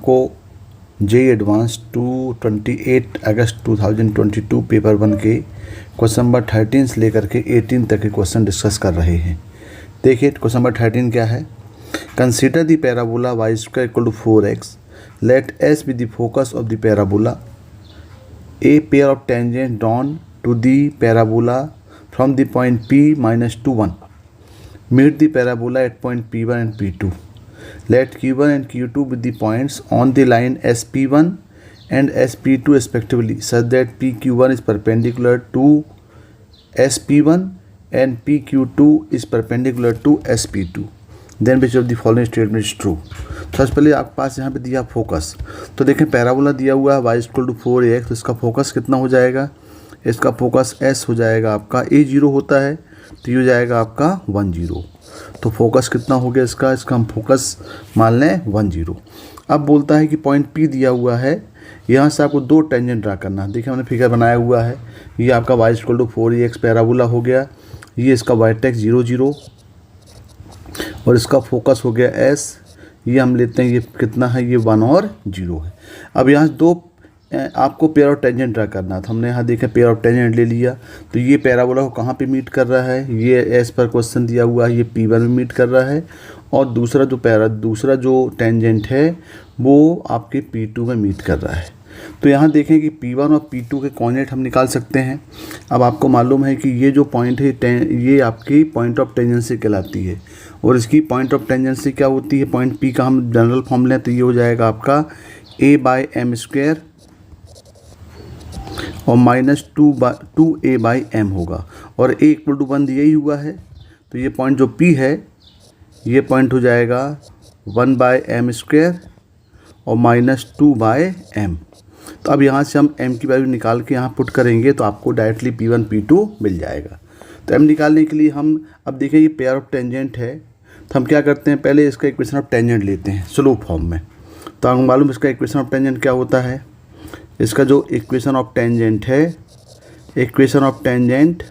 आपको JEE advance 28 अगस्त 2022 paper 1 के question number 13 से लेकर के 18 तक के क्वेश्चन डिस्कस कर रहे हैं। देखिए क्वेश्चन नंबर 13 क्या है। Consider the parabola y square equal to 4x, let s be the focus of the parabola, a pair of tangents drawn to the parabola from the point p minus 2 1 meet the parabola at point p1 and p2. Let q1 and q2 be the points on the line sp1 and sp2 respectively, such that pq1 is perpendicular to sp1 and pq2 is perpendicular to sp2. Then which of the following statement is true? सबसे पहले आपके पास यहाँ पे दिया focus, तो देखें parabola दिया हुआ है y इक्वल टू 4ax, तो इसका फोकस कितना हो जाएगा, इसका फोकस s हो जाएगा आपका, a 0 होता है तो ये हो जाएगा आपका 1 0। तो फोकस कितना हो गया इसका हम फोकस मान लें 1 0। अब बोलता है कि पॉइंट P दिया हुआ है, यहाँ से आपको दो टेंजेंट ड्रा करना है। देखिए हमने फिगर बनाया हुआ है, ये आपका y equal to 4ax parabola हो गया, ये इसका वर्टेक्स 0 0 और इसका फोकस हो गया S, ये हम लेते हैं ये कितना है, ये 1 और 0 है। अब यहाँ दो आपको पेयर ऑफ टेंजेंट ड्रा करना था, हमने यहाँ देखा पेयर ऑफ टेंजेंट ले लिया, तो ये पैराबोला को कहाँ पे मीट कर रहा है, ये एस पर क्वेश्चन दिया हुआ है, ये P1 में मीट कर रहा है, और दूसरा जो टेंजेंट है वो आपके P2 में मीट कर रहा है। तो यहाँ देखें कि P1 और P2 के कोऑर्डिनेट हम निकाल सकते हैं। अब आपको मालूम है कि ये जो पॉइंट है ये आपकी पॉइंट ऑफ टेंजेंसी कहलाती है, और इसकी पॉइंट ऑफ टेंजेंसी क्या होती है, पॉइंट P का हम जनरल फॉर्म लें तो ये हो जाएगा आपका a/m² और -2a/m होगा, और a इक्वल टू 1 दिया ही हुआ है, तो ये पॉइंट जो P है ये पॉइंट हो जाएगा 1/m² और -2/m। तो अब यहाँ से हम m की वैल्यू निकाल के यहाँ पुट करेंगे तो आपको डायरेक्टली P1 P2 मिल जाएगा। तो m निकालने के लिए हम अब देखिए ये पेयर ऑफ टेंजेंट है, तो हम क्या करते हैं, पहले इसका इक्वेशन ऑफ टेंजेंट लेते हैं स्लोप फॉर्म में। तो आपको मालूम इसका इक्वेशन ऑफ टेंजेंट क्या होता है, इसका जो इक्वेशन ऑफ टेंजेंट है, equation of tangent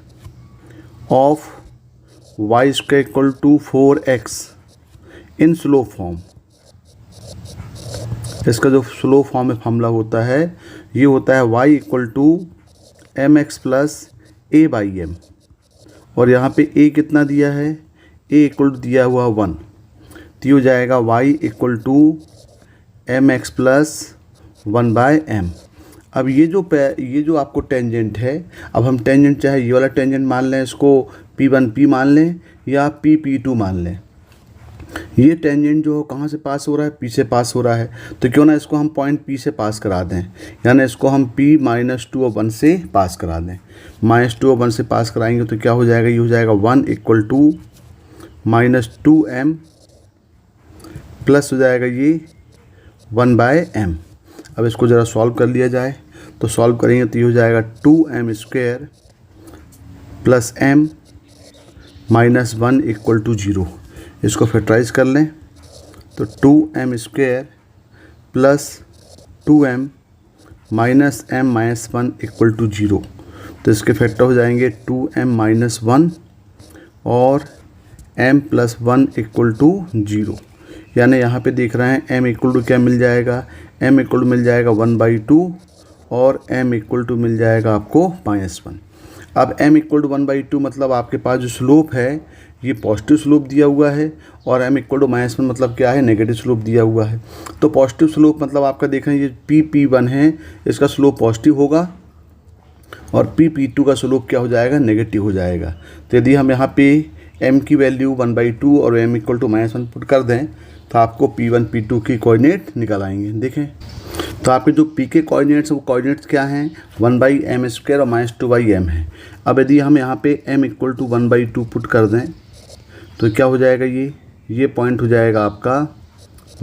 of y square equal to 4x in slope form, इसका जो स्लोप फॉर्म में फॉर्मूला होता है ये होता है y equal to mx plus a/m, और यहाँ पे a कितना दिया है, a इक्वल टू दिया हुआ 1, तो ये हो जाएगा y equal to mx plus 1/m। अब ये जो आपको टेंजेंट है, अब हम टेंजेंट चाहे ये वाला टेंजेंट मान लें, इसको P1 P मान लें या P P2 मान लें, ये टेंजेंट जो कहाँ से पास हो रहा है, P से पास हो रहा है, तो क्यों ना इसको हम पॉइंट P से पास करा दें, यानी इसको हम P -2 और 1 से पास करा दें। -2 और 1 से पास कराएंगे तो क्या हो जाएगा, ये हो जाएगा 1 इक्वल टू -2m प्लस हो जाएगा ये 1/m। अब इसको ज़रा सॉल्व कर लिया जाए, तो सॉल्व करेंगे तो ये हो जाएगा 2m² plus m -1 equal to 0। इसको फैक्टराइज कर लें तो 2m² plus 2m minus m minus 1 equal to 0, तो इसके फैक्टर हो जाएंगे 2m माइनस 1 और m प्लस 1 इक्वल टू 0। यानी यहाँ पे देख रहे हैं m इक्वल टू क्या मिल जाएगा, m इक्वल टू मिल जाएगा 1/2 और m इक्वल टू मिल जाएगा आपको -1। अब m इक्वल टू 1/2 मतलब आपके पास जो स्लोप है ये पॉजिटिव स्लोप दिया हुआ है, और m इक्वल टू -1 मतलब क्या है, नेगेटिव स्लोप दिया हुआ है। तो पॉजिटिव स्लोप मतलब आपका देखें ये P1 है, इसका स्लोप पॉजिटिव होगा, और P2 का स्लोप क्या हो जाएगा, नेगेटिव हो जाएगा। तो यदि हम यहाँ पे m की वैल्यू 1/2 और m इक्वल टू -1 पुट कर दें तो आपको P1 P2 की कोऑर्डिनेट निकल आएंगे। देखें तो आपके जो P के कोऑर्डिनेट्स वो कोऑर्डिनेट्स क्या हैं, 1/m² और -2/m है। अब यदि हम यहाँ पे m इक्वल टू 1/2 पुट कर दें तो क्या हो जाएगा, ये पॉइंट हो जाएगा आपका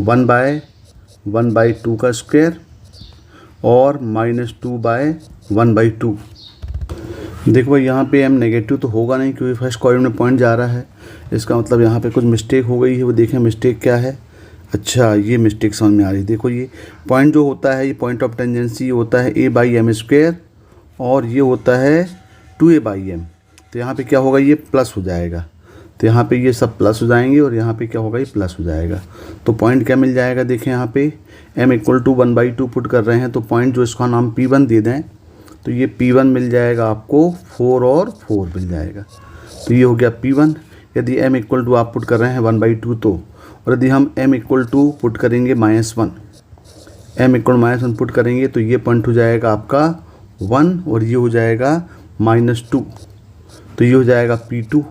1/1/2 का स्क्वायर और -2/1/2। देखो यहाँ पे m नेगेटिव तो होगा नहीं क्योंकि फर्स्ट कोऑर्डिनेट में पॉइंट जा रहा है, इसका मतलब यहाँ पे कुछ मिस्टेक हो गई है। वो देखें मिस्टेक क्या है, अच्छा ये मिस्टेक समझ में आ रही है। देखो ये पॉइंट जो होता है, ये पॉइंट ऑफ टेंजेंसी होता है a/m² और ये होता है 2a/m, तो यहाँ पे क्या होगा, ये प्लस हो जाएगा। तो यहाँ पे ये सब प्लस हो जाएंगे और यहाँ पे क्या होगा, ये प्लस हो जाएगा। तो पॉइंट क्या मिल जाएगा, देखें यहाँ पे m = 1/2 पुट कर रहे हैं, तो पॉइंट जो इसका नाम P1 दे दें तो ये P1 मिल जाएगा आपको 4 और 4 मिल जाएगा। तो ये हो गया P1। यदि m = आप पुट कर रहे हैं 1/2 तो, और यदि हम m = पुट करेंगे -1, m = -1 पुट करेंगे तो ये पॉइंट हो जाएगा आपका 1 और ये हो जाएगा -2, तो ये हो जाएगा P2।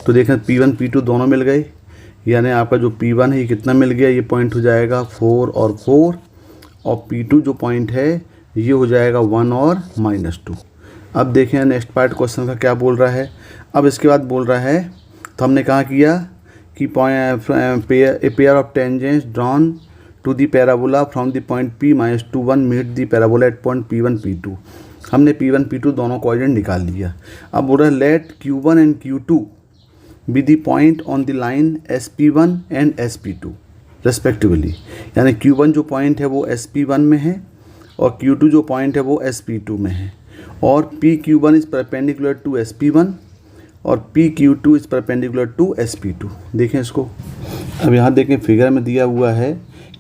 तो देखें P1 P2 दोनों मिल गए, यानी आपका जो P1 है ये कितना मिल गया, ये पॉइंट हो जाएगा 4 और 4, और P2 जो पॉइंट है ये हो जाएगा 1 और -2। अब देखें नेक्स्ट पार्ट क्वेश्चन का क्या बोल रहा है। अब इसके बाद बोल रहा है, तो हमने कहा किया कि a pair of tangents drawn to the parabola from the point P - 1 meet the parabola at point P1 P2। हमने P1 P2 दोनों कोऑर्डिनेट निकाल लिया। अब बोल रहा है let Q1 and Q2 be the point on the line SP1 and SP2 respectively, यानी Q1 जो पॉइंट है वो SP1 में है और Q2 जो पॉइंट है वो SP2 में है, और PQ1 is perpendicular to SP1 और PQ2 is perpendicular to SP2। देखें इसको, अब यहाँ देखें फिगर में दिया हुआ है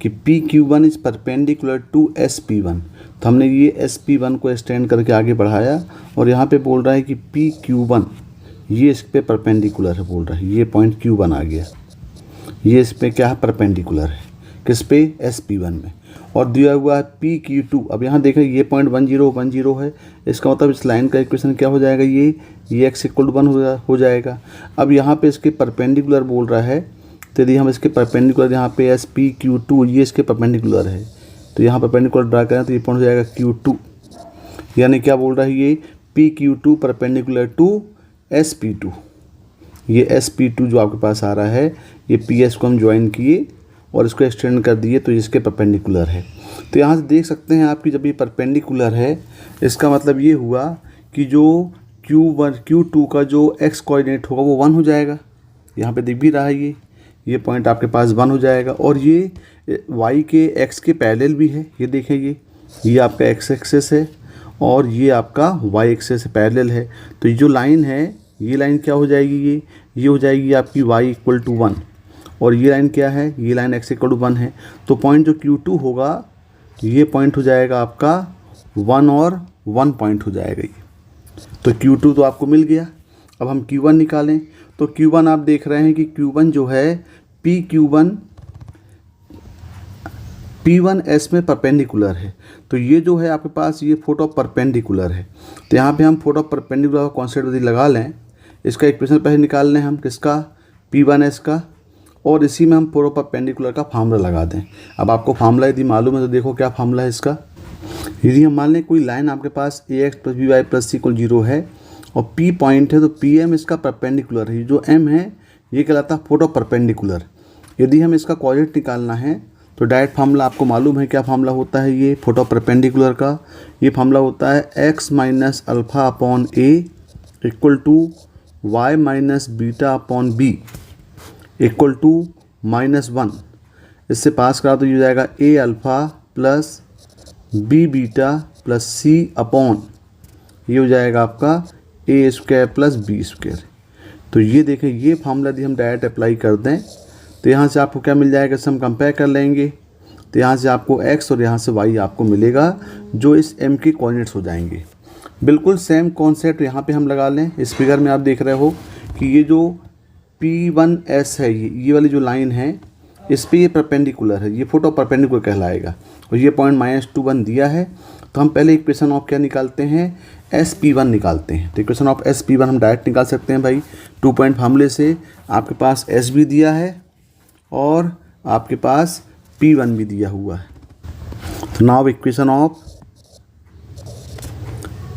कि PQ1 is perpendicular to SP1, तो हमने ये SP1 को एक्सटेंड करके आगे बढ़ाया, और यहाँ पे बोल रहा है कि PQ1 ये इस पे परपेंडिकुलर है, बोल रहा है ये पॉइंट Q1 आ गया, ये इस पे क्या है, परपेंडिकुलर है, किस पे, SP1 में, और दिया हुआ है PQ2। अब यहाँ देखें ये पॉइंट 1 0 1 0 है, इसका मतलब इस लाइन का इक्वेशन क्या हो जाएगा, ये x = 1 हो जाएगा। अब यहाँ पे इसके परपेंडिकुलर बोल रहा है, तो यदि हम इसके परपेंडिकुलर यहाँ पे SPQ2 ये इसके परपेंडिकुलर है, तो यहाँ परपेंडिकुलर ड्रा करें तो ये पॉइंट हो जाएगा Q2, यानी क्या बोल रहा है, ये PQ2 परपेंडिकुलर टू SP2। ये SP2 जो आपके पास आ रहा है, ये PS को हम ज्वाइन किए और इसको एक्सटेंड कर दिए तो इसके परपेंडिकुलर है। तो यहाँ से देख सकते हैं आपकी जब ये परपेंडिकुलर है, इसका मतलब ये हुआ कि जो Q2 का जो x कोऑर्डिनेट होगा वो 1 हो जाएगा। यहाँ पे दिख भी रहा है ये पॉइंट आपके पास 1 हो जाएगा, और ये y के x के पैरेलल भी है। ये देखें ये आपका x एक्सेस है और ये आपका y एक्सेस पैरेलल है। तो ये जो लाइन है, ये लाइन क्या हो जाएगी, ये हो जाएगी आपकी y = 1, और ये लाइन क्या है, ये लाइन x = 1 है। तो पॉइंट जो Q2 होगा ये पॉइंट हो जाएगा आपका 1 और 1 पॉइंट हो जाएगा ये। तो Q2 तो आपको मिल गया। अब हम Q1 निकालें, तो Q1 आप देख रहे हैं कि Q1 जो है PQ1 P1S में परपेंडिकुलर है, तो ये जो है आपके पास ये फोटो परपेंडिकुलर है। तो यहाँ पे हम फोटो परपेंडिकुलर का कॉन्सेप्ट यदि लगा लें, इसका इक्वेशन पहले निकाल लें हम, किसका, P1S का, और इसी में हम फोटो परपेंडिकुलर का फार्मूला लगा दें। अब आपको फार्मूला यदि मालूम है तो देखो क्या फार्मूला है इसका। यदि हम मान लें कोई लाइन आपके पास AX + BY + C = 0 है और P पॉइंट है, तो PM इसका परपेंडिकुलर है, जो M है ये कहलाता है फोटो परपेंडिकुलर। यदि हम इसका कोऑर्डिनेट निकालना है तो डायरेक्ट फार्मूला आपको मालूम है क्या फार्मूला होता है, ये फोटो परपेंडिकुलर का ये फार्मूला होता है x - α/a = y - β/b = -1। इससे पास करा तो ये हो जाएगा a α + b β + c अपॉन ये हो जाएगा आपका a² + b²। तो ये देखें, ये फार्मूला यदि हम डायरेक्ट अप्लाई कर दें तो यहाँ से आपको क्या मिल जाएगा, इससे हम कंपेयर कर लेंगे, तो यहाँ से आपको x और यहाँ से y आपको मिलेगा, जो इस m के कोऑर्डिनेट्स हो जाएंगे। बिल्कुल सेम कॉन्सेप्ट यहाँ पे हम लगा लें। इस फिगर में आप देख रहे हो कि ये जो P1S है, ये वाली जो लाइन है, इस पे ये परपेंडिकुलर है, ये फोटो परपेंडिकुलर कहलाएगा, और ये पॉइंट -2 दिया है। तो हम पहले इक्वेशन ऑफ क्या निकालते हैं, SP1 निकालते हैं। तो इक्वेशन ऑफ SP1 हम डायरेक्ट निकाल सकते हैं भाई, 2 पॉइंट फार्मूले से। आपके पास S भी दिया है और आपके पास P1 भी दिया हुआ है। तो नाउ इक्वेशन ऑफ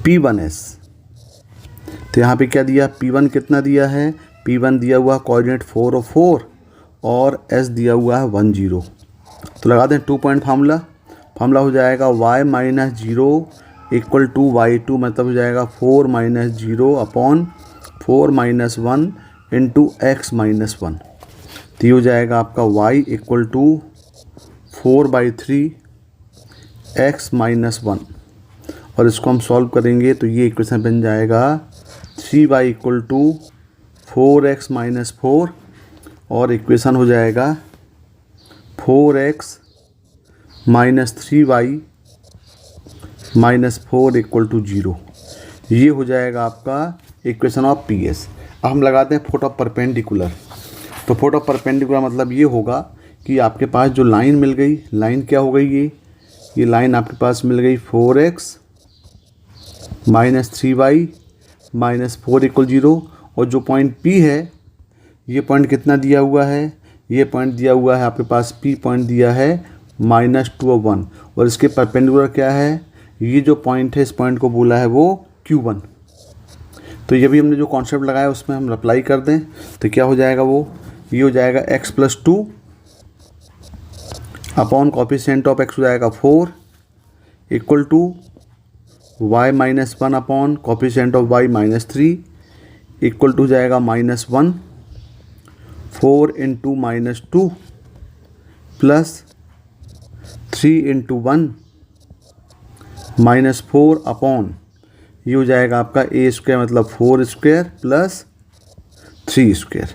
P1S, तो यहाँ पे क्या दिया, P1 कितना दिया है, P1 दिया हुआ कोऑर्डिनेट 4 और 4 और S दिया हुआ है 1 0। तो लगा दें 2 पॉइंट फार्मूला हो जाएगा y - 0 = y2, मतलब हो जाएगा 4 - 0 अपॉन 4 - 1 इंटू x - 1। तो ये हो जाएगा आपका y = 4/3 x - 1, और इसको हम सॉल्व करेंगे तो ये इक्वेशन बन जाएगा 3y = 4x माइनस 4 और इक्वेशन हो जाएगा 4x minus 3y minus 4 equal to 0। ये हो जाएगा आपका इक्वेशन ऑफ PS। अब हम लगाते हैं फोट ऑफ परपेंडिकुलर। तो फोट ऑफ परपेंडिकुलर मतलब ये होगा कि आपके पास जो लाइन मिल गई, लाइन क्या हो गई, ये लाइन आपके पास मिल गई 4x minus 3y minus 4 equal 0। और जो पॉइंट P है, ये पॉइंट कितना दिया हुआ है, ये पॉइंट दिया हुआ है आपके पास P पॉइंट दिया है -2 और 1। और इसके परपेंडिकुलर क्या है, ये जो पॉइंट है इस पॉइंट को बोला है वो Q1। तो ये भी हमने जो कॉन्सेप्ट लगाया उसमें हम अप्लाई कर दें तो क्या हो जाएगा, वो ये हो जाएगा x+2 upon coefficient of x हो जाएगा 4 equal to y-1 upon coefficient of y -3 equal to जाएगा -1 4 इंटू -2 प्लस 3 इंटू 1 -4 अपॉन ये हो जाएगा आपका a² मतलब 4 स्क्वायर प्लस 3 स्क्वायर।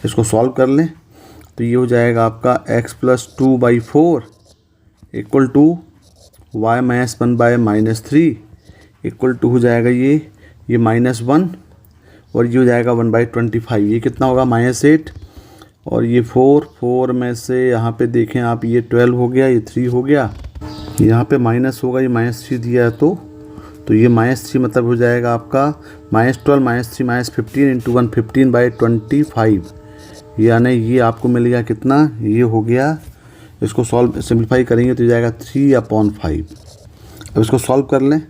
इसको सॉल्व कर लें तो ये हो जाएगा आपका x+2/4 equal to y-1/-3 equal to हो जाएगा ये -1 और ये हो जाएगा 1/25। ये कितना होगा -8 और ये 4 में से यहाँ पे देखें आप, ये 12 हो गया, ये 3 हो गया, यहाँ पे माइनस होगा, ये -3 दिया है तो ये -3 मतलब हो जाएगा आपका -12 -3 -15 इंटू 1 15/25। यानी ये आपको मिल गया कितना, ये हो गया। इसको सॉल्व सिंप्लीफाई करेंगे तो जाएगा 3/5। अब इसको सॉल्व कर लें,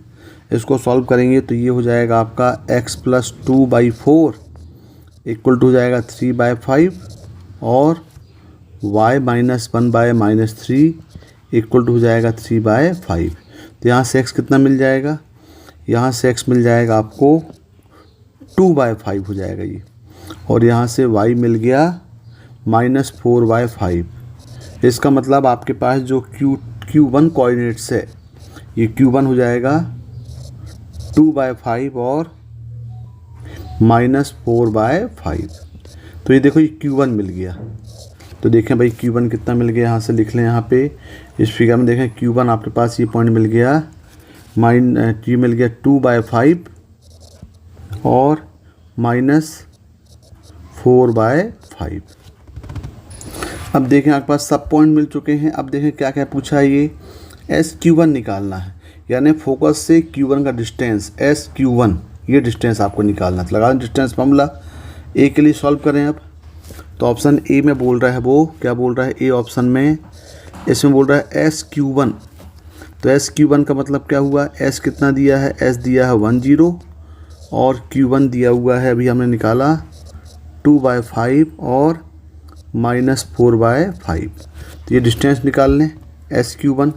इसको सॉल्व करेंगे तो ये हो जाएगा आपका x+2/4 इक्वल टू हो जाएगा 3/5 और y-1/-3 इक्वल टू हो जाएगा 3/5। तो यहाँ से x कितना मिल जाएगा, यहाँ से x मिल जाएगा आपको 2/5 हो जाएगा ये, और यहाँ से y मिल गया -4/5। इसका मतलब आपके पास जो Q1 कोऑर्डिनेट्स है, ये Q1 हो जाएगा 2/5 और -4/5। तो ये देखो ये Q1 मिल गया। तो देखें भाई Q1 कितना मिल गया, यहाँ से लिख लें, यहाँ पे इस फिगर में देखें Q1 आपके पास ये पॉइंट मिल गया ये मिल गया 2/5 और -4/5। अब देखें आपके पास सब पॉइंट मिल चुके हैं। अब देखें क्या क्या पूछा है, ये SQ1 निकालना है, यानी फोकस से Q1 का डिस्टेंस SQ1, ये डिस्टेंस आपको निकालना है। तो लगा डिस्टेंस फॉर्मूला ए के लिए सॉल्व करें। अब तो ऑप्शन ए में बोल रहा है, वो क्या बोल रहा है, ए ऑप्शन में इसमें बोल रहा है SQ1। तो SQ1 का मतलब क्या हुआ, S कितना दिया है, S दिया है 10 और Q1 दिया हुआ है अभी हमने निकाला 2/5 और -4/5। तो ये डिस्टेंस निकाल लें SQ1।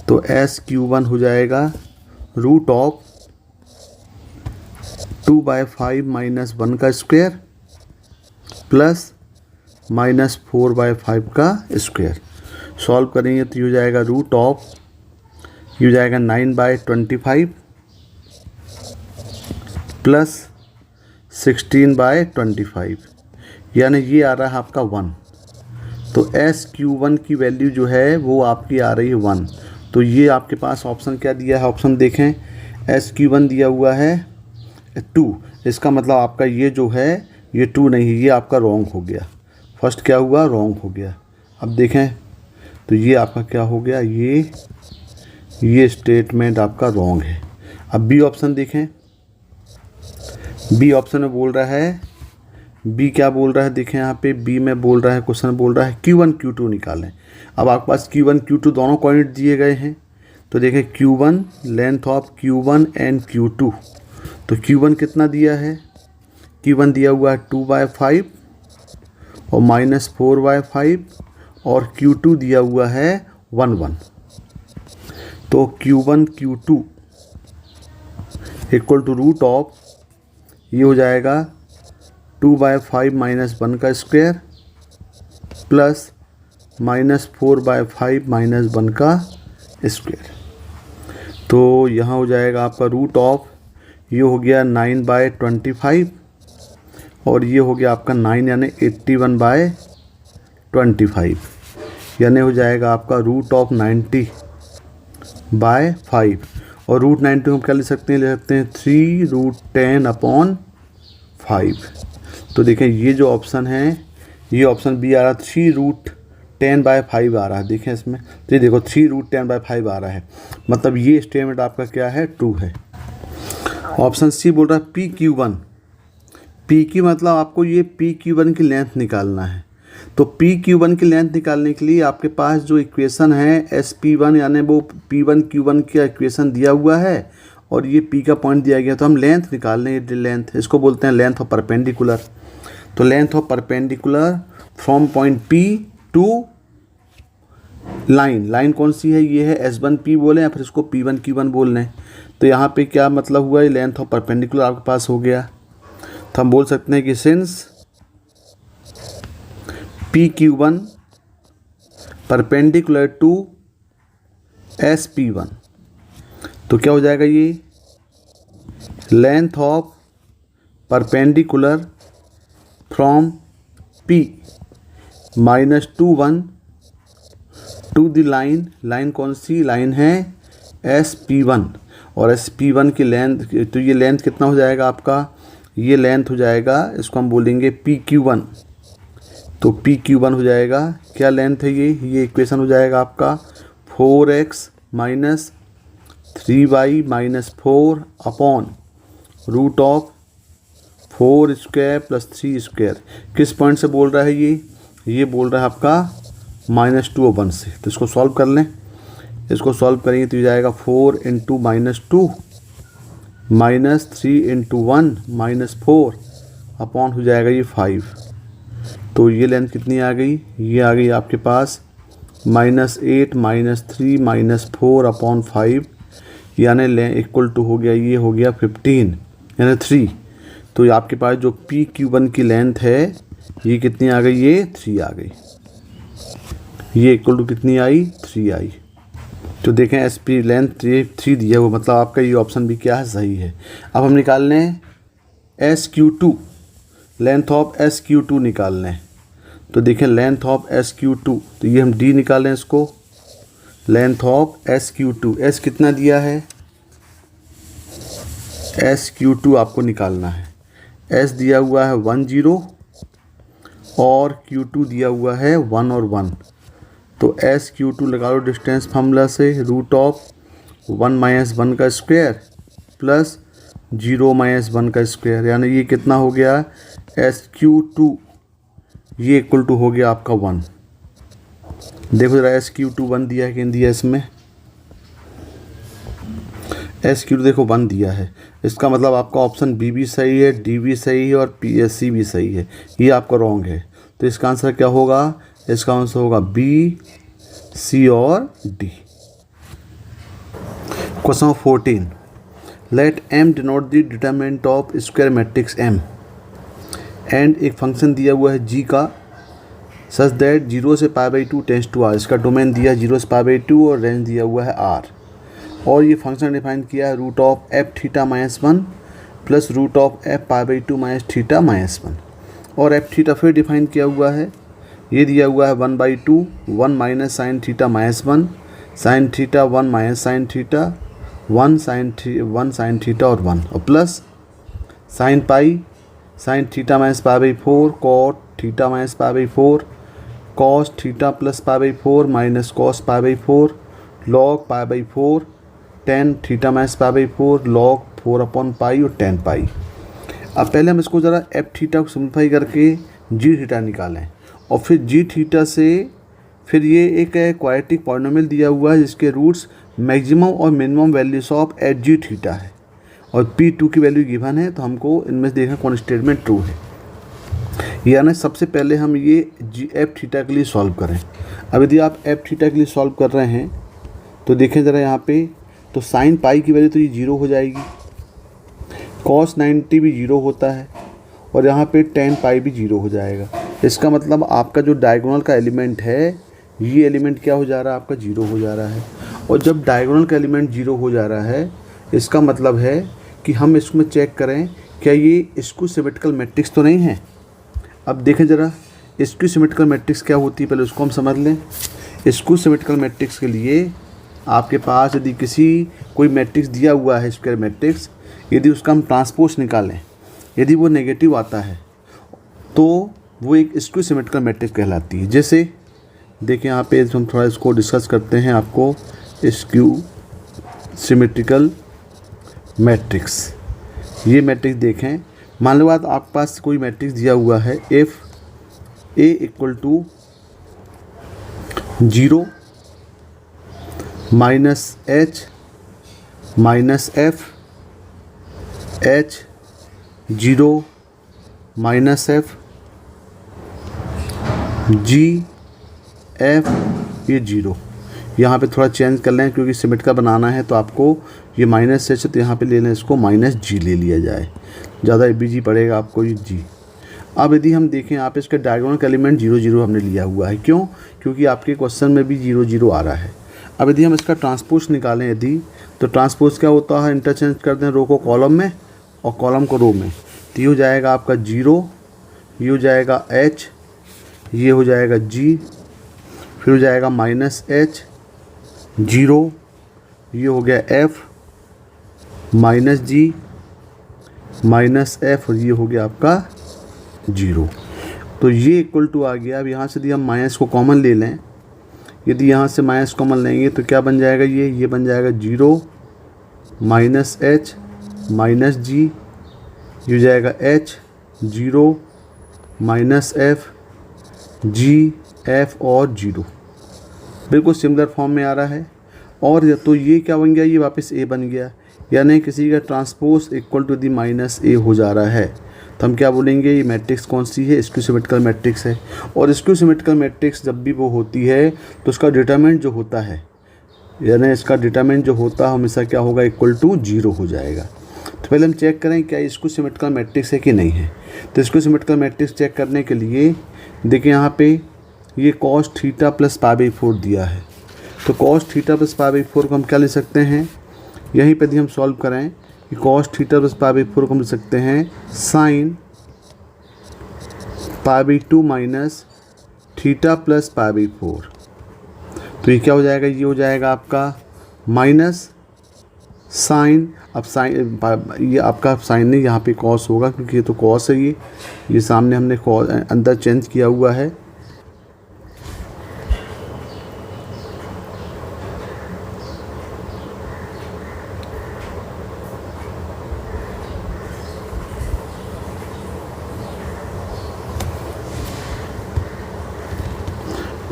तो SQ1 हो जाएगा रूट ऑफ 2/5 -1 का स्क्वायर प्लस -4/5 का स्क्वायर। सॉल्व करेंगे तो ये हो जाएगा रूट ऑफ, ये हो जाएगा 9/25 प्लस 16/25, यानी ये आ रहा है आपका 1। तो SQ1 की वैल्यू जो है वो आपकी आ रही है 1। तो ये आपके पास ऑप्शन क्या दिया है, ऑप्शन देखें SQ1 दिया हुआ है 2। इसका मतलब आपका ये जो है ये 2 नहीं है, ये आपका रॉन्ग हो गया। फर्स्ट क्या हुआ, रॉन्ग हो गया। अब देखें तो ये आपका क्या हो गया, ये स्टेटमेंट आपका रॉन्ग है। अब बी ऑप्शन देखें, बी ऑप्शन में बोल रहा है, बी क्या बोल रहा है, देखें यहाँ पे बी में बोल रहा है, क्वेश्चन बोल रहा है Q1 Q2 निकालें। अब आपके पास Q1 Q2 दोनों कोऑर्डिनेट दिए गए हैं। तो देखें Q1 length of Q1 and Q2। तो Q1 कितना दिया है, Q1 दिया हुआ है 2/5 और -4/5 और Q2 दिया हुआ है 1 तो Q1 Q2 equal to root of, ये हो जाएगा 2/5 -1 का स्क्वायर प्लस -4/5 -1 का स्क्वायर। तो यहाँ हो जाएगा आपका रूट ऑफ, ये हो गया 9/25 और ये हो गया आपका 9 यानी 81/25 यानी हो जाएगा आपका √90/5 और √90 हम क्या ले सकते हैं 3√10/5। तो देखें ये जो ऑप्शन है ये ऑप्शन बी आ रहा है 3√10/5 आ रहा है। देखें इसमें तो ये देखो 3√10/5 आ रहा है, मतलब ये स्टेटमेंट आपका क्या है ट्रू है। ऑप्शन सी बोल रहा है PQ1। PQ मतलब आपको ये PQ1 की लेंथ निकालना है। तो PQ1 की लेंथ निकालने के लिए आपके पास जो इक्वेशन है SP1 यानी वो P1Q1 का इक्वेशन दिया हुआ है और ये P का पॉइंट दिया गया, तो हम लेंथ निकाल लें। लेंथ इसको बोलते हैं लेंथ ऑफ परपेंडिकुलर। तो length of perpendicular from point P to line कौन सी है, ये है S1P बोले या फिर इसको P1Q1 बोल लें। तो यहाँ पे क्या मतलब हुआ, ये लेंथ ऑफ परपेंडिकुलर आपके पास हो गया। तो हम बोल सकते हैं कि since PQ1 perpendicular to SP1, तो क्या हो जाएगा ये length of perpendicular from P -1 to the line कौन सी लाइन है SP1 और SP1 की लेंथ, तो ये लेंथ कितना हो जाएगा आपका, ये लेंथ हो जाएगा, इसको हम बोलेंगे PQ1। तो PQ1 हो जाएगा, क्या लेंथ है ये इक्वेशन हो जाएगा आपका 4x - 3y - 4 अपॉन √4² + 3²। किस पॉइंट से बोल रहा है ये बोल रहा है आपका -2 और 1 से। तो इसको सॉल्व कर लें, इसको सॉल्व करेंगे तो ये जाएगा 4 × -2 -3 × 1 -4 अपॉन हो जाएगा ये 5। तो ये लेंथ कितनी आ गई, ये आ गई आपके पास -8 -3 -4 अपॉन 5 यानी इक्वल टू हो गया, ये हो गया 15 यानी 3। तो ये आपके पास जो PQ1 की लेंथ है ये कितनी आ गई, ये 3 आ गई, ये इक्वल टू कितनी आई 3 आई। तो देखें SP लेंथ 3 दिया हुआ, मतलब आपका ये ऑप्शन भी क्या है सही है। अब हम निकाल लें SQ2, लेंथ ऑफ SQ2 निकाल लें। तो देखें लेंथ ऑफ SQ2, तो ये हम D निकालें इसको, लेंथ ऑफ SQ2, S कितना दिया है, SQ2 आपको निकालना है। S दिया हुआ है 1 0 और Q2 दिया हुआ है 1 और 1। तो SQ2 लगा लो डिस्टेंस फार्मूला से, √1 - 1 का स्क्वायर प्लस 0 - 1 का स्क्वायर, यानी ये कितना हो गया SQ2, ये इक्वल टू हो गया आपका 1। देखो जरा SQ2 1 दिया है कि नहीं दिया, इसमें SQ2 देखो 1 दिया है, इसका मतलब आपका ऑप्शन बी भी सही है, डी भी सही है और PSC भी सही है, ये आपका रॉन्ग है। तो इसका आंसर क्या होगा, इसका आंसर होगा बी, सी और D. Question 14, let M denote the determinant of square matrix M and एक फंक्शन दिया हुआ है G का सच दैट 0 से π/2 टेंड्स टू R। इसका डोमेन दिया 0 से π/2 और रेंज दिया हुआ है R, और ये फंक्शन डिफाइन किया है √f(θ - 1) प्लस √f(π/2 - θ - 1) और f(θ) फिर डिफाइन किया हुआ है, ये दिया हुआ है 1/2 1 - sin θ - 1 sin θ 1 - sin θ 1 sin θ और 1 और plus sin π sin θ - π/4 cot θ - π/4 cos θ + π/4 minus cos π/4 log π/4 tan θ - π/4 log 4/π और tan π। अब पहले हम इसको ज़रा f(θ) को सिंप्लीफाई करके gθ निकालें और फिर gθ से फिर ये एक क्वाड्रेटिक पॉलिनोमियल दिया हुआ है जिसके रूट्स मैक्सिमम और minimum values of at gθ है और P2 की वैल्यू गिवन है। तो हमको इनमें से देखना कौन स्टेटमेंट ट्रू है, यानी सबसे पहले हम ये f(θ) के लिए सॉल्व करें। अब यदि आप f(θ) के लिए सॉल्व कर रहे हैं तो देखें ज़रा यहाँ पे, तो sin π की वैल्यू तो ये 0 हो जाएगी, cos 90 भी 0 होता है और यहाँ पे tan π भी 0 हो जाएगा। इसका मतलब आपका जो डायगोनल का एलिमेंट है ये एलिमेंट क्या हो जा रहा है, आपका 0 हो जा रहा है। और जब डायगोनल का एलिमेंट 0 हो जा रहा है इसका मतलब है कि हम इसमें चेक करें क्या ये स्क्यू सिमेट्रिकल मैट्रिक्स तो नहीं है? अब देखें ज़रा, स्क्यू सिमेट्रिकल मैट्रिक्स क्या होती है, पहले उसको हम समझ लें। स्क्यू सिमेट्रिकल मैट्रिक्स के लिए आपके पास यदि कोई मैट्रिक्स दिया हुआ है, स्क्वायर मैट्रिक्स, यदि उसका हम ट्रांसपोज निकालें, यदि वो नेगेटिव आता है तो वो एक स्क्यू सिमेट्रिकल मैट्रिक्स कहलाती है। जैसे देखिए यहाँ पे हम थोड़ा इसको डिस्कस करते हैं। आपको स्क्यू सिमेट्रिकल मैट्रिक्स, ये मैट्रिक्स देखें, मान लो आपके पास कोई मैट्रिक्स दिया हुआ है, F A equal to 0 minus H minus F, H 0 minus F, G F ये 0। यहाँ पे थोड़ा चेंज कर लें क्योंकि सिमेट का बनाना है, तो आपको ये माइनस एच, तो यहाँ पे ले लें इसको माइनस जी ले लिया जाए, ज़्यादा बी जी पड़ेगा आपको ये जी। अब यदि हम देखें यहाँ पे इसका डायगोनल एलिमेंट 0 0 हमने लिया हुआ है, क्यों? क्योंकि आपके क्वेश्चन में भी 0 0 आ रहा है। अब यदि हम इसका ट्रांसपोज निकालें यदि, तो ट्रांसपोज क्या होता है, इंटरचेंज कर दें रो को कॉलम में और कॉलम को रो में, तो ये हो जाएगा आपका 0, ये हो जाएगा एच, ये हो जाएगा जी, फिर हो जाएगा माइनस एच 0, ये हो गया एफ माइनस जी माइनस एफ, और ये हो गया आपका 0। तो ये इक्वल टू आ गया। अब यहाँ से यदि हम माइनस को कॉमन ले लें, यदि यहाँ से माइनस कॉमन लेंगे तो क्या बन जाएगा, ये बन जाएगा 0 माइनस एच माइनस जी, ये हो जाएगा H 0 minus F G F और 0, बिल्कुल सिमिलर फॉर्म में आ रहा है। और तो ये क्या बन गया, ये वापस ए बन गया, यानी किसी का transpose equal to the minus A हो जा रहा है। तो हम क्या बोलेंगे, ये मैट्रिक्स कौन सी है, स्क्यू सिमेट्रिकल मैट्रिक्स है। और स्क्यू सिमेट्रिकल मैट्रिक्स जब भी वो होती है तो उसका डिटरमिनेंट जो होता है, यानी इसका डिटरमिनेंट जो होता है हमेशा क्या होगा, इक्वल टू 0 हो जाएगा। तो पहले हम चेक करें क्या स्क्यू सिमेट्रिकल मैट्रिक्स है कि नहीं है। तो स्क्यू सिमेट्रिकल मैट्रिक्स चेक करने के लिए देखिए यहाँ पे ये cos थीटा प्लस π/4 दिया है। तो cos थीटा प्लस π/4 को हम क्या ले सकते हैं, यहीं पर यदि हम सॉल्व करें कि cos थीटा प्लस π/4 को हम ले सकते हैं sin π/2 माइनस थीटा प्लस π/4। तो ये क्या हो जाएगा, ये हो जाएगा आपका माइनस साइन, अब साइन ये आपका साइन नहीं, यहाँ पे कॉस होगा क्योंकि ये तो कॉस है, ये सामने हमने अंदर चेंज किया हुआ है।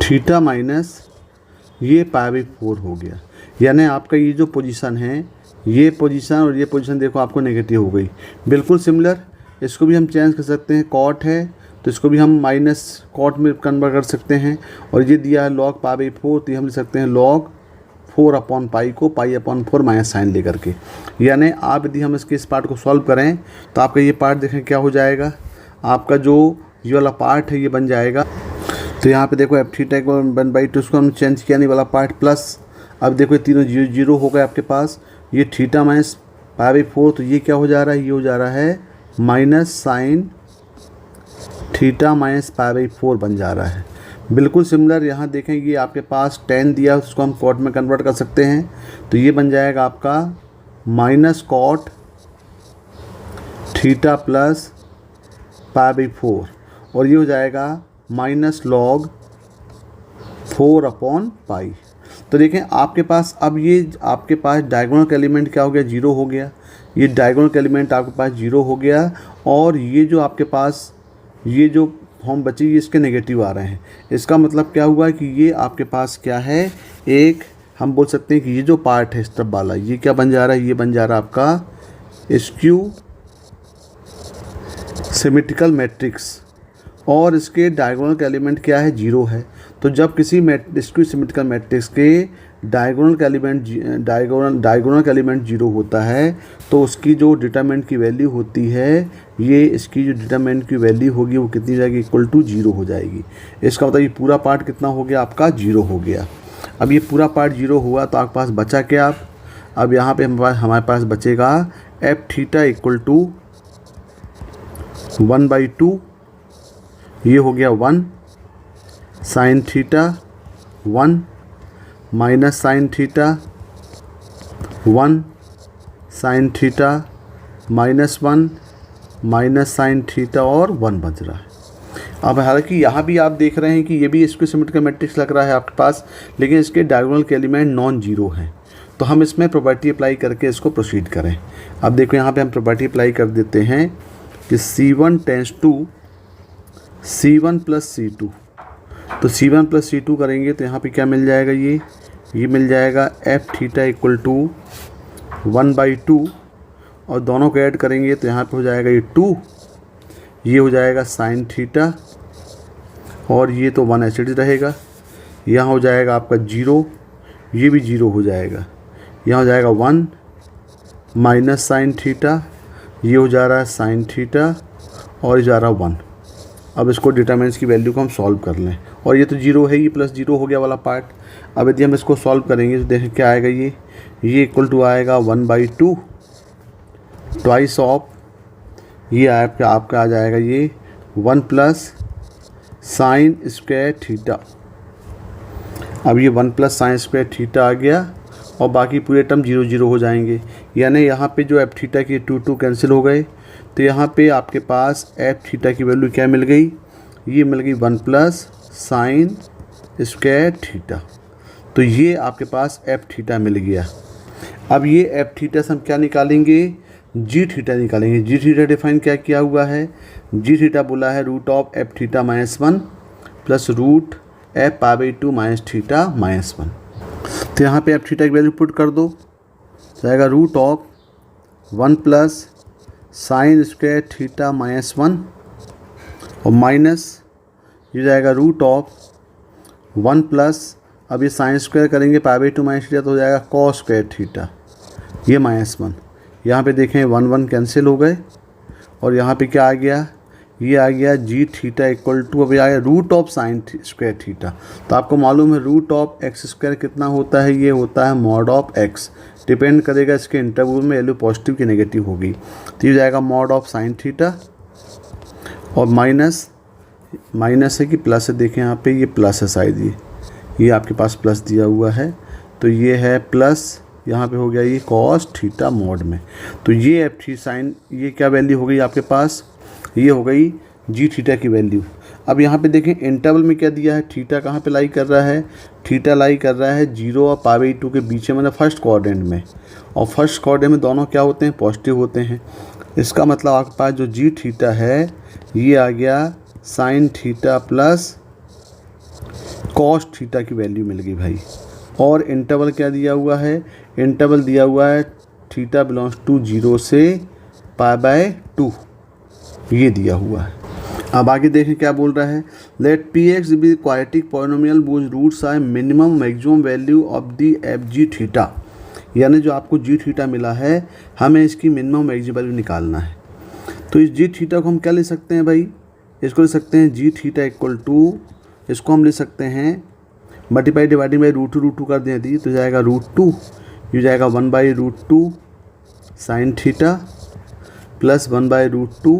थीटा माइनस ये π/4 हो गया, यानी आपका ये जो पोजीशन है, ये पोजीशन और ये पोजीशन देखो आपको नेगेटिव हो गई, बिल्कुल सिमिलर। इसको भी हम चेंज कर सकते हैं, कॉट है तो इसको भी हम माइनस कॉट में कन्वर्ट कर सकते हैं। और ये दिया है log π/4, तो ये हम ले सकते हैं log 4/π को π/4 माइनस साइन लेकर के। यानी आप यदि हम इसके इस पार्ट को सॉल्व करें तो आपका ये पार्ट देखें क्या हो जाएगा, आपका जो ये वाला पार्ट है ये बन जाएगा। तो यहाँ पे देखो एफ थीटा को 1/2 उसको हम चेंज किया नहीं वाला पार्ट प्लस, अब देखो ये तीनों 0 0 हो गए आपके पास, ये थीटा माइनस π/4, तो ये क्या हो जा रहा है, ये हो जा रहा है माइनस साइन थीटा माइनस π/4 बन जा रहा है, बिल्कुल सिमिलर। यहाँ देखें ये आपके पास 10 दिया, उसको हम कॉट में कन्वर्ट कर सकते हैं, तो ये बन जाएगा आपका माइनस कॉट थीटा प्लस π/4, और ये हो जाएगा माइनस लॉग 4/π। तो देखें आपके पास अब ये आपके पास डायगोनल का एलिमेंट क्या हो गया, 0 हो गया, ये डायगोनल का एलिमेंट आपके पास 0 हो गया। और ये जो आपके पास ये जो फॉर्म बची ये इसके नेगेटिव आ रहे हैं, इसका मतलब क्या हुआ कि ये आपके पास क्या है, एक हम बोल सकते हैं कि ये जो पार्ट है इस तरफ वाला, ये क्या बन जा रहा है, ये बन जा रहा है आपका स्क्यू सिमेट्रिकल मैट्रिक्स, और इसके डायगोनल का एलिमेंट क्या है, 0 है। तो जब किसी स्क्यू सिमेट्रिकल मैट्रिक्स के डायगोनल का एलिमेंट 0 होता है तो उसकी जो डिटरमिनेंट की वैल्यू होती है, ये इसकी जो डिटरमिनेंट की वैल्यू होगी वो कितनी जाएगी, इक्वल टू 0 हो जाएगी। इसका मतलब ये पूरा पार्ट कितना हो गया आपका, 0 हो गया। अब ये पूरा पार्ट 0 हुआ तो आपके पास बचा क्या, अब यहाँ पे हमारे पास बचेगा एफ थीटा इक्वल टू 1/2, ये हो गया 1 sine theta 1 minus sine theta 1 sine theta -1 minus sine theta और 1 बच रहा है। अब हालांकि यहाँ भी आप देख रहे हैं कि ये भी स्क्वायर सिमेट्रिक का मैट्रिक्स लग रहा है आपके पास, लेकिन इसके डायगोनल के एलिमेंट नॉन जीरो हैं। तो हम इसमें प्रॉपर्टी अप्लाई करके इसको प्रोसीड करें। अब देखो यहाँ पे हम प्रॉपर्टी अप्लाई कर देते हैं कि C1 tense to C1 plus C2। तो C1 प्लस C2 करेंगे तो यहाँ पे क्या मिल जाएगा, ये मिल जाएगा एफ थीटा इक्वल टू 1/2, और दोनों को ऐड करेंगे तो यहाँ पे हो जाएगा ये 2, ये हो जाएगा साइन थीटा, और ये तो 1 ऐसे ही रहेगा। यहाँ हो जाएगा आपका 0, ये भी 0 हो जाएगा। यहाँ हो जाएगा 1 माइनस साइन थीटा, ये हो जा रहा है साइन थीटा, और ये जा रहा है 1। अब इसको डिटरमिनेंट्स की वैल्यू को हम सॉल्व कर लें, और ये तो 0 है, ये प्लस 0 हो गया वाला पार्ट। अब यदि हम इसको सॉल्व करेंगे तो देखें क्या आएगा, ये इक्वल टू आएगा 1/2 ट्वाइस ऑफ, ये आपका आ जाएगा ये 1 प्लस साइन स्क्वायर थीटा। अब ये 1 प्लस साइन स्क्वायर थीटा आ गया, और बाकी पूरे टर्म 0 0 हो जाएंगे। यानी यहाँ पे जो एफ थीटा की 2 कैंसिल हो गए, तो यहाँ पे आपके पास एफ थीटा की वैल्यू क्या मिल गई, ये मिल गई 1 प्लस साइन स्क्वायर थीटा। तो ये आपके पास एफ थीटा मिल गया। अब ये एफ थीटा से हम क्या निकालेंगे, जी थीटा निकालेंगे। जी थीटा डिफाइन क्या किया हुआ है, जी थीटा बोला है root of f theta -1 plus root f π/2 minus theta -1। तो यहाँ पे एफ थीटा की वैल्यू पुट कर दो, जाएगा root of 1 plus sine square theta -1 और माइनस ये जाएगा रूट ऑफ 1 प्लस, अब ये साइन स्क्वायर करेंगे π/2 माइनस थीटा तो हो जाएगा कॉस स्क्वायर थीटा, ये -1। यहाँ पे देखें 1 1 कैंसिल हो गए, और यहाँ पे क्या आ गया, ये आ गया जी थीटा इक्वल टू, अभी आ गया root of sine square theta. तो आपको मालूम है रूट ऑफ एक्स स्क्वायर कितना होता है, ये होता है मॉड ऑफ एक्स। डिपेंड करेगा इसके इंटरवल में वैल्यू पॉजिटिव की नेगेटिव होगी। तो ये जाएगा मॉड ऑफ साइन थीटा, और माइनस है कि प्लस है, देखें यहाँ पे ये प्लस है शायद, ये आपके पास प्लस दिया हुआ है, तो ये है प्लस, यहाँ पे हो गया ये कॉस थीटा मॉड में। तो ये एफ थी साइन, ये क्या वैल्यू हो गई आपके पास, ये हो गई जी थीटा की वैल्यू। अब यहाँ पे देखें इंटरवल में क्या दिया है, थीटा कहाँ पे लाई कर रहा है, थीटा लाई कर रहा है 0 और π/2 के बीच में, मतलब फर्स्ट क्वाड्रेंट में, और फर्स्ट क्वाड्रेंट में दोनों क्या होते हैं, पॉजिटिव होते हैं। इसका मतलब आपके पास जो जी थीटा है ये आ गया sine theta plus cos theta की वैल्यू मिल गई भाई। और इंटरवल क्या दिया हुआ है, इंटरवल दिया हुआ है थीटा बिलोंग्स टू 0 से π/2, ये दिया हुआ है। अब आगे देखें क्या बोल रहा है, let px be quadratic polynomial whose roots are minimum maximum value of the F G theta. यानी जो आपको जी थीटा मिला है, हमें इसकी मिनिमम मैक्सिमम वैल्यू निकालना है। तो इस जी थीटा को हम क्या ले सकते हैं भाई, इसको ले सकते हैं जी थीटा इक्वल टू, इसको हम ले सकते हैं मल्टीप्लाई डिवाइडिंग बाई √2 कर दें दी, तो जाएगा √2, ये जाएगा 1/√2 sine theta plus 1/√2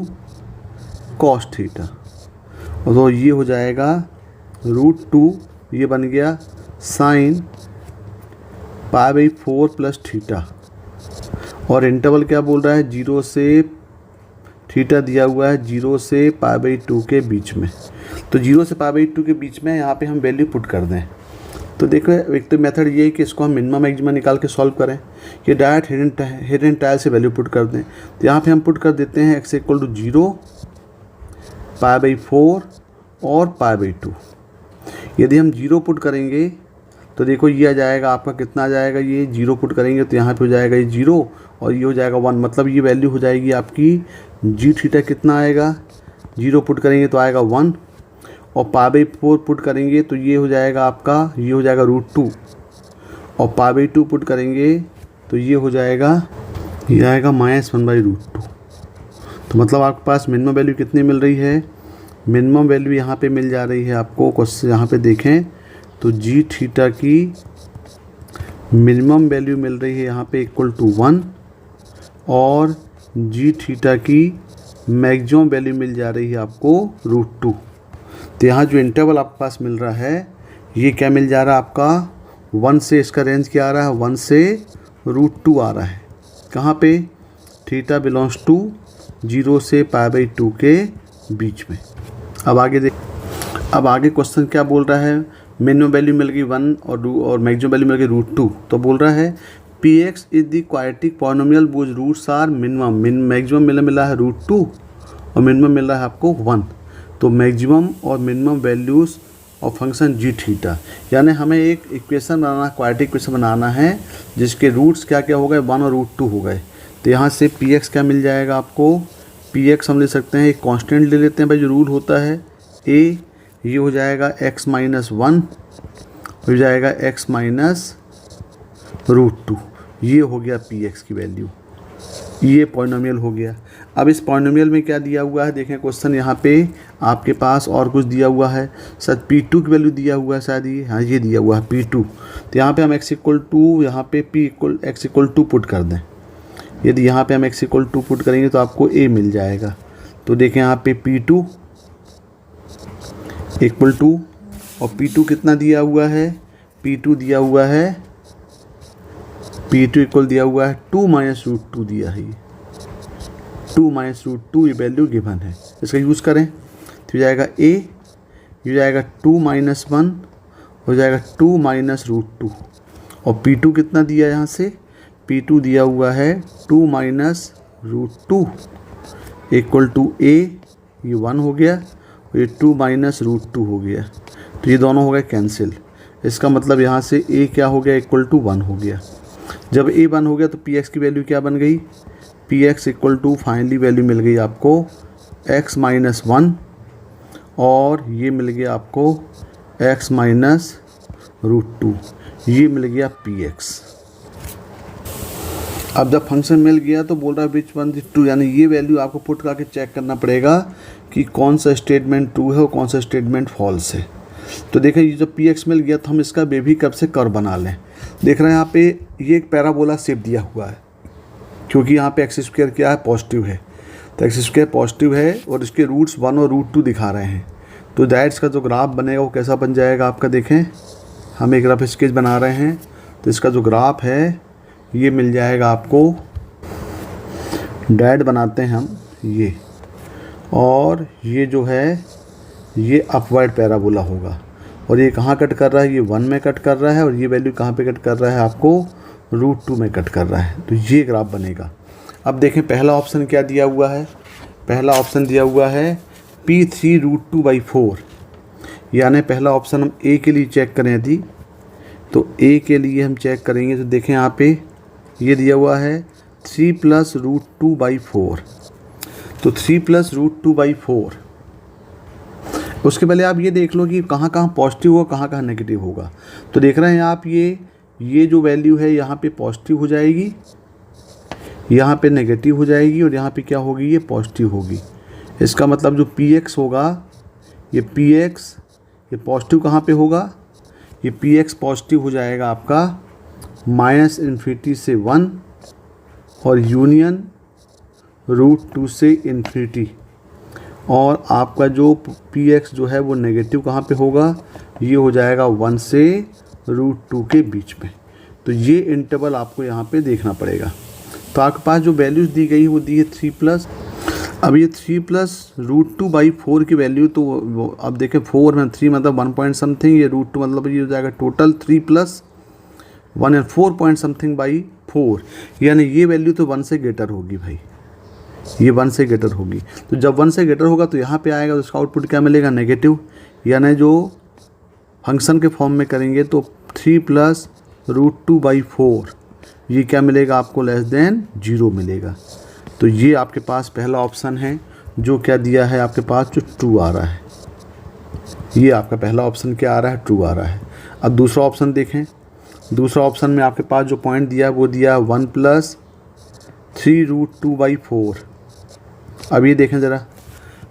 cos theta, और तो ये हो जाएगा √2, ये बन गया साइन π/4 प्लस थीटा। और इंटरवल क्या बोल रहा है, 0 से थीटा दिया हुआ है 0 से π/2 के बीच में। तो 0 से π/2 के बीच में यहाँ पे हम वैल्यू पुट कर दें। तो देखो एक तो मेथड ये है कि इसको हम मिनिमम मैक्सिमम निकाल के सॉल्व करें, ये डायरेक्ट हिडन टाइल से वैल्यू पुट कर दें। तो यहाँ पे हम पुट कर देते हैं x इक्वल टू 0 π/4 और π/2। यदि हम 0 पुट करेंगे तो देखो ये आ जाएगा आपका, कितना आ जाएगा, ये 0 पुट करेंगे तो यहाँ पे हो जाएगा ये 0, और ये हो जाएगा 1, मतलब ये वैल्यू हो जाएगी आपकी जी थीटा कितना आएगा, 0 पुट करेंगे तो आएगा 1, और π/4 पुट करेंगे तो ये हो जाएगा आपका, ये हो जाएगा √2, और π/2 पुट करेंगे तो ये हो जाएगा, ये आएगा -1/√2। तो मतलब आपके पास मिनिमम वैल्यू कितनी मिल रही है, मिनिमम वैल्यू यहाँ पे मिल जा रही है आपको, क्वेश्चन यहाँ पे देखें तो जी थीटा की मिनिमम वैल्यू मिल रही है यहाँ पे इक्वल टू 1, और जी थीटा की मैक्सिमम वैल्यू मिल जा रही है आपको √2। तो यहाँ जो इंटरवल आपके पास मिल रहा है ये क्या मिल जा रहा है आपका 1 से, इसका रेंज क्या आ रहा है 1 से √2 आ रहा है। कहाँ पे? थीटा बिलोंग्स टू 0 से π/2 के बीच में। अब आगे क्वेश्चन क्या बोल रहा है? मिनिमम वैल्यू मिल गई 1 और मैक्सिमम वैल्यू मिल गई √2। तो बोल रहा है px is the quadratic polynomial whose roots are minimum. Maximum मिला है √2 और मिनिमम मिल रहा है आपको 1। तो मैक्सिमम और मिनिमम वैल्यूज़ और फंक्शन जी थीटा, यानी हमें एक इक्वेशन बनाना, क्वाड्रेटिक इक्वेशन बनाना है जिसके रूट्स क्या क्या हो गए 1 और √2 हो गए। तो यहाँ से px क्या मिल जाएगा आपको? px हम ले सकते हैं एक कांस्टेंट ले लेते हैं भाई, जो रूल होता है a, ये हो जाएगा x - 1 हो जाएगा x - √2। ये हो गया px की वैल्यू, ये पॉलिनोमियल हो गया। अब इस पॉलिनोमियल में क्या दिया हुआ है देखें क्वेश्चन, यहाँ पे आपके पास और कुछ दिया हुआ है शायद p2 की वैल्यू दिया हुआ है शायद, ये हाँ ये दिया हुआ है p2। तो यहाँ पे हम x यहाँ पे x पुट कर दें। यदि यहाँ पे हम x पुट करेंगे तो आपको a मिल जाएगा। तो देखें यहाँ पे p2 = और p2 कितना दिया हुआ है? p2 दिया हुआ है, p2 इक्वल दिया हुआ है 2 - √2 दिया है, ये 2 - √2 ये वैल्यू गिवन है। इसका यूज़ करें तो हो जाएगा a, ये हो जाएगा 2 - 1 हो जाएगा 2 - √2 और p2 कितना दिया यहाँ से? p2 दिया हुआ है 2 - √2 = a, ये 1 हो गया और ये 2 - √2 हो गया। तो ये दोनों हो गए कैंसिल। इसका मतलब यहाँ से a क्या हो गया? = 1 हो गया। जब a 1 हो गया तो px की वैल्यू क्या बन गई? px = फाइनली वैल्यू मिल गई आपको x - 1 और ये मिल गया आपको x - √2, ये मिल गया px। अब जब फंक्शन मिल गया तो बोल रहा है विच वन इज ट्रू, यानी ये वैल्यू आपको पुट करके चेक करना पड़ेगा कि कौन सा स्टेटमेंट ट्रू है और कौन सा स्टेटमेंट फॉल्स है। तो देखें ये जब px मिल गया तो हम इसका बेबी कर्व से कर्व बना लें। देख रहे हैं यहाँ पे ये एक पैराबोला शेप दिया हुआ है, क्योंकि यहाँ पे x² क्या है? पॉजिटिव है। तो x² पॉजिटिव है और इसके रूट्स 1 और √2 दिखा रहे हैं। तो दैट्स का जो ग्राफ बनेगा वो कैसा बन जाएगा आपका? देखें हम एक रफ स्केच बना रहे हैं, तो इसका जो ग्राफ है ये मिल जाएगा आपको, डैट बनाते हैं हम ये, और ये जो है ये अपवर्ड पैराबोला होगा और ये कहाँ कट कर रहा है? ये 1 में कट कर रहा है और ये वैल्यू कहाँ पे कट कर रहा है? आपको √2 में कट कर रहा है। तो ये ग्राफ बनेगा। अब देखें पहला ऑप्शन क्या दिया हुआ है? पहला ऑप्शन दिया हुआ है p3 √2/4, यानी पहला ऑप्शन हम a के लिए चेक करें यदि, तो a के लिए हम चेक करेंगे तो देखें यहाँ पे ये दिया हुआ है 3 + √2/4। तो 3 + √2/4, उसके पहले आप ये देख लो कि कहाँ कहाँ पॉजिटिव होगा, कहाँ कहाँ नेगेटिव होगा। तो देख रहे हैं आप ये जो वैल्यू है यहाँ पे पॉजिटिव हो जाएगी, यहाँ पे नेगेटिव हो जाएगी और यहाँ पे क्या होगी? ये पॉजिटिव होगी। इसका मतलब जो px होगा, ये px ये पॉजिटिव कहाँ पे होगा? ये px पॉजिटिव हो जाएगा आपका -∞ से 1 और यूनियन √2 से ∞, और आपका जो px जो है वो नेगेटिव कहाँ पे होगा? ये हो जाएगा 1 से √2 के बीच में। तो ये इंटरवल आपको यहाँ पे देखना पड़ेगा। तो आपके पास जो वैल्यूज़ दी गई वो दी है 3+, अब ये 3 + √2/4 की वैल्यू, तो अब देखें 4 में 3 मतलब 1 पॉइंट समथिंग, ये √2 मतलब ये हो जाएगा टोटल 3 + 1 एंड 4 पॉइंट समथिंग/4, यानी ये वैल्यू तो 1 से ग्रेटर होगी भाई, ये 1 से ग्रेटर होगी। तो जब 1 से ग्रेटर होगा तो यहाँ पे आएगा तो उसका आउटपुट क्या मिलेगा? नेगेटिव। यानी जो फंक्शन के फॉर्म में करेंगे तो 3 + √2/4 ये क्या मिलेगा आपको? <0 मिलेगा। तो ये आपके पास पहला ऑप्शन है जो क्या दिया है आपके पास, जो ट्रू आ रहा है। ये आपका पहला ऑप्शन क्या आ रहा है? ट्रू आ रहा है। अब दूसरा ऑप्शन देखें। दूसरा ऑप्शन में आपके पास जो पॉइंट दिया है वो दिया 1 + 3 √2/4। अब ये देखें ज़रा,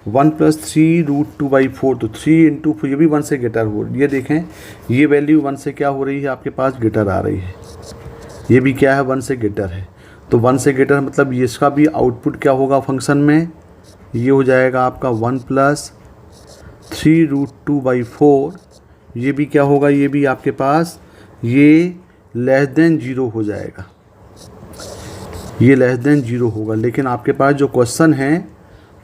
1 + 3 √2/4, तो 3 × 4 ये भी 1 से ग्रेटर हो, ये देखें ये वैल्यू 1 से क्या हो रही है आपके पास? ग्रेटर आ रही है। ये भी क्या है? 1 से ग्रेटर है। तो 1 से ग्रेटर मतलब इसका भी आउटपुट क्या होगा फंक्शन में? ये हो जाएगा आपका 1 + 3√2/4। ये भी क्या होगा, ये भी आपके पास ये <0 हो जाएगा, ये <0 होगा। लेकिन आपके पास जो क्वेश्चन है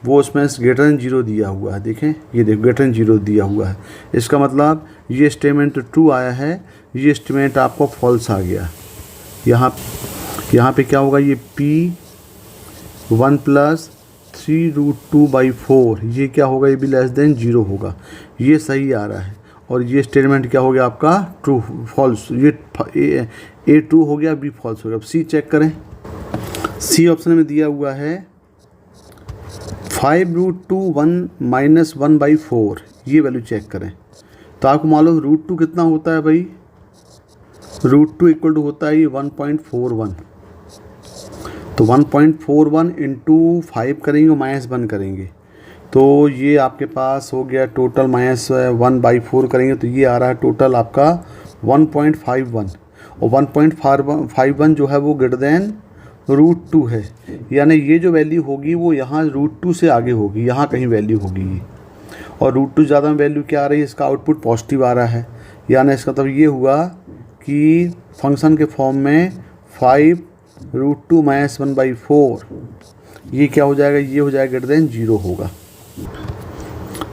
वो उसमें <0 दिया हुआ है। देखें, ये देखो <0 दिया हुआ है। इसका मतलब ये स्टेटमेंट ट्रू आया है, ये स्टेटमेंट आपको फॉल्स आ गया। यहाँ पे क्या होगा, ये P 1 + 3√2/4 ये क्या होगा, ये भी <0 होगा। ये सही आ रहा है। और ये स्टेटमेंट क्या हो गया आपका, ट्रू फॉल्स। ये ए ट्रू हो गया, बी फॉल्स हो गया। अब सी चेक करें। सी ऑप्शन में दिया हुआ है 5√2 - 1/4। ये वैल्यू चेक करें तो आपको मालूम √2 कितना होता है भाई, √2 = होता है ये 1.41। तो 1.41 × 5 करेंगे और -1 करेंगे तो ये आपके पास हो गया टोटल -1/4 करेंगे तो ये आ रहा है टोटल आपका 1.51। और 1.51 जो है वो √2 है, यानी ये जो वैल्यू होगी वो यहाँ √2 से आगे होगी, यहाँ कहीं वैल्यू होगी ये। और √2 ज़्यादा वैल्यू क्या आ रही है, इसका आउटपुट पॉजिटिव आ रहा है। यानी इसका मतलब ये हुआ कि फंक्शन के फॉर्म में 5√2 - 1/4 ये क्या हो जाएगा, ये हो जाएगा <0 होगा।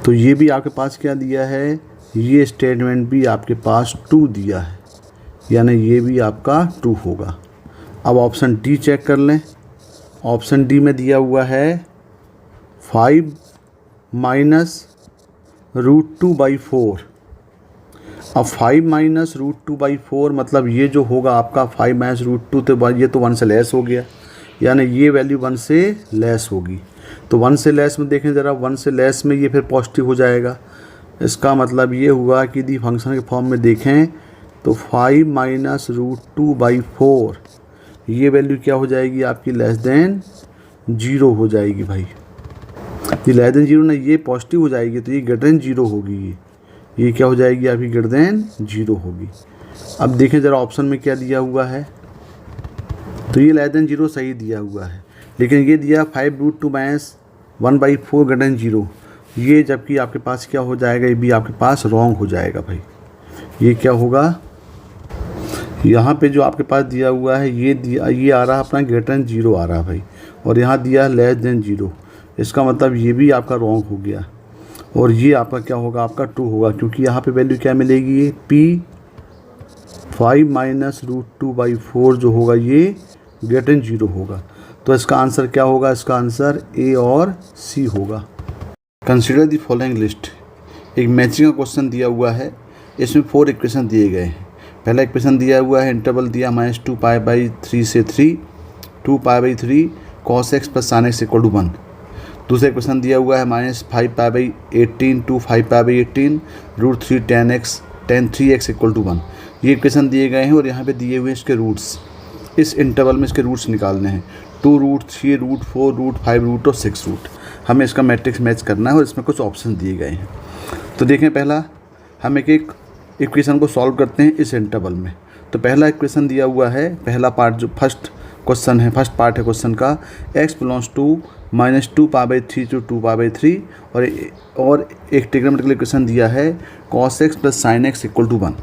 तो ये भी आपके पास क्या दिया है, ये स्टेटमेंट भी आपके पास ट्रू दिया है, यानी ये भी आपका ट्रू होगा। अब ऑप्शन डी चेक कर लें। ऑप्शन डी में दिया हुआ है 5 - √2/4। अब 5 - √2/4 मतलब ये जो होगा आपका 5 - √2 तो ये तो 1 से लेस हो गया, यानी ये वैल्यू 1 से लेस होगी। तो 1 से लेस में देखें ज़रा, 1 से लेस में ये फिर पॉजिटिव हो जाएगा। इसका मतलब ये हुआ कि यदि फंक्शन के फॉर्म में देखें तो 5 - √2/4 ये वैल्यू क्या हो जाएगी आपकी, <0 हो जाएगी भाई। ये <0 ना, ये पॉजिटिव हो जाएगी तो ये <0 होगी। ये क्या हो जाएगी आपकी, <0 होगी। अब देखें ज़रा ऑप्शन में क्या दिया हुआ है, तो ये <0 सही दिया हुआ है, लेकिन ये दिया 5√2 - 1/4 (0), ये जबकि आपके पास क्या हो जाएगा, ये भी आपके पास रॉन्ग हो जाएगा भाई। ये क्या होगा, यहाँ पे जो आपके पास दिया हुआ है ये आ रहा है अपना <0 आ रहा है भाई, और यहाँ दिया <0। इसका मतलब ये भी आपका रॉन्ग हो गया। और ये आपका क्या होगा, आपका ट्रू होगा, क्योंकि यहाँ पे वैल्यू क्या मिलेगी, ये P 5 - √2/4 जो होगा ये <0 होगा। तो इसका आंसर क्या होगा, इसका आंसर ए और सी होगा। Consider the following list. एक मैचिंग का क्वेश्चन दिया हुआ है, इसमें 4 इक्वेशन दिए गए हैं। पहला इक्वेशन दिया हुआ है, इंटरवल दिया -2π/3 से 3, 2π/3 cos x + sin x = 1। दूसरा इक्वेशन दिया हुआ है -5π/18 to 5π/18 √3 tan 3x = 1। ये इक्वेशन दिए गए हैं और यहाँ पे दिए हुए इसके रूट्स, इस इंटरवल में इसके रूट्स निकालने हैं, 2 रूट, 3 रूट, 4 रूट, 5 रूट और 6 रूट। हमें इसका मैट्रिक्स मैच करना है और इसमें कुछ ऑप्शन दिए गए हैं। तो देखें, पहला हम एक इक्वेशन को सॉल्व करते हैं इस इंटरवल में। तो पहला इक्वेशन दिया हुआ है, पहला पार्ट जो फर्स्ट पार्ट है क्वेश्चन का, x बिलोंग्स टू -2π/3 to 2π/3, और एक ट्रिग्नोमेट्रिकल इक्वेशन दिया है cos x + sin x = 1।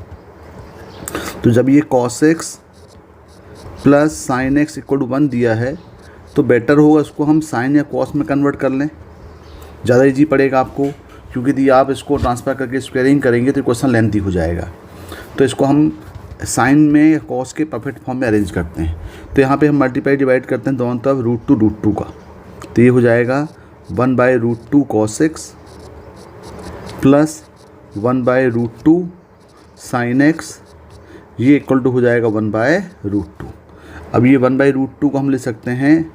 तो जब ये cos x + sin x = 1 दिया है तो बेटर होगा इसको हम साइन या cos में कन्वर्ट कर लें, ज़्यादा ईजी पड़ेगा आपको, क्योंकि यदि आप इसको ट्रांसफर करके स्क्वायरिंग करेंगे तो क्वेश्चन लेंथी हो जाएगा। तो इसको हम साइन में या कॉस के परफेक्ट फॉर्म में अरेंज करते हैं। तो यहाँ पे हम मल्टीप्लाई डिवाइड करते हैं दोनों तरफ √2 का, तो ये हो जाएगा 1/√2 cos x plus 1/√2 sin x, ये इक्वल टू हो जाएगा 1/√2। अब ये 1/√2 को हम ले सकते हैं,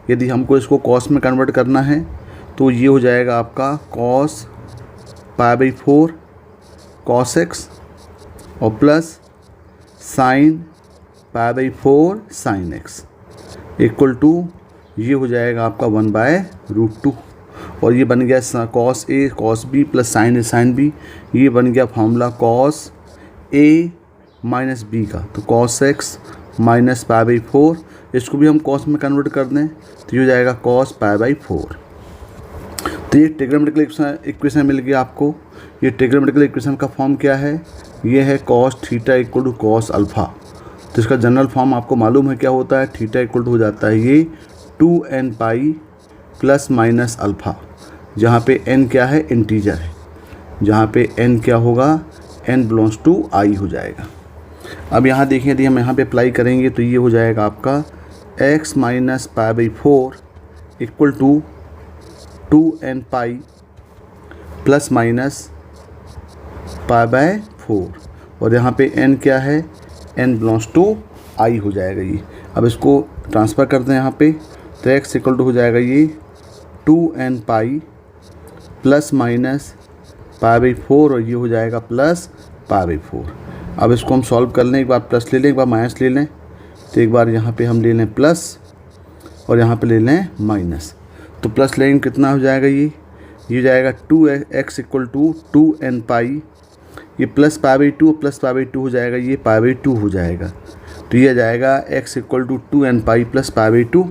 यदि हमको इसको कॉस में कन्वर्ट करना है तो ये हो जाएगा आपका cos π/4 cos x और plus sin π/4 sin x equal to ये हो जाएगा आपका 1/√2। और ये बन गया cos a cos b plus sin a sin b, ये बन गया formula cos a minus b का। तो cos x माइनस π/4, इसको भी हम cos में कन्वर्ट कर दें तो ये हो जाएगा cos π/4। तो ये ट्रिग्नोमेट्रिकल इक्वेशन मिल गया आपको। ये ट्रिग्नोमेट्रिकल इक्वेशन का फॉर्म क्या है, ये है cos theta equal to cos alpha. तो इसका जनरल फॉर्म आपको मालूम है क्या होता है, थीटा इक्वल टू हो जाता है ये 2n pi plus minus alpha, जहाँ पे n क्या है, इंटीजर है, जहाँ पे n क्या होगा, n बिलोंग्स टू i हो जाएगा। अब यहाँ देखिए, यदि हम यहाँ पे अप्लाई करेंगे तो ये हो जाएगा आपका x minus pi by 4 equal to 2n pi plus minus pi by 4, और यहाँ पे n क्या है, n बिलोंग्स टू i हो जाएगा ये। अब इसको ट्रांसफ़र करते हैं यहाँ पे, तो x इक्वल टू हो जाएगा ये 2n pi plus minus pi by 4, और ये हो जाएगा प्लस पाई बाई 4। अब इसको हम सॉल्व कर लें, एक बार प्लस ले लें, एक बार माइनस ले लें। तो एक बार यहाँ पे हम ले लें प्लस और यहाँ पे ले लें माइनस। तो प्लस लेंगे कितना हो जाएगा, ये हो जाएगा 2x इक्वल टू 2n पाई, ये plus pi by 2 plus pi by 2 हो जाएगा, ये पाई बाई 2 हो जाएगा। तो ये आ जाएगा x equal to 2n pi plus pi by 2,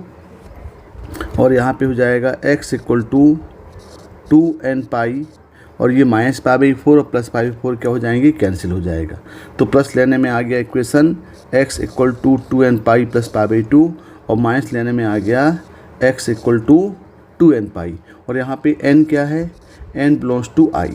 और यहाँ पे हो जाएगा x इक्वल टू 2n पाई, और ये माइनस पाई बाई 4 और प्लस पाई बाई 4 क्या हो जाएंगे, कैंसिल हो जाएगा। तो प्लस लेने में आ गया equation x equal to 2n pi plus pi by 2, और माइनस लेने में आ गया x इक्वल टू 2n पाई, और यहाँ पे n क्या है, n बिलोंग्स टू i।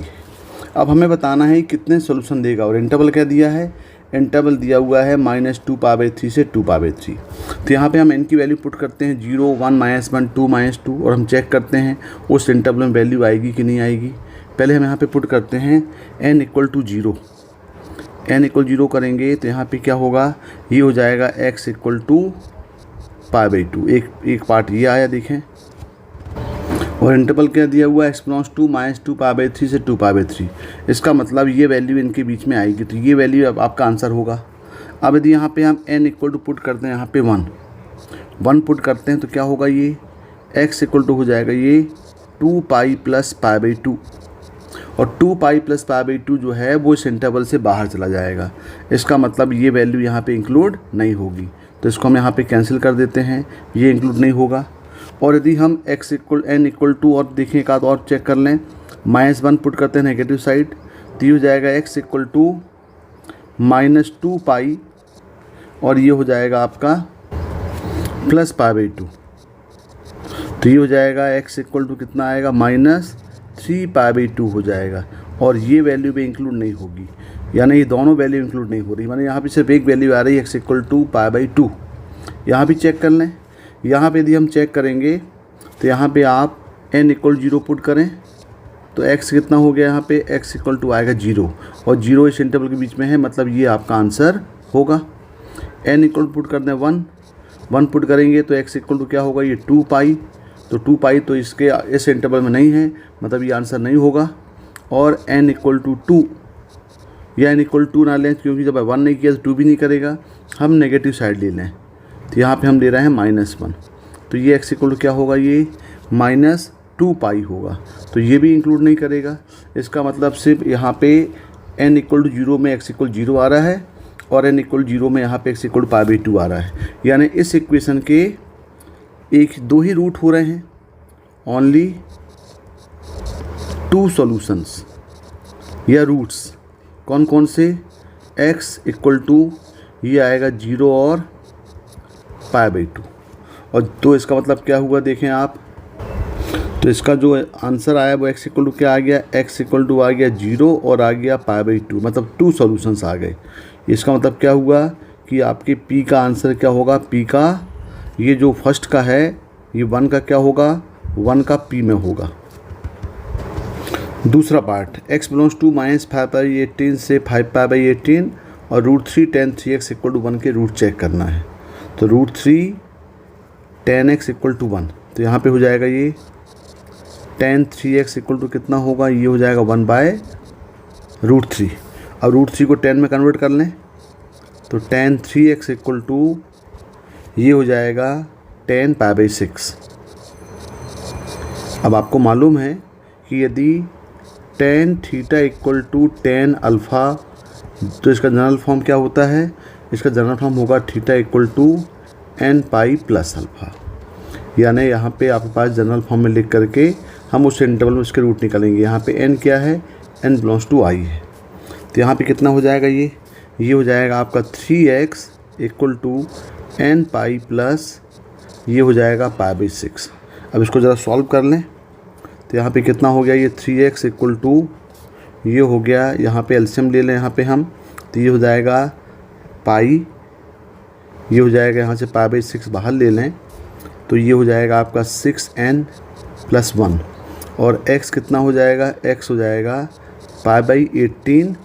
अब हमें बताना है कितने सोल्यूशन देगा, और इंटरवल क्या दिया है, इंटरवल दिया हुआ है -2 पाई बाई 3 से 2 पाई बाई 3। तो यहाँ पे हम n की वैल्यू पुट करते हैं 0, 1, -1, 2, -2, और हम चेक करते हैं उस इंटरवल में वैल्यू आएगी कि नहीं आएगी। पहले हम यहाँ पे पुट करते हैं n equal to 0, n equal 0 करेंगे तो यहाँ पे क्या होगा, ये हो जाएगा x equal to pi by 2। एक पार्ट ये आया देखें, और इंटरवल क्या दिया हुआ है, x belongs to -2 pi by 3 से 2 पाई बाई 3। इसका मतलब ये वैल्यू इनके बीच में आएगी, तो ये वैल्यू अब आपका आंसर होगा। अब यदि यहाँ पे हम n इक्वल टू पुट करते हैं, यहाँ पे 1 पुट करते हैं तो क्या होगा, ये x इक्वल टू हो जाएगा ये 2 पाई प्लस पाई बाई 2, और 2 पाई प्लस पाई बाई 2 जो है वो इस इंटरवल से बाहर चला जाएगा। इसका मतलब ये वैल्यू यहाँ पे इंक्लूड नहीं होगी, तो इसको हम यहाँ पे कैंसिल कर देते हैं, ये इंक्लूड नहीं होगा। और यदि हम n इक्वल टू, और देखें एक आध और चेक कर लें, -1 पुट करते हैं नेगेटिव साइड, तो ये हो जाएगा x इक्वल टू -2 पाई, और ये हो जाएगा आपका प्लस पाई बाई 2। तो ये हो जाएगा x इक्वल टू कितना आएगा, -3 पाई बाई 2 हो जाएगा, और ये वैल्यू भी इंक्लूड नहीं होगी, यानी ये दोनों वैल्यू इंक्लूड नहीं हो रही, माने यहाँ पे सिर्फ एक वैल्यू आ रही है x equal to pi by 2। यहाँ भी चेक कर लें, यहाँ पे यदि हम चेक करेंगे तो यहाँ पे आप n इक्वल 0 पुट करें तो x कितना हो गया, यहाँ पे x इक्वल टू आएगा 0, और 0 इस इंटरवल के बीच में है, मतलब ये आपका आंसर होगा। n इक्वल पुट कर दें 1 पुट करेंगे तो x इक्वल टू क्या होगा, ये 2 पाई, तो 2 पाई तो इसके इस इंटरवल में नहीं है, मतलब ये आंसर नहीं होगा। और n इक्वल टू 2, या n इक्वल 2 ना लें, क्योंकि जब 1 नहीं किया तो 2 भी नहीं करेगा, हम नेगेटिव साइड ले लें, तो यहाँ पे हम ले रहे हैं -1, तो ये x इक्वल टू क्या होगा, ये -2 पाई होगा, तो ये भी इंक्लूड नहीं करेगा। इसका मतलब सिर्फ यहाँ पे n इक्वल टू 0 में x इक्वल 0 आ रहा है, और n इक्वल 0 में यहाँ पे x इक्वल पाई बाई 2 आ रहा है, यानी इस इक्वेशन के 2 ही रूट हो रहे हैं, ओनली 2 सॉल्यूशंस या रूट्स। कौन कौन से, x इक्वल टू ये आएगा 0 और पाई बाई 2, और तो इसका मतलब क्या हुआ देखें आप, तो इसका जो आंसर आया वो x इक्वल टू क्या आ गया, x इक्वल टू आ गया 0 और आ गया पाई बाई 2, मतलब 2 सॉल्यूशंस आ गए। इसका मतलब क्या हुआ कि आपके p का आंसर क्या होगा, p का ये जो फर्स्ट का है ये 1 का क्या होगा, 1 का p में होगा। दूसरा पार्ट, x बिलोंग्स टू -5 पाई 18 से 5 पाई बाई 18, और √3 tan 3x इक्वल टू 1 के रूट चेक करना है। तो √3 tan x इक्वल टू 1, तो यहाँ पे हो जाएगा ये tan 3x इक्वल टू कितना होगा, ये हो जाएगा 1 बाय √3। अब √3 को 10 में कन्वर्ट कर लें तो tan 3x इक्वल टू ये हो जाएगा 10 पाई बाई 6। अब आपको मालूम है कि यदि tan theta equal to tan alpha, तो इसका जनरल फॉर्म क्या होता है, इसका जनरल फॉर्म होगा theta equal to n pi plus alpha. यानी यहाँ पे आपके पास जनरल फॉर्म में लिख करके हम उस इंटरवल में उसके रूट निकालेंगे। यहाँ पे n क्या है, n बिलोंग्स टू i है। तो यहाँ पे कितना हो जाएगा, ये हो जाएगा आपका 3x equal to n pi plus ये हो जाएगा π/6। अब इसको ज़रा सॉल्व कर लें तो यहाँ पे कितना हो गया, ये 3x इक्वल टू ये हो गया, यहाँ पे एलसीएम ले लें यहाँ पे हम, तो ये हो जाएगा पाई, ये हो जाएगा यहाँ से π/6 बाहर ले लें तो ये हो जाएगा आपका 6n + 1 और x कितना हो जाएगा, x हो जाएगा π/18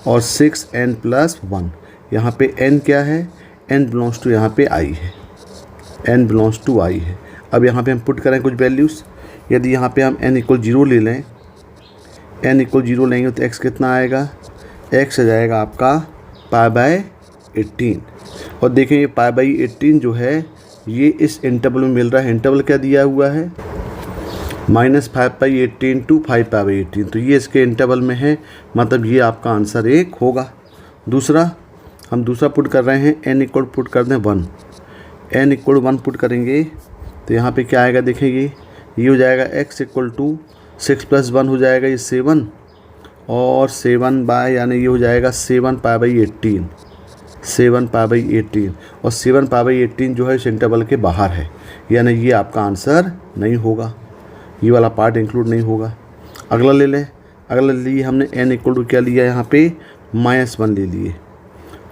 और 6n + 1। यहाँ पे n क्या है, n बिलोंग्स टू यहाँ पे i है, n बिलोंग्स टू i है। अब यहाँ पे हम पुट करें कुछ वैल्यूज़। यदि यहाँ पे हम n = 0 ले लें, n = 0 लेंगे तो x कितना आएगा, x आ जाएगा आपका π/18। और देखें ये π/18 जो है ये इस इंटरवल में मिल रहा है। इंटरवल क्या दिया हुआ है, -5/18 to 5/18, तो ये इसके इंटरवल में है, मतलब ये आपका आंसर 1 होगा। दूसरा हम दूसरा पुट कर रहे हैं, n = पुट कर दें 1, n = 1 पुट करेंगे तो यहाँ पे क्या आएगा देखेंगे, ये हो जाएगा x = 6 + 1 हो जाएगा ये 7 और 7 बाय यानी ये हो जाएगा 7 π/18, 7 π/18 और 7 π/18 जो है इस इंटरवल के बाहर है, यानी ये आपका आंसर नहीं होगा, ये वाला पार्ट इंक्लूड नहीं होगा। अगला ले लें, अगला लिए हमने n = क्या लिया, यहाँ पे -1 ले लिए,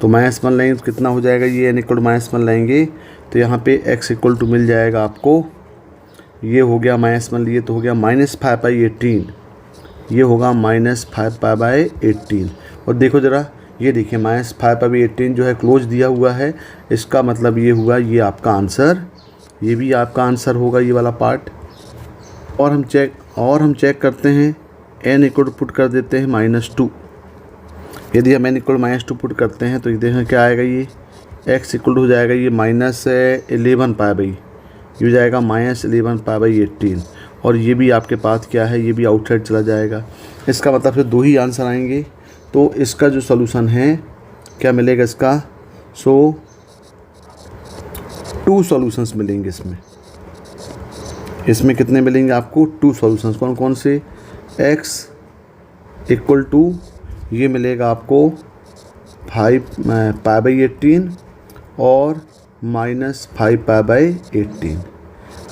तो -1 लेंगे तो कितना हो जाएगा, ये n = -1 लेंगे तो यहाँ पे x = मिल जाएगा आपको, ये हो गया -1 लिए तो हो गया -5/18, ये होगा -5/18। और देखो ज़रा, ये देखिए -5/18 जो है क्लोज दिया हुआ है, इसका मतलब ये हुआ ये आपका आंसर, ये भी आपका आंसर होगा ये वाला पार्ट। और हम चेक करते हैं, n = पुट कर देते हैं -2। यदि हम n = -2 पुट करते हैं तो ये देखें क्या आएगा, ये x = हो जाएगा ये -11 π/, ये हो जाएगा -11 π/18 और ये भी आपके पास क्या है, ये भी आउटसाइड चला जाएगा। इसका मतलब फिर 2 ही आंसर आएंगे। तो इसका जो सॉल्यूशन है क्या मिलेगा इसका, 2 सॉल्यूशंस मिलेंगे इसमें कितने मिलेंगे आपको, 2 सॉल्यूशंस। कौन कौन से, x = ये मिलेगा आपको 5 π/18 और -5 π/18।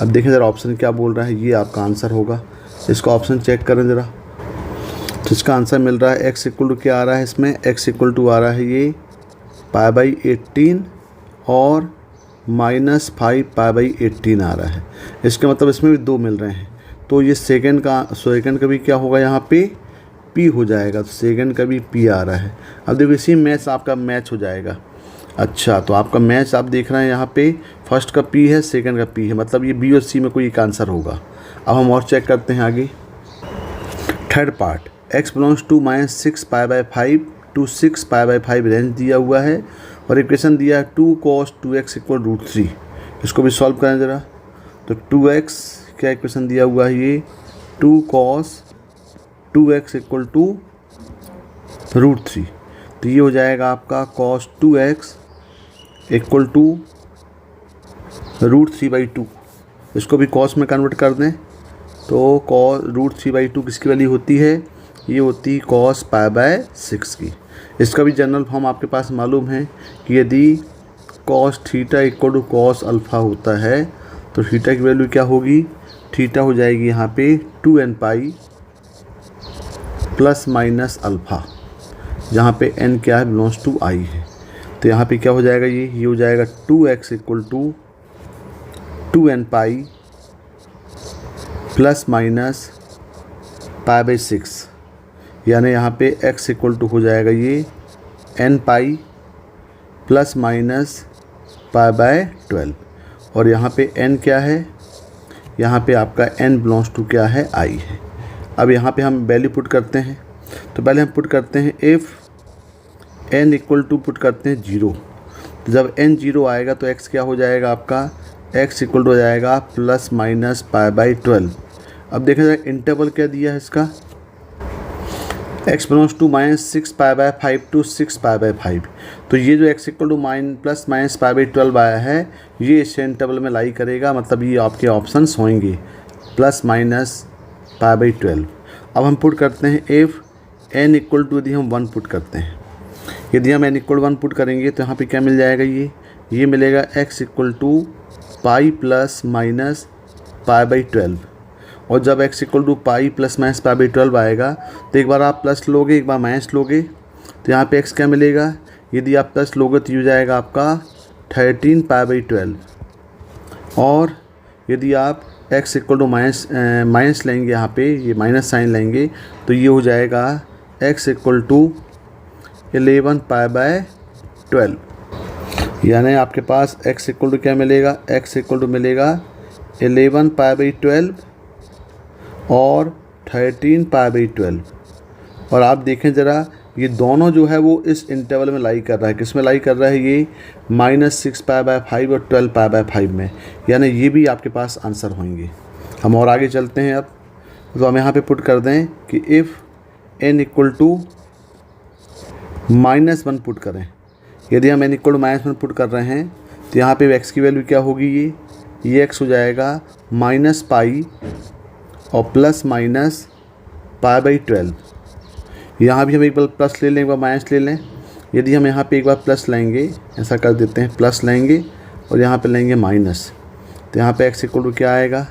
अब देखें ज़रा ऑप्शन क्या बोल रहा है, ये आपका आंसर होगा। इसका ऑप्शन चेक करें ज़रा, तो इसका आंसर मिल रहा है x = क्या आ रहा है इसमें, x = आ रहा है ये π/18 और -5 π/18 आ रहा है। इसका मतलब इसमें भी 2 मिल रहे हैं, तो ये सेकंड का भी क्या होगा, यहाँ पे p हो जाएगा, तो सेकंड का भी p आ रहा है। अब देखो इसी मैच आपका मैच हो जाएगा। अच्छा, तो आपका मैच आप देख रहे हैं यहाँ पे, फर्स्ट का p है, सेकंड का p है, मतलब ये b और c में कोई एक आंसर होगा। अब हम और चेक करते हैं आगे। Third part, x belongs to -6 π/5 to 6 π/5 range दिया हुआ है और इक्वेशन दिया है 2 cos 2x = √3। इसको भी सॉल्व करें ज़रा। तो 2x क्या इक्वेशन दिया हुआ है, ये 2 cos 2x = √3, तो ये हो जाएगा आपका cos 2x = √3/2। इसको भी cos में कन्वर्ट कर दें तो cos √3/2 किसकी वैल्यू होती है, ये होती cos π/6 की। इसका भी जनरल फॉर्म आपके पास मालूम है कि यदि cos थीटा = cos अल्फ़ा होता है तो थीटा की वैल्यू क्या होगी, थीटा हो जाएगी यहाँ पे 2nπ ± अल्फ़ा, जहाँ पे n क्या है, बिलोंग्स टू i है। तो यहाँ पे क्या हो जाएगा, ये हो जाएगा 2x = 2nπ ± π/6, यानी यहाँ पे x = हो जाएगा ये nπ ± π/12 और यहाँ पे n क्या है, यहाँ पे आपका n बिलोंग्स टू क्या है, i है। अब यहाँ पे हम वैल्यू पुट करते हैं, तो पहले हम पुट करते हैं इफ़ n = पुट करते हैं 0। तो जब n 0 आएगा तो x क्या हो जाएगा आपका, x = हो जाएगा ± π/12। अब देखा जाए इंटरवल क्या दिया है इसका, x बिलोंग्स टू -6 π/5 to 6 π/5। तो ये जो x = ± π/12 आया है ये इस इंटरवल में लाई करेगा, मतलब ये आपके ऑप्शंस होंगे प्लस माइनस पाई बाई 12। अब हम पुट करते हैं इफ़ n इक्वल टू, यदि हम 1 पुट करते हैं, यदि हम n इक्वल 1 पुट करेंगे तो यहाँ पे क्या मिल जाएगा, ये मिलेगा x equal to pi plus minus pi by 12। और जब x equal to pi plus minus pi by 12 आएगा तो एक बार आप प्लस लोगे, एक बार माइनस लोगे, तो यहाँ पे x क्या मिलेगा, यदि आप प्लस लोगे तो ये जाएगा आपका 13 पाई बाई 12। और यदि आप x इक्वल टू माइनस लेंगे, यहाँ पे ये माइनस साइन लेंगे, तो ये हो जाएगा x equal to 11 pi by 12। यानी आपके पास x इक्वल टू क्या मिलेगा, x इक्वल टू मिलेगा 11 पाई बाई 12 और 13 पाई बाई 12। और आप देखें ज़रा, ये दोनों जो है वो इस इंटरवल में लाई कर रहा है। किस में लाई कर रहा है, ये -6 पाई बाय 5 और 12 पाई बाय 5 में। यानी ये भी आपके पास आंसर होंगे। हम और आगे चलते हैं। अब तो हम यहाँ पे पुट कर दें कि if n equal to -1 put करें। यदि हम n इक्वल टू -1 पुट कर रहे हैं तो यहाँ पे x की वैल्यू क्या होगी, ये x हो जाएगा माइनस पाई और प्लस माइनस पाई बाई 12। यहाँ भी हम एक बार प्लस ले लें, एक बार माइनस ले लें। यदि हम यहाँ पे एक बार प्लस लेंगे, ऐसा कर देते हैं, प्लस लेंगे और यहाँ पे लेंगे माइनस, तो यहाँ पे x इक्वल टू क्या आएगा,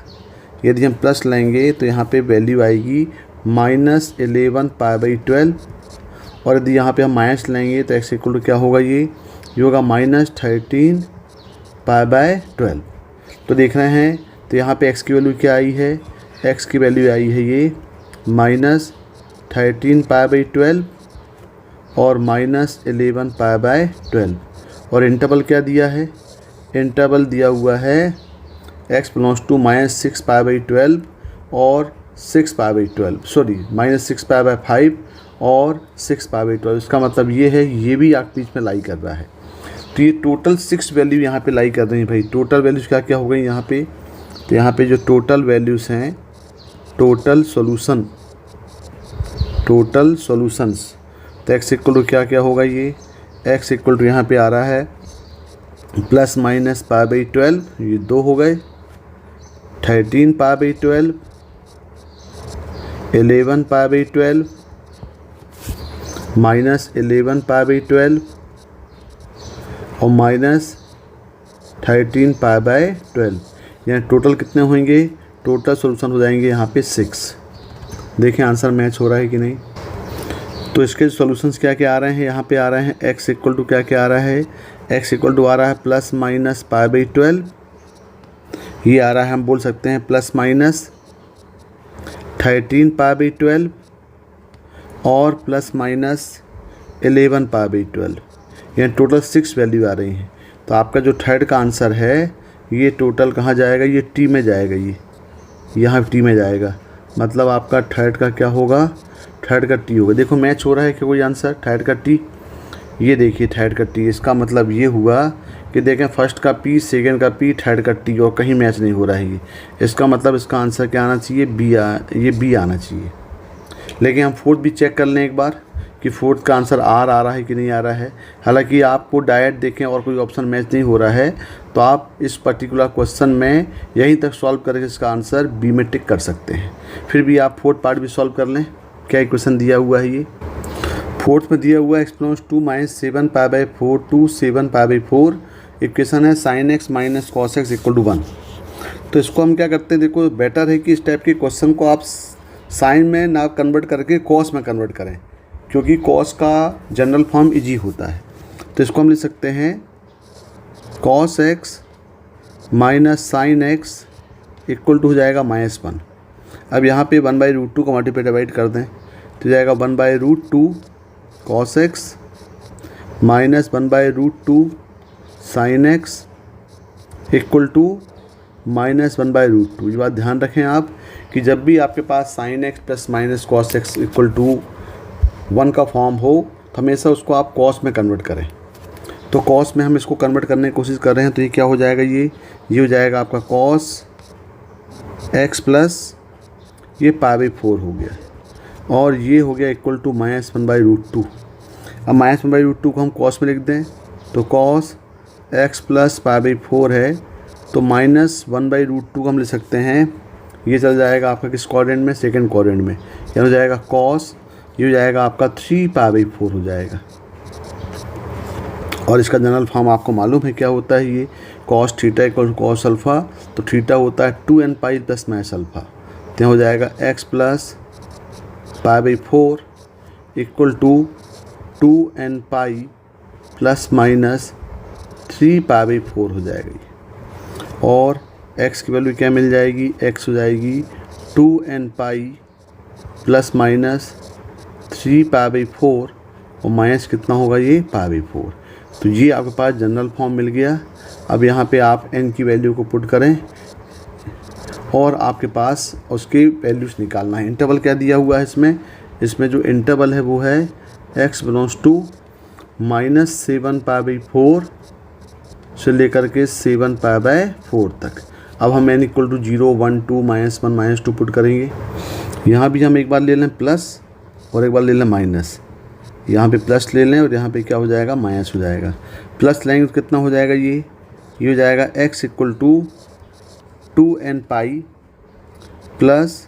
यदि हम प्लस लेंगे तो यहाँ पे वैल्यू आएगी -11 पाई बाई 12। और यदि यहाँ पे हम माइनस लेंगे तो x इक्वल टू क्या होगा, ये होगा -13 पाई बाय 12। तो देख रहे हैं, तो यहाँ पे x की वैल्यू क्या आई है, x की वैल्यू आई है ये -13 पाई बाई 12 और -11 पाई बाय 12। और इंटरवल क्या दिया है, इंटरवल दिया हुआ है x belongs to -6 pi by 12 और 6 pi by 12, sorry -6 pi by 5 और 6 पाई बाई 12। इसका मतलब ये है, ये भी आप बीच में लाई कर रहा है। तो ये टोटल 6 वैल्यू यहाँ पे लाई कर रही हैं भाई। टोटल वैल्यूज़ क्या क्या हो गई यहाँ पे, तो यहाँ पे जो टोटल वैल्यूज़ हैं, टोटल सॉल्यूशंस, तो x इक्वल टू क्या क्या होगा, ये x इक्वल टू यहाँ पे आ रहा है प्लस माइनस पाई बाई 12, ये 2 हो गए, 13 पाई by 12, 11 pi by 12, -11 pi by 12 और -13 पाई बाई 12। यानी टोटल कितने होंगे, टोटल सॉल्यूशन हो जाएंगे यहाँ पे 6। देखें आंसर मैच हो रहा है कि नहीं। तो इसके सॉल्यूशंस क्या क्या आ रहे हैं, यहाँ पे आ रहे हैं x इक्वल टू क्या क्या आ रहा है, x इक्वल टू आ रहा है प्लस माइनस पाई बाई 12, ये आ रहा है, हम बोल सकते हैं प्लस माइनस 13 पाई बाई 12 और प्लस माइनस 11 पाई बाई 12। यानी टोटल 6 वैल्यू आ रही हैं। तो आपका जो थर्ड का आंसर है, ये टोटल कहाँ जाएगा, ये टी में जाएगा, ये यहाँ टी में जाएगा। मतलब आपका थर्ड का क्या होगा, थर्ड का टी होगा। देखो मैच हो रहा है कि कोई आंसर, थर्ड का टी, ये देखिए थर्ड का टी। इसका मतलब ये हुआ कि देखें फर्स्ट का पी, सेकंड का पी, थर्ड का टी, और कहीं मैच नहीं हो रहा है ये। इसका मतलब इसका आंसर क्या आना चाहिए, ये बी आना चाहिए। लेकिन हम फोर्थ भी चेक कर लें एक बार कि फोर्थ का आंसर आर आ रहा है कि नहीं आ रहा है। हालांकि आपको डायरेक्ट देखें और कोई ऑप्शन मैच नहीं हो रहा है तो आप इस पर्टिकुलर क्वेश्चन में यहीं तक सॉल्व करके इसका आंसर बी में टिक कर सकते हैं। फिर भी आप फोर्थ पार्ट भी सॉल्व कर लें। क्या इक्वेशन दिया हुआ है, ये फोर्थ में दिया हुआ है x belongs to -7 pi by 4 to 7 pi by 4। Equation है sin x minus cos x equal to 1। तो इसको हम क्या करते हैं, देखो बेटर है कि इस टाइप के क्वेश्चन को आप साइन में ना कन्वर्ट करके कॉस में कन्वर्ट करें, क्योंकि कॉस का जनरल फॉर्म इजी होता है। तो इसको हम लिख सकते हैं cos x minus sine x equal to हो जाएगा -1। अब यहाँ पे 1/√2 को मल्टीप्लाई डिवाइड कर दें तो जाएगा 1/√2 cos x minus 1/√2 sine x equal to -1/√2। ये बात ध्यान रखें आप कि जब भी आपके पास sine x plus minus cos x equal to 1 का फॉर्म हो तो हमेशा उसको आप कॉस में कन्वर्ट करें। तो कॉस में हम इसको कन्वर्ट करने की कोशिश कर रहे हैं। तो ये क्या हो जाएगा, ये हो जाएगा आपका कॉस x प्लस ये पाई बाई 4 हो गया, और ये हो गया इक्वल टू -1/√2। अब -1/√2 को हम कॉस में लिख दें तो cos x plus pi by 4 है, तो -1/√2 को हम लिख सकते हैं ये चल जाएगा आपका किस क्वाड्रेंट में, सेकंड क्वाड्रेंट में। ये हो जाएगा कॉस, ये हो जाएगा आपका 3π/4 हो जाएगा। और इसका जनरल फॉर्म आपको मालूम है क्या होता है, ये cos theta equal cos alpha, तो थीटा होता है 2nπ प्लस माइनस अल्फ़ा। तो हो जाएगा x plus π/4 equal to 2nπ plus minus 3π/4 हो जाएगा ये। और x की वैल्यू क्या मिल जाएगी, x हो जाएगी 2nπ प्लस माइनस 3π/4 और माइनस कितना होगा ये π/4। तो ये आपके पास जनरल फॉर्म मिल गया। अब यहाँ पे आप n की वैल्यू को पुट करें और आपके पास उसके वैल्यूज़ निकालना है। इंटरवल क्या दिया हुआ है इसमें जो इंटरवल है वो है x बिलोंग्स टू -7π/4 से लेकर के 7π/4 तक। अब हम n इक्वल टू 0, 1, 2, -1, -2 पुट करेंगे। यहाँ भी हम एक बार ले लें प्लस और एक बार ले लें माइनस। यहाँ पे प्लस ले लें और यहाँ पे क्या हो जाएगा, माइनस हो जाएगा। प्लस लेंगे तो कितना हो जाएगा, ये हो जाएगा x equal to 2nπ plus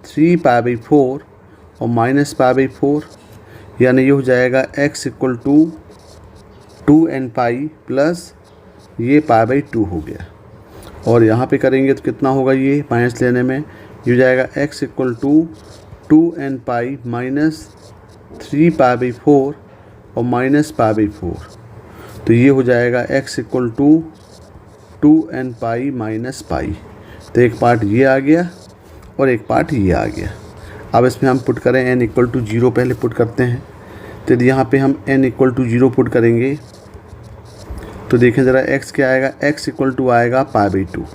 3π/4 और माइनस π/4, यानी ये हो जाएगा x equal to 2nπ plus ये π/2 हो गया। और यहाँ पे करेंगे तो कितना होगा, ये माइनस लेने में ये हो जाएगा x equal to 2nπ minus 3π/4 और माइनस π/4। तो ये हो जाएगा x equal to 2nπ minus pi. तो एक पार्ट ये आ गया और एक पार्ट ये आ गया। अब इसमें हम पुट करें n इक्वल टू 0 पहले पुट करते हैं। तो यदि यहाँ पे हम n इक्वल टू 0 पुट करेंगे तो देखें ज़रा x क्या आएगा, x इक्वल टू आएगा π/2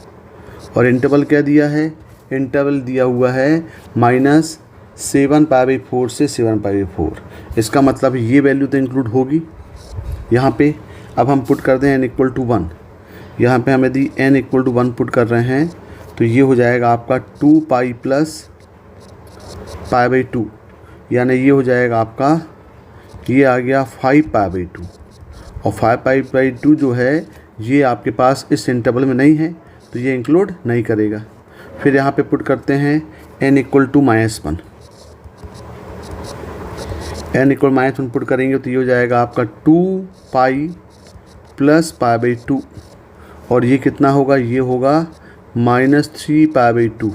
और इंटरवल क्या दिया है, इंटरवल दिया हुआ है -7π/4 से 7π/4। इसका मतलब ये वैल्यू तो इंक्लूड होगी यहाँ पे। अब हम पुट कर दें n इक्वल टू 1। यहाँ पे हम यदि n इक्वल टू 1 पुट कर रहे हैं तो ये हो जाएगा आपका 2π प्लस π/2, यानी ये हो जाएगा आपका, ये आ गया 5π/2। और 5π/2 जो है ये आपके पास इस इंटरवल में नहीं है तो ये इंक्लूड नहीं करेगा। फिर यहाँ पे पुट करते हैं n equal to -1। n equal -1 put करेंगे तो ये हो जाएगा आपका 2π प्लस π/2 और ये कितना होगा, ये होगा -3π/2।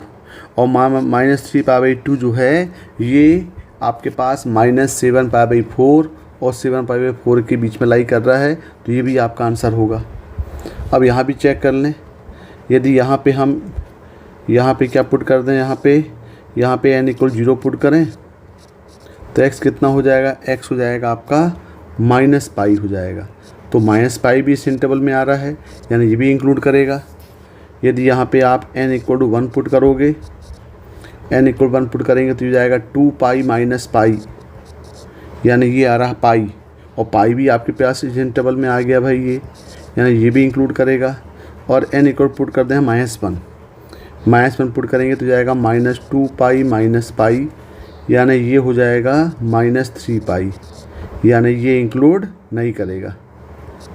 और -3π/2 जो है ये आपके पास -7π/4 और 7π/4 के बीच में लाई कर रहा है, तो ये भी आपका आंसर होगा। अब यहाँ भी चेक कर लें, यदि यहाँ पे हम यहाँ पे क्या पुट कर दें, यहाँ पे n इक्वल 0 पुट करें तो x कितना हो जाएगा, x हो जाएगा आपका -π हो जाएगा। तो -π भी इस इंटरवल में आ रहा है, यानी ये भी इंक्लूड करेगा। यदि यहाँ पे आप n इक्वल टू 1 पुट करोगे, n इक्वल 1 पुट करेंगे तो ये जाएगा 2π माइनस पाई, यानी ये आ रहा पाई। और पाई भी आपके पास इस इंटरवल में आ गया भाई, ये यानी ये भी इंक्लूड करेगा। और n इक्वल पुट कर दें -1 पुट करेंगे तो जाएगा -2π माइनस पाई, यानी ये हो जाएगा -3π, यानी ये इंक्लूड नहीं करेगा।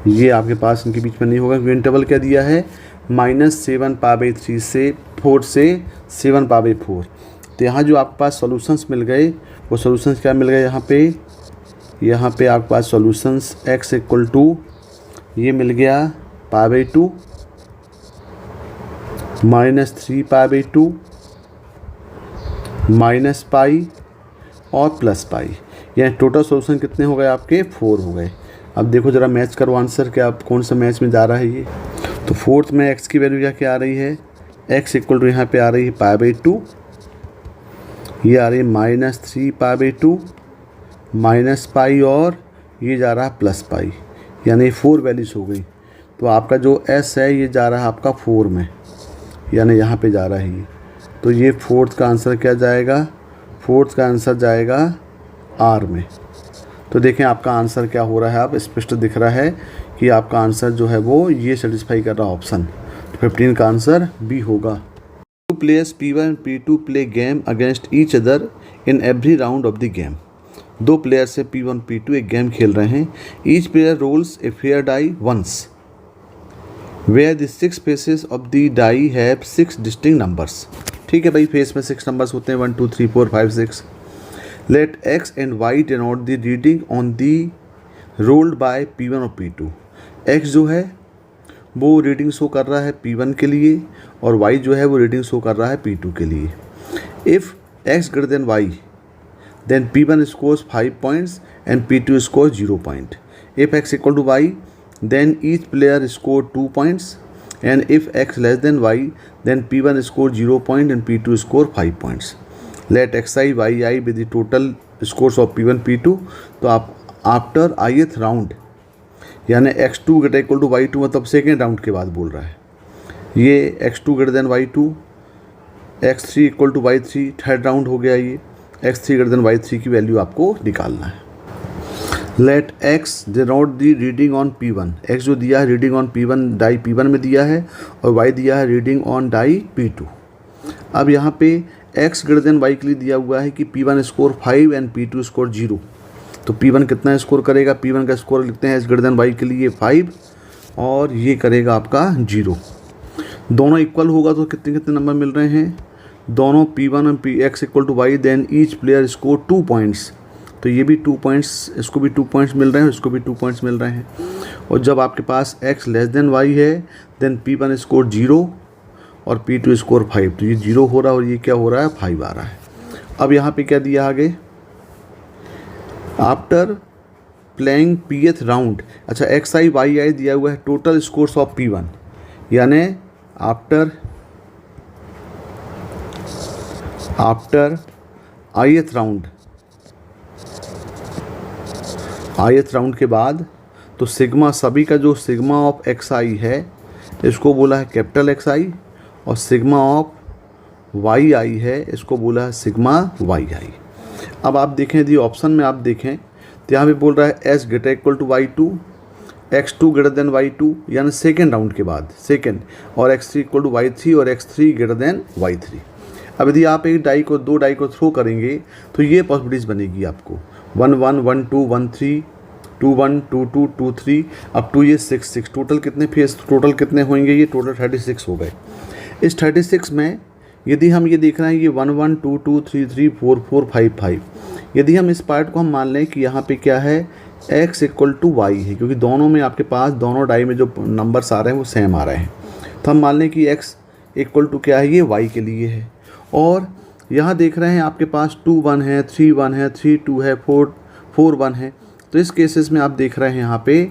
ये आपके पास इनके बीच में नहीं होगा। इंटरवल क्या दिया है, -7π/3 से 4 से 7π/4। तो यहाँ जो आपके पास सॉल्यूशंस मिल गए वो सॉल्यूशंस क्या मिल गए, यहाँ पे आपके पास सॉल्यूशंस x इक्वल टू ये मिल गया π/2 -3π/2 -π और +π, यानी टोटल सॉल्यूशन कितने हो गए आपके, 4 हो गए। अब देखो ज़रा मैच करो आंसर, क्या आप कौन सा मैच में जा रहा है ये। तो फोर्थ में x की वैल्यू क्या आ रही है, x इक्वल टू यहाँ पे आ रही है π/2, ये आ रही है -3π/2 -π और ये जा रहा है +π, यानी 4 वैल्यूज हो गई। तो आपका जो s है ये जा रहा है आपका 4 में, यानी यहाँ पे जा रहा है ये। तो ये फोर्थ का आंसर क्या जाएगा, फोर्थ का आंसर जाएगा R में। तो देखें आपका आंसर क्या हो रहा है, आप स्पष्ट दिख रहा है कि आपका आंसर जो है वो ये सेटिस्फाई कर रहा ऑप्शन। तो 15 का आंसर B होगा। 2 players P1 and P2 play game against each other in every round of the game। 2 player से P1 P2 एक गेम खेल रहे हैं। Each player rolls a fair die once where the 6 faces of the die have 6 distinct numbers. ठीक है भाई, face में 6 numbers होते हैं, 1 2 3 4 5 6। Let X and Y denote the reading on the rolled by P1 और P2। एक्स जो है वो रीडिंग शो कर रहा है P1 के लिए और y जो है वो रीडिंग शो कर रहा है P2 के लिए। If x greater than y then P1 scores 5 points and P2 scores 0 point. If x equal to y then each player score 2 points, and if x less than y then P1 score 0 point and P2 score 5 points. Let xi yi be the total scores of P1 P2। तो आप after ith round यानी x2 greater equal to y2 मतलब second round के बाद बोल रहा है, ये x2 greater than y2, x3 equal to y3 third round हो गया, ये x3 ग्रेटर देन y3 की वैल्यू आपको निकालना है। Let x denote the reading on P1। x जो दिया है reading on P1 die P1 में दिया है और y दिया है रीडिंग ऑन डाई P2। अब यहाँ पे x ग्रेटर देन y के लिए दिया हुआ है कि P1 score 5 and P2 score 0। तो P1 कितना स्कोर करेगा, P1 का स्कोर लिखते हैं x ग्रेटर देन y के लिए 5 और ये करेगा आपका 0। दोनों इक्वल होगा तो कितने कितने नंबर मिल रहे हैं, दोनों P1 और x equal to y then each player score 2 points. तो ये भी 2 पॉइंट्स, इसको भी 2 पॉइंट्स मिल रहे हैं, इसको भी 2 पॉइंट्स मिल रहे हैं। और जब आपके पास x लेस देन y है देन P1 स्कोर 0 और P2 स्कोर 5। तो ये 0 हो रहा है और ये क्या हो रहा है, 5 आ रहा है। अब यहाँ पे क्या दिया आगे, आफ्टर प्लेइंग pth राउंड, अच्छा xi yi दिया हुआ है टोटल स्कोर्स ऑफ P1, यानी आफ्टर ith राउंड के बाद तो सिग्मा सभी का जो सिग्मा ऑफ xi है इसको बोला है कैपिटल XI और सिग्मा ऑफ yi है इसको बोला है सिग्मा yi। अब आप देखें यदि ऑप्शन में आप देखें तो यहाँ पे बोल रहा है s greater equal to y2, x2 greater than y2 यानी सेकेंड राउंड के बाद सेकेंड, और x3 इक्वल टू y3 और x3 ग्रेटर देन y3। अब यदि आप एक डाई को दो डाई को थ्रो करेंगे तो ये पॉसिबिलिटीज़ बनेगी आपको 1 1 1 2 1 3 2 1 2 2 2 3 अप टू ये 6 6। टोटल कितने फेस टोटल कितने होंगे, ये टोटल 36 हो गए। इस 36 में यदि हम ये देख रहे हैं ये 1 1 2 2 3 3 4 4 5 5, यदि हम इस पार्ट को हम मान लें कि यहाँ पे क्या है x इक्वल टू y है, क्योंकि दोनों में आपके पास दोनों डाई में जो नंबर्स आ रहे हैं वो सेम आ रहे हैं, तो हम मान लें कि x इक्वल टू क्या है, ये y के लिए है। और यहाँ देख रहे हैं आपके पास 2 1 है, 3 1 है, 3 2 है, 4 1 है। तो इस केसेस में आप देख रहे हैं यहाँ पे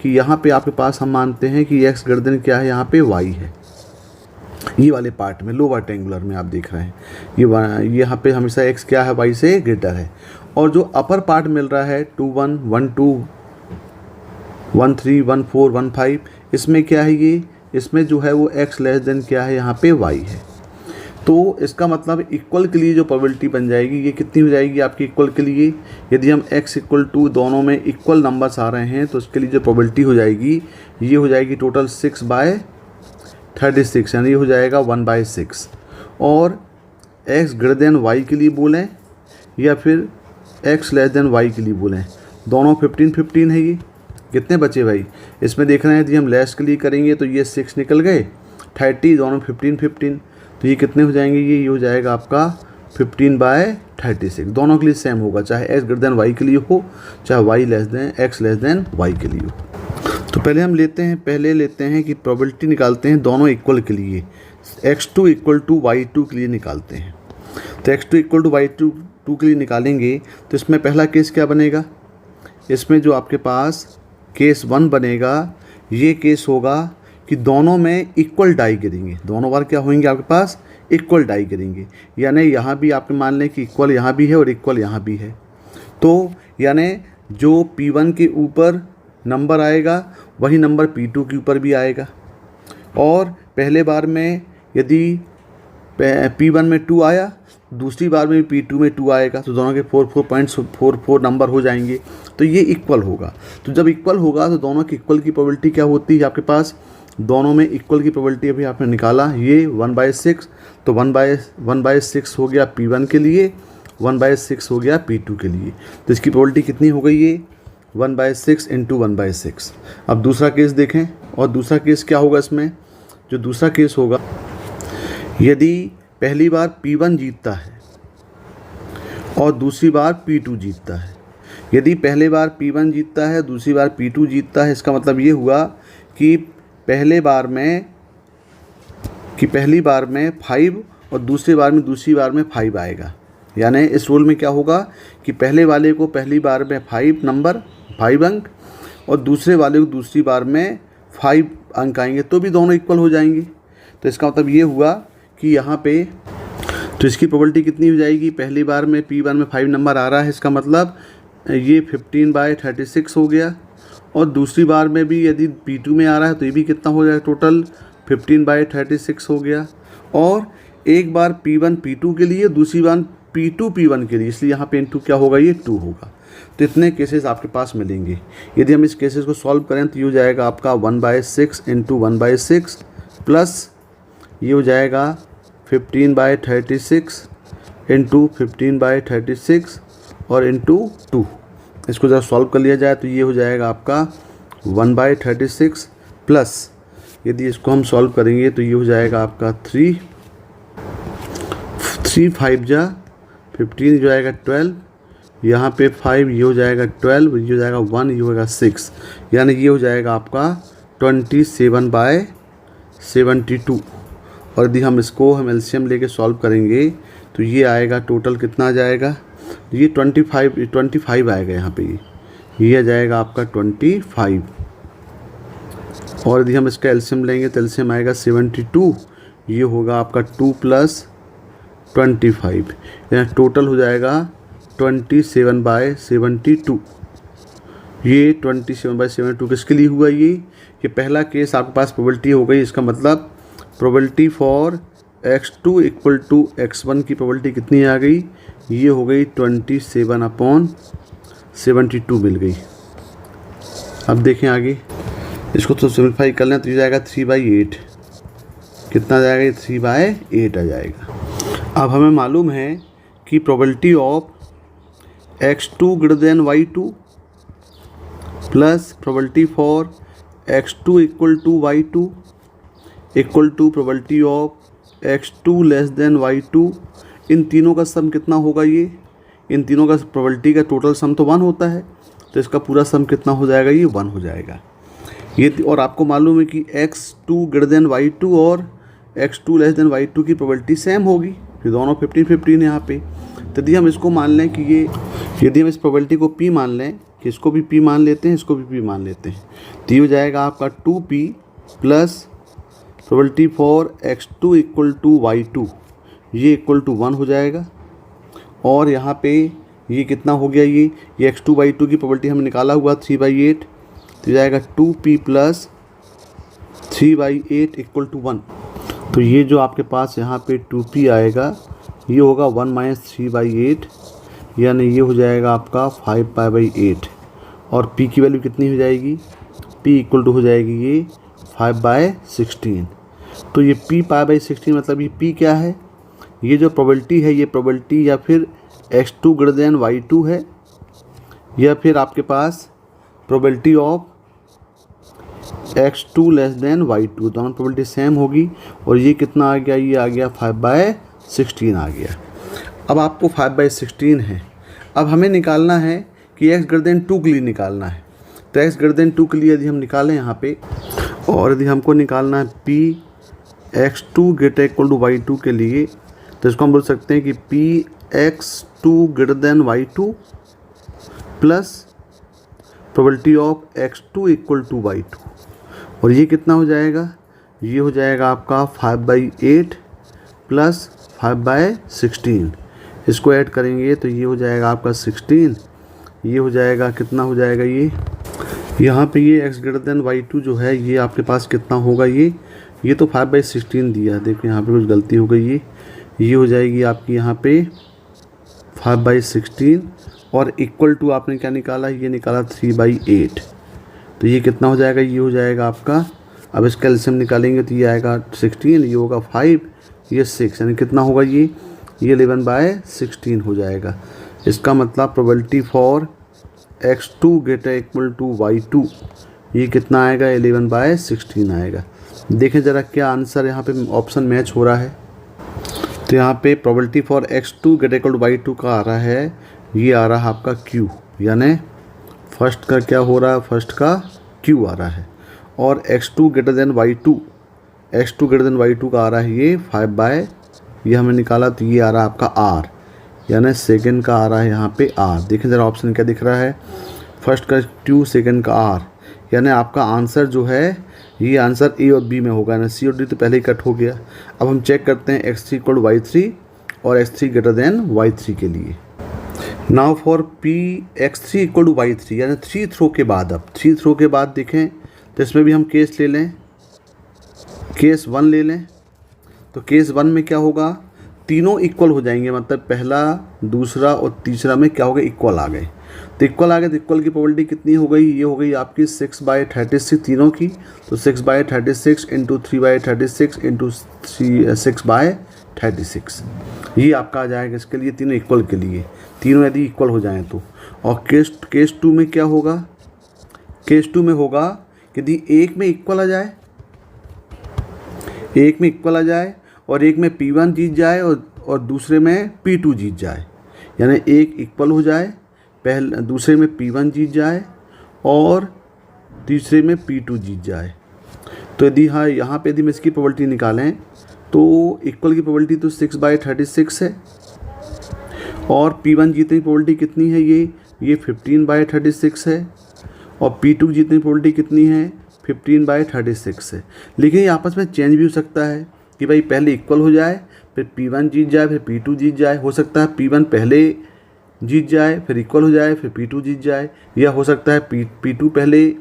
कि यहाँ पे आपके पास हम मानते हैं कि x ग्रेटर देन क्या है, यहाँ पे y है। ये वाले पार्ट में लोअर रेक्टेंगुलर में आप देख रहे हैं ये यहाँ पे हमेशा x क्या है, y से ग्रेटर है। और जो अपर पार्ट मिल रहा है 2 1 1 2 1 3 1 4 1 5, इसमें क्या है, ये इसमें जो है वो x लेस देन क्या है, यहाँ पे y है। तो इसका मतलब इक्वल के लिए जो प्रोबेबिलिटी बन जाएगी ये कितनी हो जाएगी आपकी इक्वल के लिए, यदि हम x इक्वल टू दोनों में इक्वल नंबर्स आ रहे हैं तो इसके लिए जो प्रोबेबिलिटी हो जाएगी ये हो जाएगी टोटल 6/36, यानी ये हो जाएगा 1/6। और x ग्रेटर देन y के लिए बोलें या फिर x लेस देन y के लिए बोलें, दोनों 15 15 है। ये कितने बचे भाई, इसमें देख रहे हैं यदि हम लेस के लिए करेंगे तो ये 6 निकल गए, 30 दोनों 15 15, तो ये कितने हो जाएंगे, ये हो जाएगा आपका 15/36। दोनों के लिए सेम होगा, चाहे x ग्रेटर देन y के लिए हो चाहे x लेस देन y के लिए हो। तो पहले हम लेते हैं कि प्रोबेबिलिटी निकालते हैं दोनों इक्वल के लिए, x2 इक्वल टू y2 के लिए निकालते हैं। तो x2 इक्वल टू y2 के लिए निकालेंगे तो इसमें पहला केस क्या बनेगा, इसमें जो आपके पास केस 1 बनेगा, ये केस होगा कि दोनों में इक्वल डाई गिरेंगे, दोनों बार क्या होंगे आपके पास इक्वल डाई गिरेंगे, यानी यहाँ भी आपके मान लें कि इक्वल यहाँ भी है और इक्वल यहाँ भी है। तो यानी जो P1 के ऊपर नंबर आएगा वही नंबर P2 के ऊपर भी आएगा। और पहले बार में यदि P1 में 2 आया, दूसरी बार में P2 में 2 आएगा, तो दोनों के 4 नंबर हो जाएंगे, तो ये इक्वल होगा। तो जब इक्वल होगा तो दोनों की इक्वल की प्रोबेबिलिटी क्या होती है आपके पास, दोनों में इक्वल की प्रोबेबिलिटी अभी आपने निकाला, ये 1/6, तो 1/6 हो गया P1 के लिए, 1/6 हो गया P2 के लिए। तो इसकी प्रोबेबिलिटी कितनी हो गई, ये 1/6 इंटू 1/6। अब दूसरा केस देखें, और दूसरा केस क्या होगा इसमें, जो दूसरा केस होगा यदि पहली बार P1 जीतता है और दूसरी बार P2 जीतता है। यदि पहले बार P1 जीतता है, दूसरी बार P2 जीतता है, इसका मतलब ये हुआ कि पहली बार में 5 और दूसरी बार में 5 आएगा। यानी इस रूल में क्या होगा कि पहले वाले को पहली बार में 5 अंक और दूसरे वाले को दूसरी बार में 5 अंक आएंगे, तो भी दोनों इक्वल हो जाएंगे। तो इसका मतलब ये हुआ कि यहाँ पे तो इसकी प्रोबेबिलिटी कितनी हो जाएगी, पहली बार में P1 में 5 नंबर आ रहा है, इसका मतलब ये 15/36 हो गया। और दूसरी बार में भी यदि P2 में आ रहा है तो ये भी कितना हो जाएगा, टोटल 15/36 हो गया। और एक बार P1 P2 के लिए, दूसरी बार P2 P1 के लिए, इसलिए यहाँ पे इनटू क्या होगा, ये 2 होगा। तो इतने केसेस आपके पास मिलेंगे। यदि हम इस केसेस को सॉल्व करें तो ये हो जाएगा आपका 1/6 इंटू 1/6 प्लस ये हो जाएगा 15/36 इंटू 15/36 और इंटू 2। इसको जब सॉल्व कर लिया जाए तो ये हो जाएगा आपका 1/36 प्लस यदि इसको हम सॉल्व करेंगे तो ये हो जाएगा आपका 3 5 जा 15 जो आएगा 12, यहाँ पे 5 ये हो जाएगा 12, ये हो जाएगा 1, ये होगा 6, यानी ये हो जाएगा आपका 27/72। और यदि हम एलसीएम लेके सॉल्व करेंगे तो ये आएगा टोटल कितना आ जाएगा, ये 25 आएगा यहाँ पे, ये आ जाएगा आपका 25। और यदि हम इसका एलसीएम लेंगे तो एलसीएम आएगा 72, ये होगा आपका 2 + 25, यानी टोटल हो जाएगा 27/72। ये 27/72 किसके लिए हुआ, ये पहला केस आपके पास प्रोबेबिलिटी हो गई। इसका मतलब प्रोबेबिलिटी फॉर x2 = x1 की प्रोबेबिलिटी कितनी आ गई, ये हो गई 27/72 मिल गई। अब देखें आगे, इसको तो सिंप्लीफाई कर लें तो ये जाएगा 3/8, कितना जाएगा, ये 3/8 आ जाएगा। अब हमें मालूम है कि probability of x2 > y2 plus probability for x2 = y2 equal to probability of x2 < y2, इन तीनों का सम कितना होगा, ये इन तीनों का प्रोबेबिलिटी का टोटल सम तो 1 होता है, तो इसका पूरा सम कितना हो जाएगा, ये 1 हो जाएगा। ये और आपको मालूम है कि x2 > y2 और x2 < y2 की प्रोबेबिलिटी सेम होगी, फिर दोनों 50-50 यहाँ पे। तो यदि हम इसको मान लें कि यदि हम इस प्रोबेबिलिटी को P मान लें, कि इसको भी P मान लेते हैं, इसको भी P मान लेते हैं, तो ये हो जाएगा आपका 2P plus probability for x2 = y2, ये इक्वल टू 1 हो जाएगा। और यहाँ पे ये कितना हो गया, ये x2 y2 की प्रोबेबिलिटी हमने निकाला हुआ 3/8, तो जाएगा 2P प्लस 3/8 = 1। तो ये जो आपके पास यहाँ पे 2P आएगा, ये होगा 1 - 3/8, यानी ये हो जाएगा आपका 5π/8। और P की वैल्यू कितनी हो जाएगी, P = हो जाएगी ये 5/16। तो ये P π/16 मतलब ये P क्या है, ये जो प्रोबेबिलिटी है, ये प्रोबेबिलिटी या फिर x2 > y2 है, या फिर आपके पास प्रोबेबिलिटी ऑफ x2 < y2, दोनों प्रोबेबिलिटी सेम होगी। और ये कितना आ गया, ये आ गया 5/16 आ गया। अब आपको 5/16 है, अब हमें निकालना है कि x > 2 के लिए निकालना है। तो x > 2 के लिए यदि हम निकालें यहाँ पे, और यदि हमको निकालना है P x2 > y2 के लिए, तो इसको हम बोल सकते हैं कि P x2 > y2 plus probability of x2 = y2। और ये कितना हो जाएगा, ये हो जाएगा आपका 5/8 प्लस 5/16। इसको ऐड करेंगे तो ये हो जाएगा आपका 16, ये हो जाएगा कितना हो जाएगा, ये यहाँ पे ये x > y2 जो है, ये आपके पास कितना होगा, ये तो 5/16 दिया, देखो यहाँ पे कुछ गलती हो गई, ये हो जाएगी आपकी यहाँ पे 5/16 और इक्वल टू आपने क्या निकाला, ये निकाला 3/8। तो ये कितना हो जाएगा, ये हो जाएगा आपका, अब इसका एलसीएम निकालेंगे तो ये आएगा 16, ये होगा 5, ये 6, यानी कितना होगा, ये 11/16 हो जाएगा। इसका मतलब प्रोबेबिलिटी फॉर x2 > y2, ये कितना आएगा, 11/16 आएगा। देखें ज़रा क्या आंसर यहाँ पे ऑप्शन मैच हो रहा है। तो यहाँ पे probability for x2 greater equal to y2 का आ रहा है, ये आ रहा है आपका q, यानी फर्स्ट का क्या हो रहा है, फर्स्ट का q आ रहा है। और x2 ग्रेटर देन y2 का आ रहा है ये 5/, ये हमने निकाला तो ये आ रहा है आपका r, यानी सेकंड का आ रहा है यहाँ पे r। देखें ज़रा ऑप्शन क्या दिख रहा है, फर्स्ट का q, सेकंड का r, यानी आपका आंसर जो है ये आंसर ए और बी में होगा, यानी सी और डी तो पहले ही कट हो गया। अब हम चेक करते हैं x3 इक्वल y3 और x3 ग्रेटर देन y3 के लिए। Now for p x3 equal to y3, यानी 3 थ्रो के बाद, अब 3 थ्रो के बाद देखें तो इसमें भी हम केस ले लें, केस 1 ले लें। तो केस 1 में क्या होगा, तीनों इक्वल हो जाएंगे, मतलब पहला, दूसरा और तीसरा में क्या हो गया, इक्वल आ गए। तो इक्वल आ गए तो इक्वल की प्रोबेबिलिटी कितनी हो गई, ये हो गई आपकी 6/36 तीनों की। तो 6/36 इंटू 3/36 इंटू 6/36, ये आपका आ जाएगा इसके लिए, तीनों इक्वल के लिए, तीनों यदि इक्वल हो जाएं तो। और केस 2 में क्या होगा, केस 2 में होगा यदि एक में इक्वल आ जाए, एक में इक्वल आ जाए और एक में P1 जीत जाए और दूसरे में P2 जीत जाए, यानी एक इक्वल हो जाए, पहले दूसरे में P1 जीत जाए और तीसरे में P2 जीत जाए। तो यदि हाँ यहाँ पे यदि हम इसकी प्रोबेबिलिटी निकालें तो इक्वल की प्रोबेबिलिटी तो 6/36 है और P1 जीतने की प्रोबेबिलिटी कितनी है, ये 15/36 है और P2 जीतने की प्रोबेबिलिटी कितनी है, 15/36 है। लेकिन ये आपस में चेंज भी हो सकता है कि भाई पहले इक्वल हो जाए, फिर P1 जीत जाए, फिर P2 जीत जाए। हो सकता है P1 पहले जीत जाए, फिर इक्वल हो जाए, फिर P2 जीत जाए, या हो सकता है P2 पहले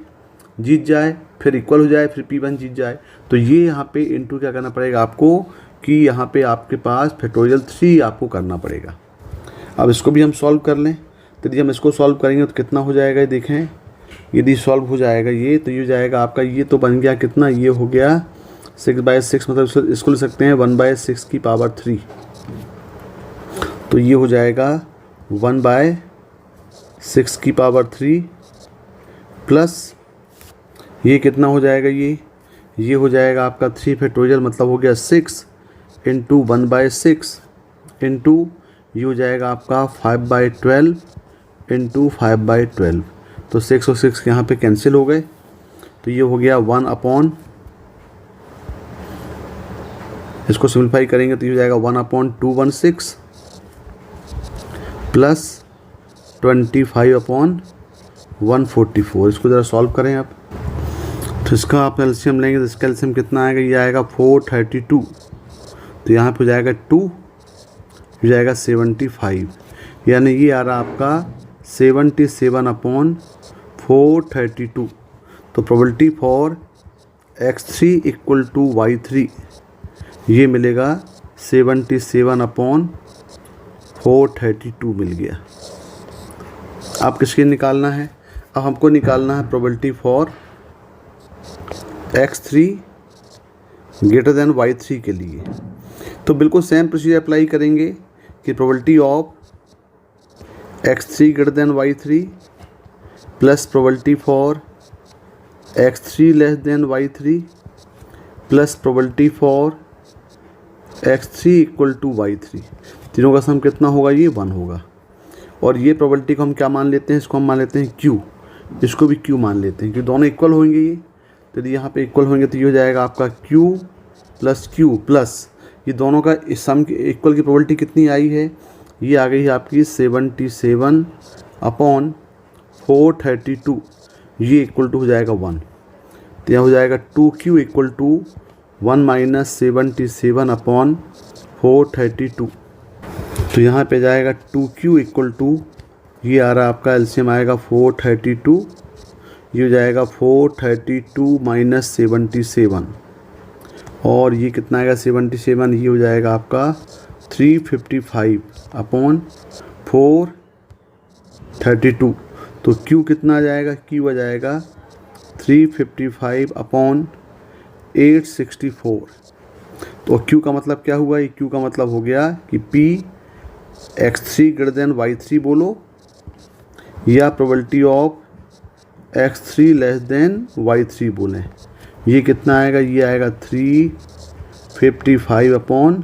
जीत जाए, फिर इक्वल हो जाए, फिर P1 जीत जाए। तो ये यहाँ पे इनटू क्या करना पड़ेगा आपको, कि यहाँ पे आपके पास फैक्टोरियल 3 आपको करना पड़ेगा। अब इसको भी हम सॉल्व कर लें, तो यदि हम इसको सॉल्व करेंगे तो कितना हो जाएगा, ये देखें, यदि सॉल्व हो जाएगा ये तो ये हो जाएगा आपका, ये तो बन गया कितना, ये हो गया 6/6, मतलब इसको ले सकते हैं 1/6 की पावर 3। तो ये हो जाएगा 1/6 की पावर 3 प्लस ये कितना हो जाएगा, ये हो जाएगा आपका 3 फैक्टोरियल, मतलब हो गया 6 इंटू 1/6 इंटू ये हो जाएगा आपका 5/12 इंटू 5/12। तो 6 और 6 यहाँ पे कैंसिल हो गए, तो ये हो गया 1/, इसको सिंप्लीफाई करेंगे तो ये हो जाएगा 1/216 प्लस 25/144। इसको ज़रा सॉल्व करें आप, तो इसका आप एलसीएम लेंगे तो इसका एलसीएम कितना आएगा, ये आएगा 432। तो यहाँ पे हो जाएगा 2, हो जाएगा 75, यानी ये आ रहा आपका 77/432। तो probability for x3 equal to y3 ये मिलेगा 77/432 मिल गया। आप किसके निकालना है, अब हमको निकालना है probability for x3 greater than y3 के लिए। तो बिल्कुल सेम प्रोसीजर अप्लाई करेंगे कि probability of x3 greater than y3 plus probability for x3 less than y3 plus probability for x3 equal to y3, तीनों का सम कितना होगा, ये 1 होगा। और ये प्रोबेबिलिटी को हम क्या मान लेते हैं, इसको हम मान लेते हैं q, इसको भी q मान लेते हैं क्योंकि दोनों इक्वल होंगे। ये तो यदि यहाँ पे इक्वल होंगे तो ये हो जाएगा आपका q प्लस ये दोनों का इस सम की इक्वल की प्रोबेबिलिटी कितनी आई है, ये आ गई है आपकी 77/432, ये इक्वल टू हो जाएगा 1। तो यहाँ हो जाएगा 2q इक्वल टू 1 - 77/432। तो यहाँ पे जाएगा 2q इक्वल टू, ये आ रहा आपका एलसीएम आएगा 432, ये हो जाएगा 432 - 77 और ये कितना आएगा 77, ये हो जाएगा आपका 355/432। तो q कितना आ जाएगा, q आ जाएगा 355/864। तो q का मतलब क्या हुआ, ये q का मतलब हो गया कि p x3 greater than y3 बोलो या probability of x3 less than y3 बोलें। ये कितना आएगा, ये आएगा 355/864।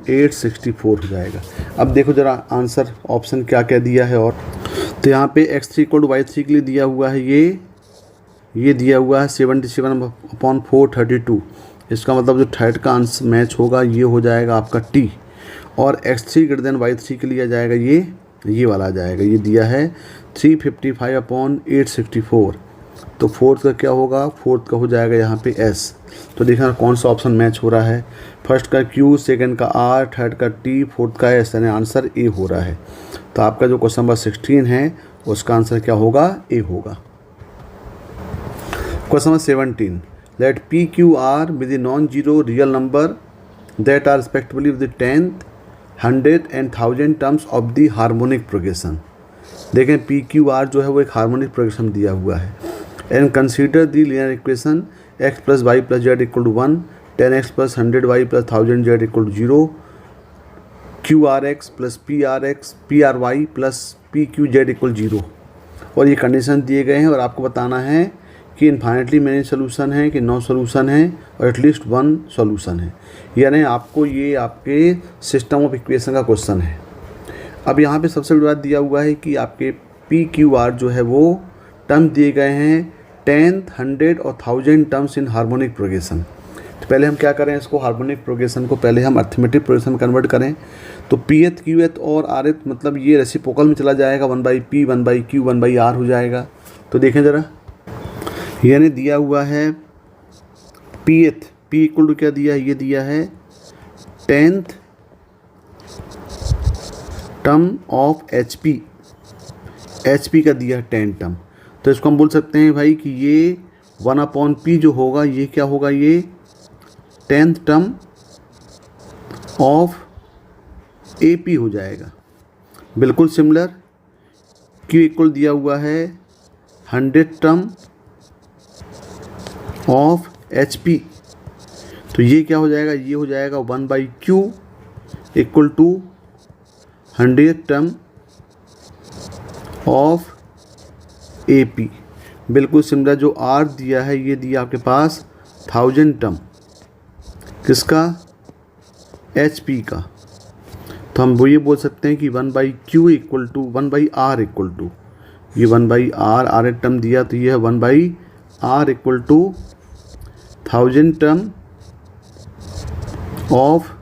864 हो जाएगा। अब देखो ज़रा आंसर ऑप्शन क्या क्या दिया है। और तो यहाँ पे x3 इक्वल टू y3 के लिए दिया हुआ है ये दिया हुआ है 77/432। इसका मतलब जो थर्ड का आंसर मैच होगा ये हो जाएगा आपका टी। और x3 ग्रेटर देन y3 के लिए आ जाएगा ये वाला आ जाएगा, ये दिया है 355/864। तो फोर्थ का क्या होगा, फोर्थ का हो जाएगा यहाँ पे s। तो देखना कौन सा ऑप्शन मैच हो रहा है। फर्स्ट का q, सेकंड का r, थर्ड का t, फोर्थ का s, यानी आंसर ए हो रहा है। तो आपका जो क्वेश्चन नंबर 16 है उसका आंसर क्या होगा, ए होगा। क्वेश्चन नंबर 17, लेट p q r be the non-zero real number that are respectively the 10th, 100 and 1000 terms of the harmonic progression। देखें p q r जो है वो एक हार्मोनिक प्रोग्रेशन दिया हुआ है। And consider the linear equation x + y + z = 1, 10x + 100y + 1000z = 0, qrx + prx pry + pqz = 0। और ये कंडीशन दिए गए हैं और आपको बताना है कि इन्फाइनेटली मैनी सोल्यूशन है कि नो सोल्यूशन है और एटलीस्ट वन सोल्यूशन है। यानी आपको ये आपके सिस्टम ऑफ इक्वेशन का क्वेश्चन है। अब यहाँ पे सबसे बड़ी बात दिया हुआ है कि आपके पी क्यू आर जो है वो टर्म दिए गए हैं 10, 100 और 1000 टर्म्स इन हार्मोनिक प्रोग्रेशन। तो पहले हम क्या करें, इसको हार्मोनिक प्रोग्रेशन को पहले हम अर्थमेटिक प्रोग्रेशन कन्वर्ट करें। तो पी एथ क्यू एथ और आर एथ मतलब ये रेसिप्रोकल में चला जाएगा, 1/p 1/q 1/r हो जाएगा। तो देखें ज़रा, यानी दिया हुआ है पी एथ, पी इक्वल टू क्या दिया है, ये दिया है 10th term of H P का दिया है 10 टर्म। तो इसको हम बोल सकते हैं भाई कि ये 1/p जो होगा ये क्या होगा, ये 10th टर्म ऑफ AP हो जाएगा। बिल्कुल सिमिलर Q इक्वल दिया हुआ है 100 टर्म ऑफ HP। तो ये क्या हो जाएगा, ये हो जाएगा 1/Q equal to 100 term of AP। बिल्कुल सिमिलर जो R दिया है ये दिया आपके पास 1000 टर्म किसका, HP का। तो हम वो ये बोल सकते हैं कि 1/Q equal to 1/R equal to ये 1/R, R एक टर्म दिया तो ये है 1/R equal to 1000 term of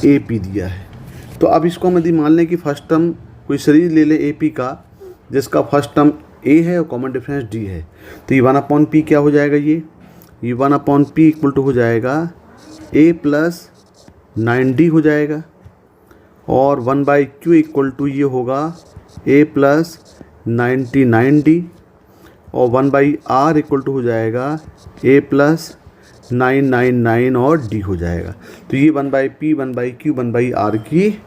AP दिया है। तो अब इसको हम यदि मान लें कि फर्स्ट टर्म कोई सीरीज ले ले AP का जिसका फर्स्ट टर्म A है और कॉमन डिफरेंस D है, तो ये 1/P क्या हो जाएगा, ये 1/P इक्वल टू हो जाएगा A + 9D हो जाएगा। और 1/Q इक्वल टू ये होगा A + 99D। और 1/R इक्वल टू हो जाएगा A + 999 और D हो जाएगा। तो ये 1/P 1/Q 1/R की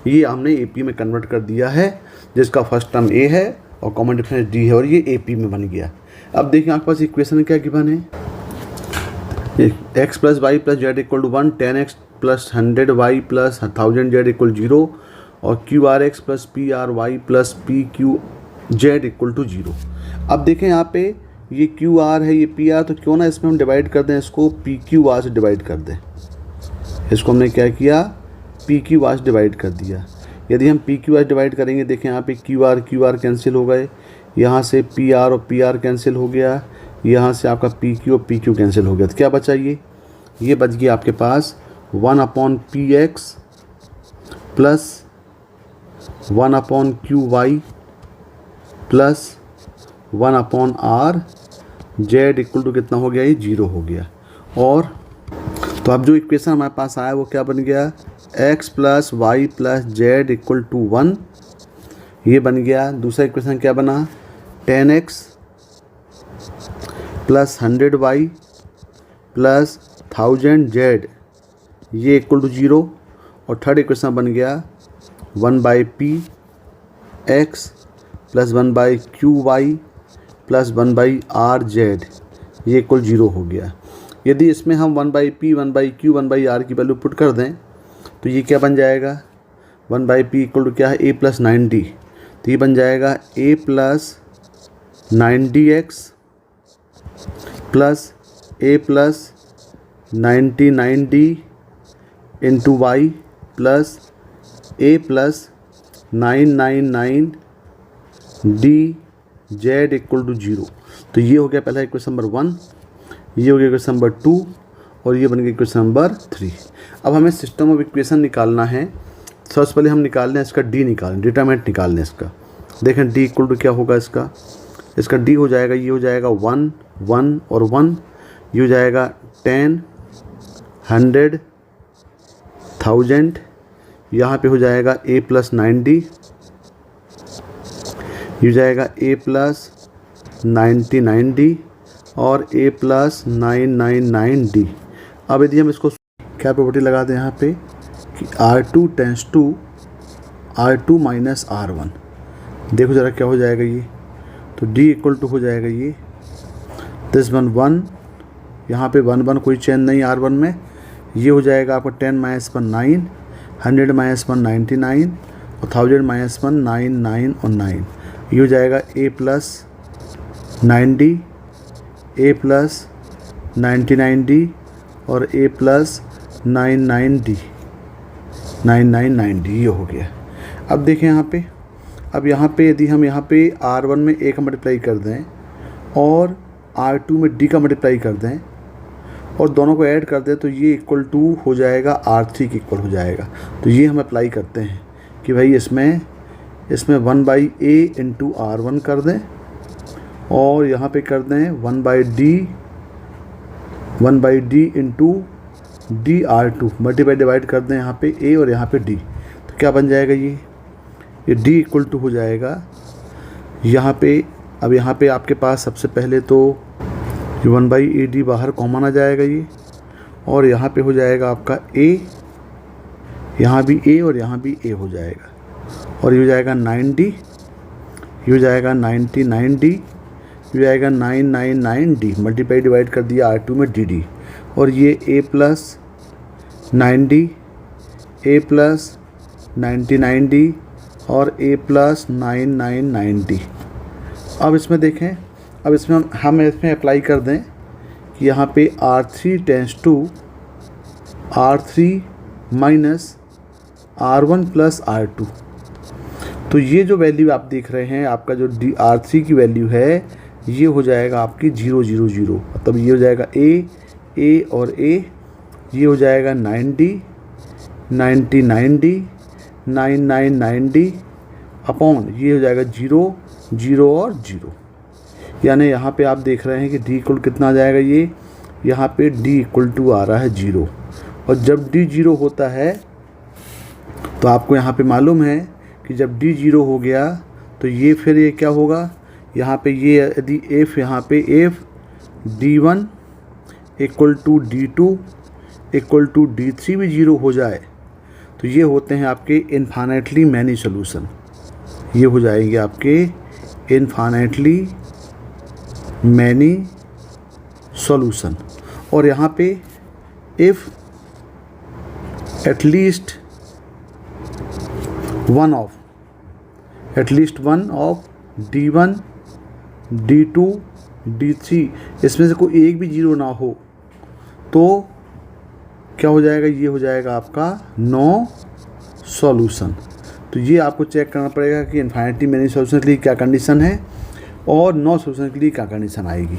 ये हमने AP में कन्वर्ट कर दिया है, जिसका फर्स्ट टर्म A है और कॉमन डिफरेंस D है और ये AP में बन गया। अब देखिए आपके पास इक्वेशन क्या गिवन है, x + y + z = 1, 10x + 100y + 1000z = 0 और qrx + pry + pqz = 0। अब देखें यहाँ पे ये QR है, ये PR, तो क्यों ना इसमें हम डिवाइड कर दें, इसको PQR से डिवाइड कर दें। इसको हमने क्या किया, PQR से डिवाइड कर दिया। यदि हम PQR डिवाइड करेंगे, देखें यहाँ पे QR कैंसिल हो गए, यहाँ से PR और PR कैंसिल हो गया, यहाँ से आपका PQ और PQ कैंसिल हो गया। तो क्या बचा, ये बच गया आपके पास 1/PX + 1/QY + 1/R Z equal to कितना हो गया, ये 0 हो गया। और तो अब जो इक्वेशन हमारे पास आया वो क्या बन गया, x + y + z = 1, ये बन गया। दूसरा इक्वेशन क्या बना, 10x + 100y + 1000z ये इक्वल टू 0। और थर्ड इक्वेशन बन गया 1/P x + 1/QY + 1/RZ ये इक्वल 0 हो गया। यदि इसमें हम 1/P 1/Q 1/R की वैल्यू पुट कर दें तो ये क्या बन जाएगा, 1/P इक्वल टू क्या है, A + 9D। तो ये बन जाएगा A + 9DX + A + 99D into Y plus A plus 999 D Z equal to 0। तो ये हो गया पहला इक्वेशन नंबर 1, ये हो गया इक्वेशन नंबर 2 और ये बन गया इक्वेशन नंबर 3। अब हमें सिस्टम ऑफ इक्वेशन निकालना है। सबसे पहले हम निकाल लें इसका डी निकालें, डिटरमिनेंट निकाल लें इसका। देखें डी इक्वल टू क्या होगा इसका डी हो जाएगा, ये हो जाएगा 1 1 और 1, ये हो जाएगा 10 100 1000, यहाँ पे हो जाएगा a प्लस 9d, ये हो जाएगा a प्लस 99d और a प्लस 999d। अब यदि हम इसको क्या प्रॉपर्टी लगा दें यहाँ पे कि R2 tense to R2 minus R1, देखो ज़रा क्या हो जाएगा ये। तो D इक्वल टू हो जाएगा ये दिस 1 यहाँ पे 1 1 कोई चेंज नहीं R1 में, ये हो जाएगा आपका 10 माइनस 1 9, 100 माइनस 1 99 और 1000 माइनस 1 9 9 और 9, ये हो जाएगा a plus 9d, a plus 99d और a प्लस 99d 999d, ये हो गया। अब देखें यहाँ पे यदि हम यहाँ पे R1 में a का मल्टीप्लाई कर दें और R2 में d का मल्टीप्लाई कर दें और दोनों को ऐड कर दें तो ये इक्वल टू हो जाएगा R3 के इक्वल हो जाएगा। तो ये हम अप्लाई करते हैं कि भाई इसमें 1/a इंटू R1 कर दें और यहाँ पे कर दें 1/d into dr2 multiply divide कर दें यहाँ पे a और यहाँ पे d। तो क्या बन जाएगा ये d इक्वल टू हो जाएगा यहाँ पे। अब यहाँ पे आपके पास सबसे पहले तो 1/ad बाहर कॉमन आ जाएगा ये, और यहाँ पे हो जाएगा आपका a, यहाँ भी a और यहाँ भी a हो जाएगा, और ये हो जाएगा 9d, ये हो जाएगा 99d, ये हो जाएगा 999d मल्टीप्लाई डिवाइड कर दिया R2 में dd, और ये a plus 9d, a plus 99d और a प्लस 999d। अब इसमें देखें, अब इसमें हम इसमें अप्लाई कर दें कि यहाँ पे R3 tense to R3 minus R1 plus R2। तो ये जो वैल्यू आप देख रहे हैं, आपका जो R3 की वैल्यू है ये हो जाएगा आपकी 0 0 0, मतलब ये हो जाएगा a और a, ये हो जाएगा 9d 99d 999d अपॉन ये हो जाएगा 0 0 और 0। यानी यहाँ पे आप देख रहे हैं कि d इक्वल कितना आ जाएगा, ये यहाँ पे d इक्वल टू आ रहा है 0, और जब d 0 होता है तो आपको यहाँ पे मालूम है कि जब d 0 हो गया तो ये फिर ये क्या होगा, यहाँ पे ये यदि f यहाँ पे f d1 equal to d2 equal to d3 भी 0 हो जाए तो ये होते हैं आपके इनफाइनाइटली मैनी सोल्यूशन, ये हो जाएंगे आपके इनफाइनाइटली मैनी सॉल्यूशन। और यहाँ पे if at least one of d1 d2 d3 इसमें से कोई एक भी 0 ना हो तो क्या हो जाएगा, ये हो जाएगा आपका नो सॉल्यूशन। तो ये आपको चेक करना पड़ेगा कि इनफाइनिटी मैनी सॉल्यूशन के लिए क्या कंडीशन है और नो सॉल्यूशन के लिए क्या कंडीशन आएगी।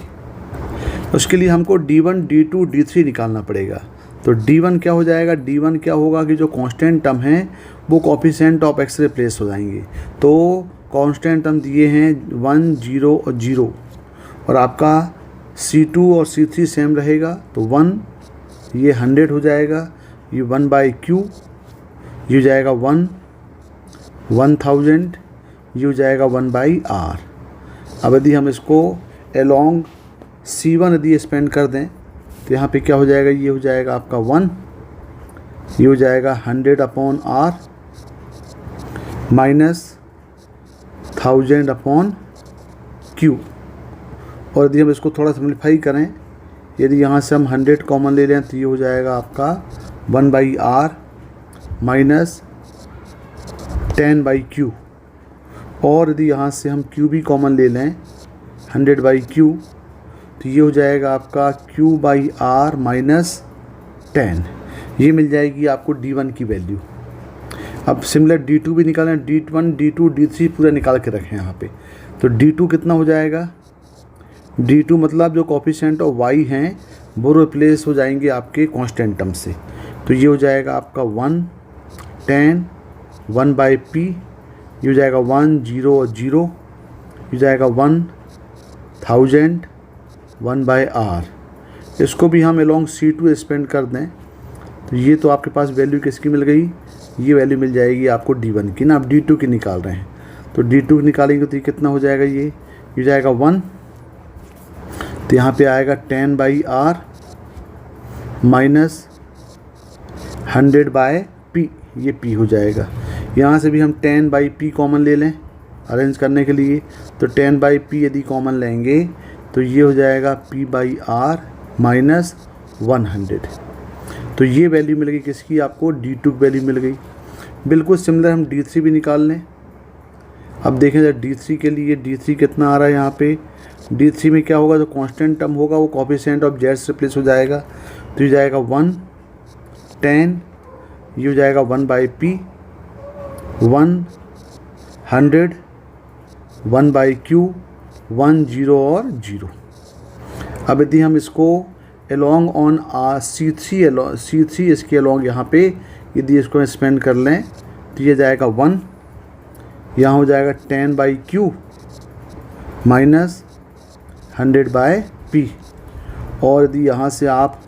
उसके लिए हमको d1 d2 d3 निकालना पड़ेगा। तो d1 क्या हो जाएगा, d1 क्या होगा कि जो कांस्टेंट टर्म हैं वो कोएफिशिएंट ऑफ x रिप्लेस हो जाएंगे। तो कांस्टेंट टर्म दिए हैं 1 0 और 0, और आपका C2 और C3 सेम रहेगा। तो 1 ये 100 हो जाएगा, ये 1/q, ये हो जाएगा 1000, ये हो जाएगा 1/r। अब यदि हम इसको अलोंग C1 यदि स्पेंड कर दें तो यहाँ पे क्या हो जाएगा, ये हो जाएगा आपका 1, ये हो जाएगा 100/r माइनस 1000/q। और यदि हम इसको थोड़ा सिम्प्लीफाई करें, यदि यहाँ से हम 100 कॉमन ले लें तो ये हो जाएगा आपका 1/r माइनस 10/q। और यदि यहाँ से हम q भी कॉमन ले लें 100/q तो ये हो जाएगा आपका q/r माइनस 10। ये मिल जाएगी आपको D1 की वैल्यू। अब सिमिलर D2 भी निकालें, D1 D2 D3 पूरा निकाल के रखें यहाँ पे। तो D2 कितना हो जाएगा, D2 मतलब जो कोफिशिएंट ऑफ y हैं वो रिप्लेस हो जाएंगे आपके कांस्टेंट टर्म से। तो ये हो जाएगा आपका 1 10 1 बाई पी, ये हो जाएगा 1 0 और 0, ये जाएगा 1000 1 बाई आर। इसको भी हम अलॉन्ग C2 एक्सपेंड कर दें तो ये तो आपके पास वैल्यू किसकी मिल गई, ये वैल्यू मिल जाएगी आपको D1 की ना। आप D2 की निकाल रहे हैं तो D2 निकालेंगे तो ये कितना हो जाएगा, ये जाएगा 1, तो यहाँ पे आएगा 10 by R minus 100 by P, ये पी हो जाएगा। यहाँ से भी हम 10 बाई पी कॉमन ले लें अरेंज करने के लिए, तो 10 बाई पी यदि कॉमन लेंगे तो ये हो जाएगा पी बाई आर माइनस 100। तो ये वैल्यू मिल गई किसकी, आपको D2 की वैल्यू मिल गई। बिल्कुल सिमिलर हम D3 भी निकाल लें। अब देखें जब D3 के लिए, D3 कितना आ रहा है यहाँ पे, D3 में क्या होगा, जो कांस्टेंट टर्म होगा वो कोफिशिएंट ऑफ z से रिप्लेस हो जाएगा। तो ये जाएगा 1 10, ये हो जाएगा 1 बाई पी 100 1 बाई क्यू 1 0 और 0। अब यदि हम इसको along ऑन C3 इसके along यहाँ पे यदि इसको स्पेंड कर लें तो ये जाएगा 1, यहाँ हो जाएगा 10 by Q minus 100 by P, और यदि यहाँ से आप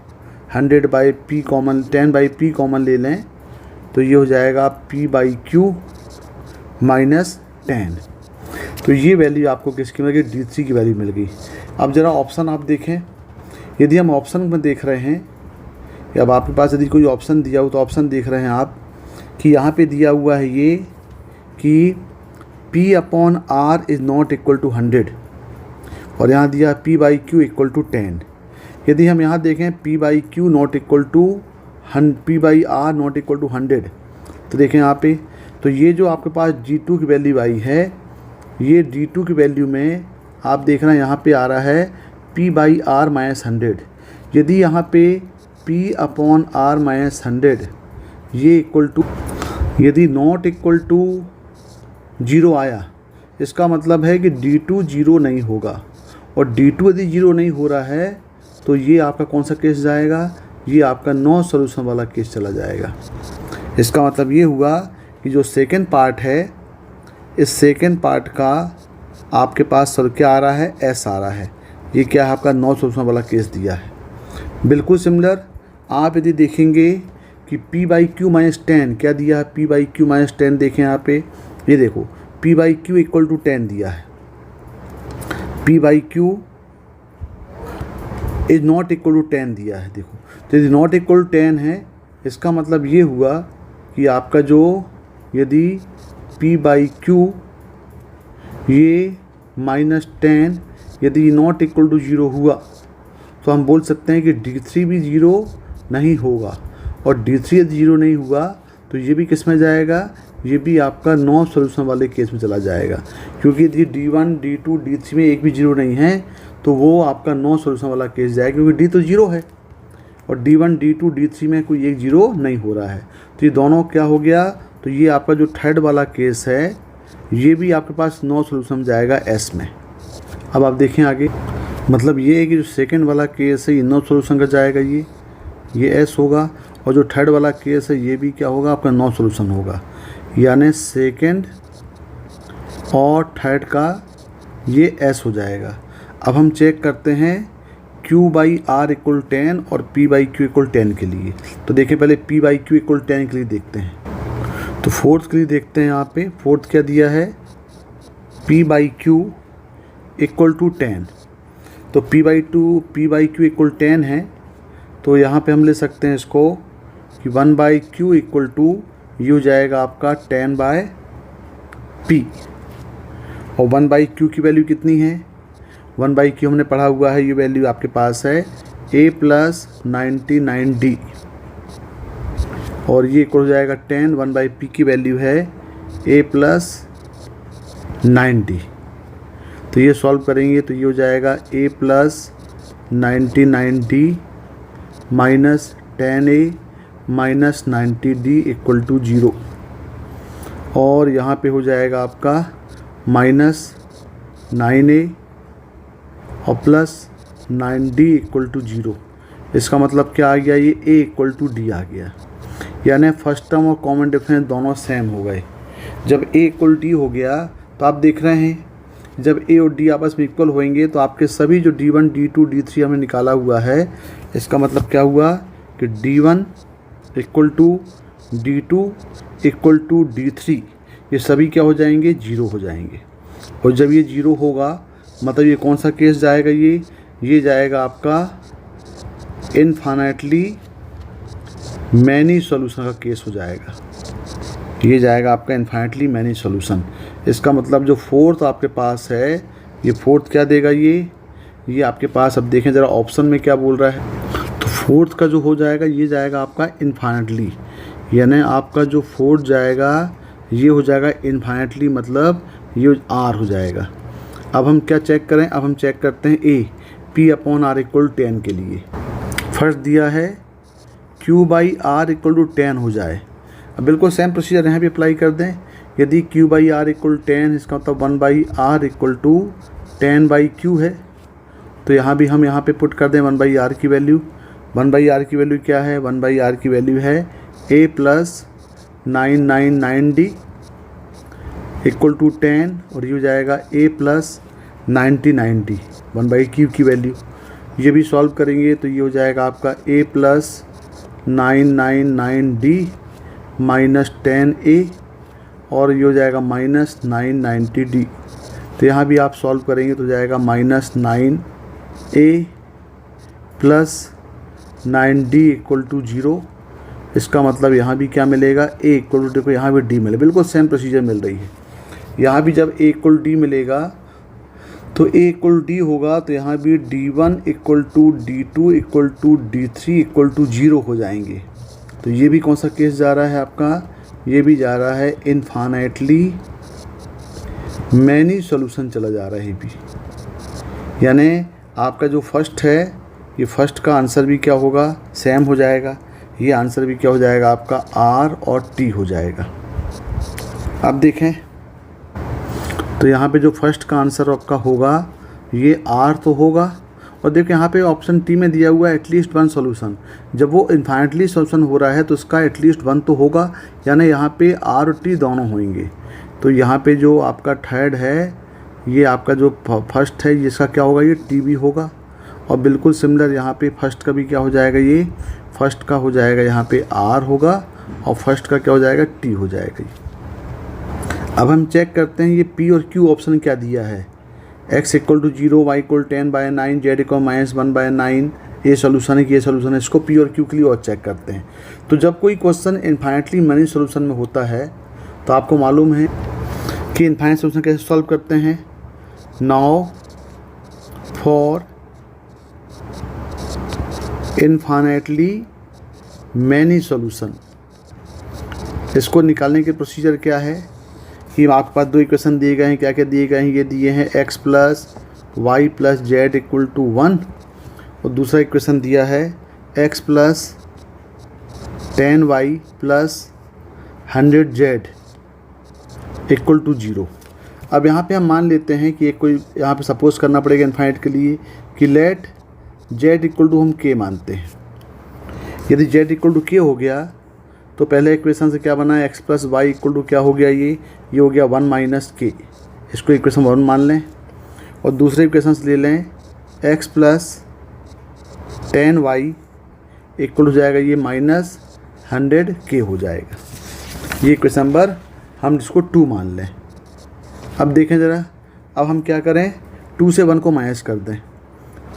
100 by P common 10 by P common ले लें तो ये हो जाएगा पी बाई क्यू माइनस 10। तो ये वैल्यू आपको किसकी मिल गई, D3 की वैल्यू मिल गई। अब ज़रा ऑप्शन आप देखें, यदि हम ऑप्शन में देख रहे हैं या अब आपके पास यदि कोई ऑप्शन दिया हो तो ऑप्शन देख रहे हैं आप कि यहाँ पे दिया हुआ है ये कि P upon R is not equal to 100 और यहाँ दिया P by Q equal to 10। यदि हम यहाँ देखें P by Q not equal to P by R not equal to 100, तो देखें यहाँ पे, तो ये जो आपके पास D2 की वैल्यू आई है, ये D2 की वैल्यू में आप देख रहे हैं यहाँ पे आ रहा है P बाई R माइनस 100। यदि यहाँ पे P अपॉन R माइनस 100 ये इक्वल टू, यदि नॉट इक्वल टू 0 आया, इसका मतलब है कि D2 0 नहीं होगा, और D2 यदि 0 नहीं हो रहा है तो ये आपका कौन सा केस जाएगा, ये आपका नो सॉल्यूशन वाला केस चला जाएगा। इसका मतलब ये हुआ कि जो सेकंड पार्ट है, इस सेकंड पार्ट का आपके पास क्या आ रहा है, S आ रहा है। ये क्या है, आपका नो सॉल्यूशन वाला केस दिया है। बिल्कुल सिमिलर आप यदि देखेंगे कि P बाई क्यू माइनस 10 क्या दिया है, P बाई क्यू माइनस 10 देखें यहाँ पे, ये देखो P by Q equal to 10 दिया है। P by Q is not equal to 10 दिया है। देखो तो यदि नॉट इक्वल टू 10 है, इसका मतलब ये हुआ कि आपका जो यदि P बाई क्यू ये माइनस 10 यदि नॉट इक्वल टू 0 हुआ तो हम बोल सकते हैं कि D3 भी 0 नहीं होगा, और D3 यदि 0 नहीं हुआ तो ये भी किस में जाएगा, ये भी आपका नो सॉल्यूशन वाले केस में चला जाएगा। क्योंकि यदि D1 D2 D3 में एक भी 0 नहीं है तो वो आपका नो सॉल्यूशन वाला केस जाएगा, क्योंकि D तो 0 है और D1 D2 D3 में कोई एक 0 नहीं हो रहा है। तो ये दोनों क्या हो गया, तो ये आपका जो थर्ड वाला केस है ये भी आपके पास नो सॉल्यूशन जाएगा S में। अब आप देखें आगे, मतलब ये है कि जो सेकंड वाला केस है ये नो सॉल्यूशन का जाएगा, ये S होगा, और जो थर्ड वाला केस है ये भी क्या होगा, आपका नो सॉल्यूशन होगा। यानी सेकंड और थर्ड का ये S हो जाएगा। अब हम चेक करते हैं Q बाई R इक्वल 10 और P बाई क्यू इक्वल 10 के लिए। तो देखें पहले P बाई क्यू इक्वल 10 के लिए देखते हैं, तो फोर्थ के लिए देखते हैं। यहाँ पे फोर्थ क्या दिया है, P by Q equal to 10, तो P बाई क्यू इक्वल 10 है, तो यहाँ पे हम ले सकते हैं इसको कि 1 बाई क्यू इक्वल टू ये हो जाएगा आपका 10 बाय P, और 1 बाई क्यू की वैल्यू कितनी है, 1 बाई क्यू हमने पढ़ा हुआ है, ये वैल्यू आपके पास है A प्लस 99D, और ये इक्वल हो जाएगा 10, 1 बाई P की वैल्यू है A प्लस 9D। तो ये सॉल्व करेंगे तो ये हो जाएगा A plus 99D minus 10A minus 90D equal to 0, और यहाँ पे हो जाएगा आपका माइनस 9A और प्लस 9D इक्वल टू 0। इसका मतलब क्या आ गया, ये A इक्वल टू D आ गया, यानी फर्स्ट टर्म और कॉमन डिफरेंस दोनों सेम हो गए। जब A इक्वल D हो गया तो आप देख रहे हैं जब A और D आपस में इक्वल होंगे तो आपके सभी जो D1, D2, D3 हमने निकाला हुआ है, इसका मतलब क्या हुआ कि D1 equal to D2 equal to D3, ये सभी क्या हो जाएंगे, 0 हो जाएंगे। और जब ये 0 होगा मतलब ये कौन सा केस जाएगा, ये जाएगा आपका इनफाइनाइटली मैनी सॉल्यूशन का केस हो जाएगा। ये जाएगा आपका इनफाइनाइटली मैनी सॉल्यूशन। इसका मतलब जो फोर्थ आपके पास है, ये फोर्थ क्या देगा, ये आपके पास, अब देखें ज़रा ऑप्शन में क्या बोल रहा है, तो फोर्थ का जो हो जाएगा ये जाएगा आपका इनफाइनाइटली, यानी आपका जो फोर्थ जाएगा ये हो जाएगा इनफाइनाइटली, मतलब ये R हो जाएगा। अब हम क्या चेक करें, अब हम चेक करते हैं A P/R इक्वल 10 के लिए। फर्स्ट दिया है Q/R इक्वल टू 10 हो जाए। अब बिल्कुल सेम प्रोसीजर यहाँ भी अप्लाई कर दें। यदि Q/R इक्वल 10, इसका मतलब 1/R इक्वल टू 10/Q है, तो यहाँ भी हम यहाँ पे पुट कर दें 1/R की वैल्यू। 1/R की वैल्यू क्या है, 1/R की वैल्यू है A plus 999D equal to 10, और ये हो जाएगा A प्लस 99D 1/Q की वैल्यू। ये भी सॉल्व करेंगे तो ये हो जाएगा आपका A plus 999D minus 10A, और ये हो जाएगा माइनस 990D। तो यहाँ भी आप सॉल्व करेंगे तो जाएगा minus 9A plus 9D equal to 0। इसका मतलब यहाँ भी क्या मिलेगा, A इक्वल टू, देखो यहाँ भी D मिले, बिल्कुल सेम प्रोसीजर मिल रही है। यहाँ भी जब A इक्वल D मिलेगा तो A इक्वल D होगा, तो यहाँ भी D1 equal to D2 equal to D3 equal to 0 हो जाएंगे। तो ये भी कौन सा केस जा रहा है आपका, ये भी जा रहा है इनफाइनाइटली मैनी सॉल्यूशन चला जा रहा है भी, यानी आपका जो फर्स्ट है ये फर्स्ट का आंसर भी क्या होगा, सेम हो जाएगा। ये आंसर भी क्या हो जाएगा आपका R और T हो जाएगा। अब देखें तो यहाँ पे जो फर्स्ट का आंसर आपका होगा ये R तो होगा, और देखिए यहाँ पे ऑप्शन T में दिया हुआ है एटलीस्ट 1 सॉल्यूशन। जब वो इनफाइनाइटली सॉल्यूशन हो रहा है तो उसका एटलीस्ट 1 तो होगा, यानी यहाँ पे R और T दोनों होंगे। तो यहाँ पे जो आपका थर्ड है ये आपका जो फर्स्ट है जिसका क्या होगा, ये T भी होगा। और बिल्कुल सिमिलर यहाँ पे फर्स्ट का भी क्या हो जाएगा, ये फर्स्ट का हो जाएगा यहाँ पे R होगा, और फर्स्ट का क्या हो जाएगा, T हो जाएगा। अब हम चेक करते हैं ये P और Q ऑप्शन क्या दिया है, x equal to 0, y equal 10/9, z equal minus 1/9, ये सोल्यूशन है कि ये सोल्यूशन है। इसको P और Q के लिए और चेक करते हैं। तो जब कोई क्वेश्चन इनफाइनाइटली मैनी सोल्यूशन में होता है तो आपको मालूम है कि इनफाइनाइट सोल्यूशन कैसे सॉल्व करते हैं। Now for infinitely many solution, इसको निकालने के प्रोसीजर क्या है कि आपके पास दो इक्वेशन दिए गए हैं। क्या क्या दिए गए हैं, ये दिए हैं x plus Y plus Z equal to 1, और दूसरा इक्वेशन दिया है x plus 10y plus 100z equal to 0। अब यहाँ पे हम मान लेते हैं कि एक कोई यहाँ पे सपोज करना पड़ेगा इनफाइनाइट के लिए कि लेट z इक्वल टू हम k मानते हैं। यदि z इक्वल टू k हो गया तो पहले इक्वेशन से क्या बना है, x plus Y equal to क्या हो गया, ये हो गया 1 माइनस k, इसको इक्वेशन 1 मान लें। और दूसरे इक्वेशन से ले लें x प्लस 10y इक्वल हो जाएगा ये माइनस 100k हो जाएगा। ये इक्वेशन नंबर हम इसको 2 मान लें। अब देखें ज़रा, अब हम क्या करें, 2 से 1 को माइनस कर दें।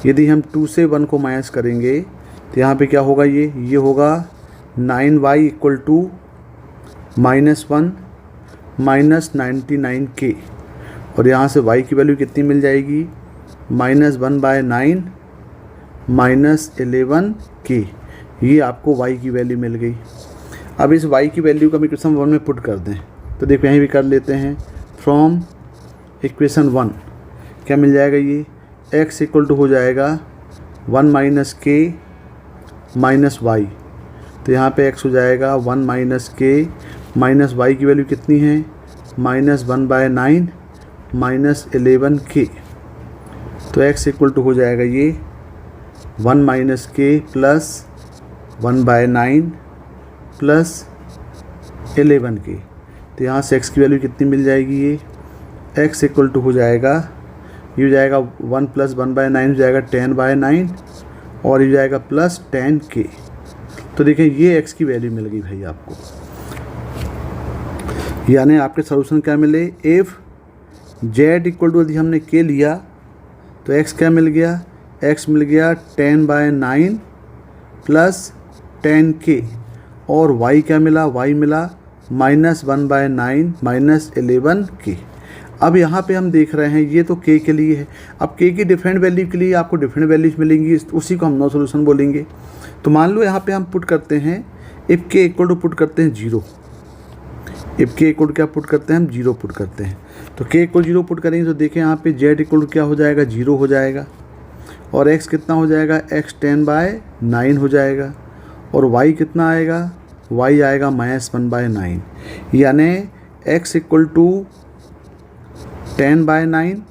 यदि हम 2 से 1 को माइनस करेंगे तो यहाँ पे क्या होगा, ये होगा 9y equal to -1 minus 99k, और यहाँ से y की वैल्यू कितनी मिल जाएगी, -1/9 माइनस 11k। ये आपको y की वैल्यू मिल गई। अब इस y की वैल्यू को हम इक्वेशन 1 में पुट कर दें तो देखो यहीं भी कर लेते हैं। फ्रॉम इक्वेशन 1 क्या मिल जाएगा, ये x इक्वल टू हो जाएगा 1 माइनस k माइनस वाई। तो यहाँ पे x हो जाएगा 1 माइनस के माइनस वाई की वैल्यू कितनी है -1/9 माइनस 11k। तो x इक्वल टू हो जाएगा ये 1 माइनस के प्लस 1/9 प्लस 11k। तो यहाँ से x की वैल्यू कितनी मिल जाएगी, ये x इक्वल टू हो जाएगा, ये हो जाएगा 1 प्लस 1/9 हो जाएगा 10/9 और ये हो जाएगा प्लस 10k। तो देखिए ये x की वैल्यू मिल गई भाई आपको, यानी आपके सॉल्यूशन क्या मिले, इफ़ z इक्वल टू, यदि हमने k लिया तो x क्या मिल गया, x मिल गया 10/9 प्लस 10k और y क्या मिला, y मिला -1/9 माइनस 11k। अब यहाँ पे हम देख रहे हैं ये तो k के लिए है, अब k की डिफरेंट वैल्यू के लिए आपको डिफरेंट वैल्यूज मिलेंगी, उसी को हम नो सोल्यूशन बोलेंगे। तो मान लो यहाँ पे हम पुट करते हैं if k equal to put करते हैं 0, इफ़ k इक्वल टू क्या पुट करते हैं हम 0 पुट करते हैं। तो k इक्वल 0 पुट करेंगे तो देखें यहाँ पे z इक्वल टू क्या हो जाएगा, 0 हो जाएगा और x कितना हो जाएगा, x 10/9 हो जाएगा और y कितना आएगा, y आएगा -1/9, यानी x equal to 10/9,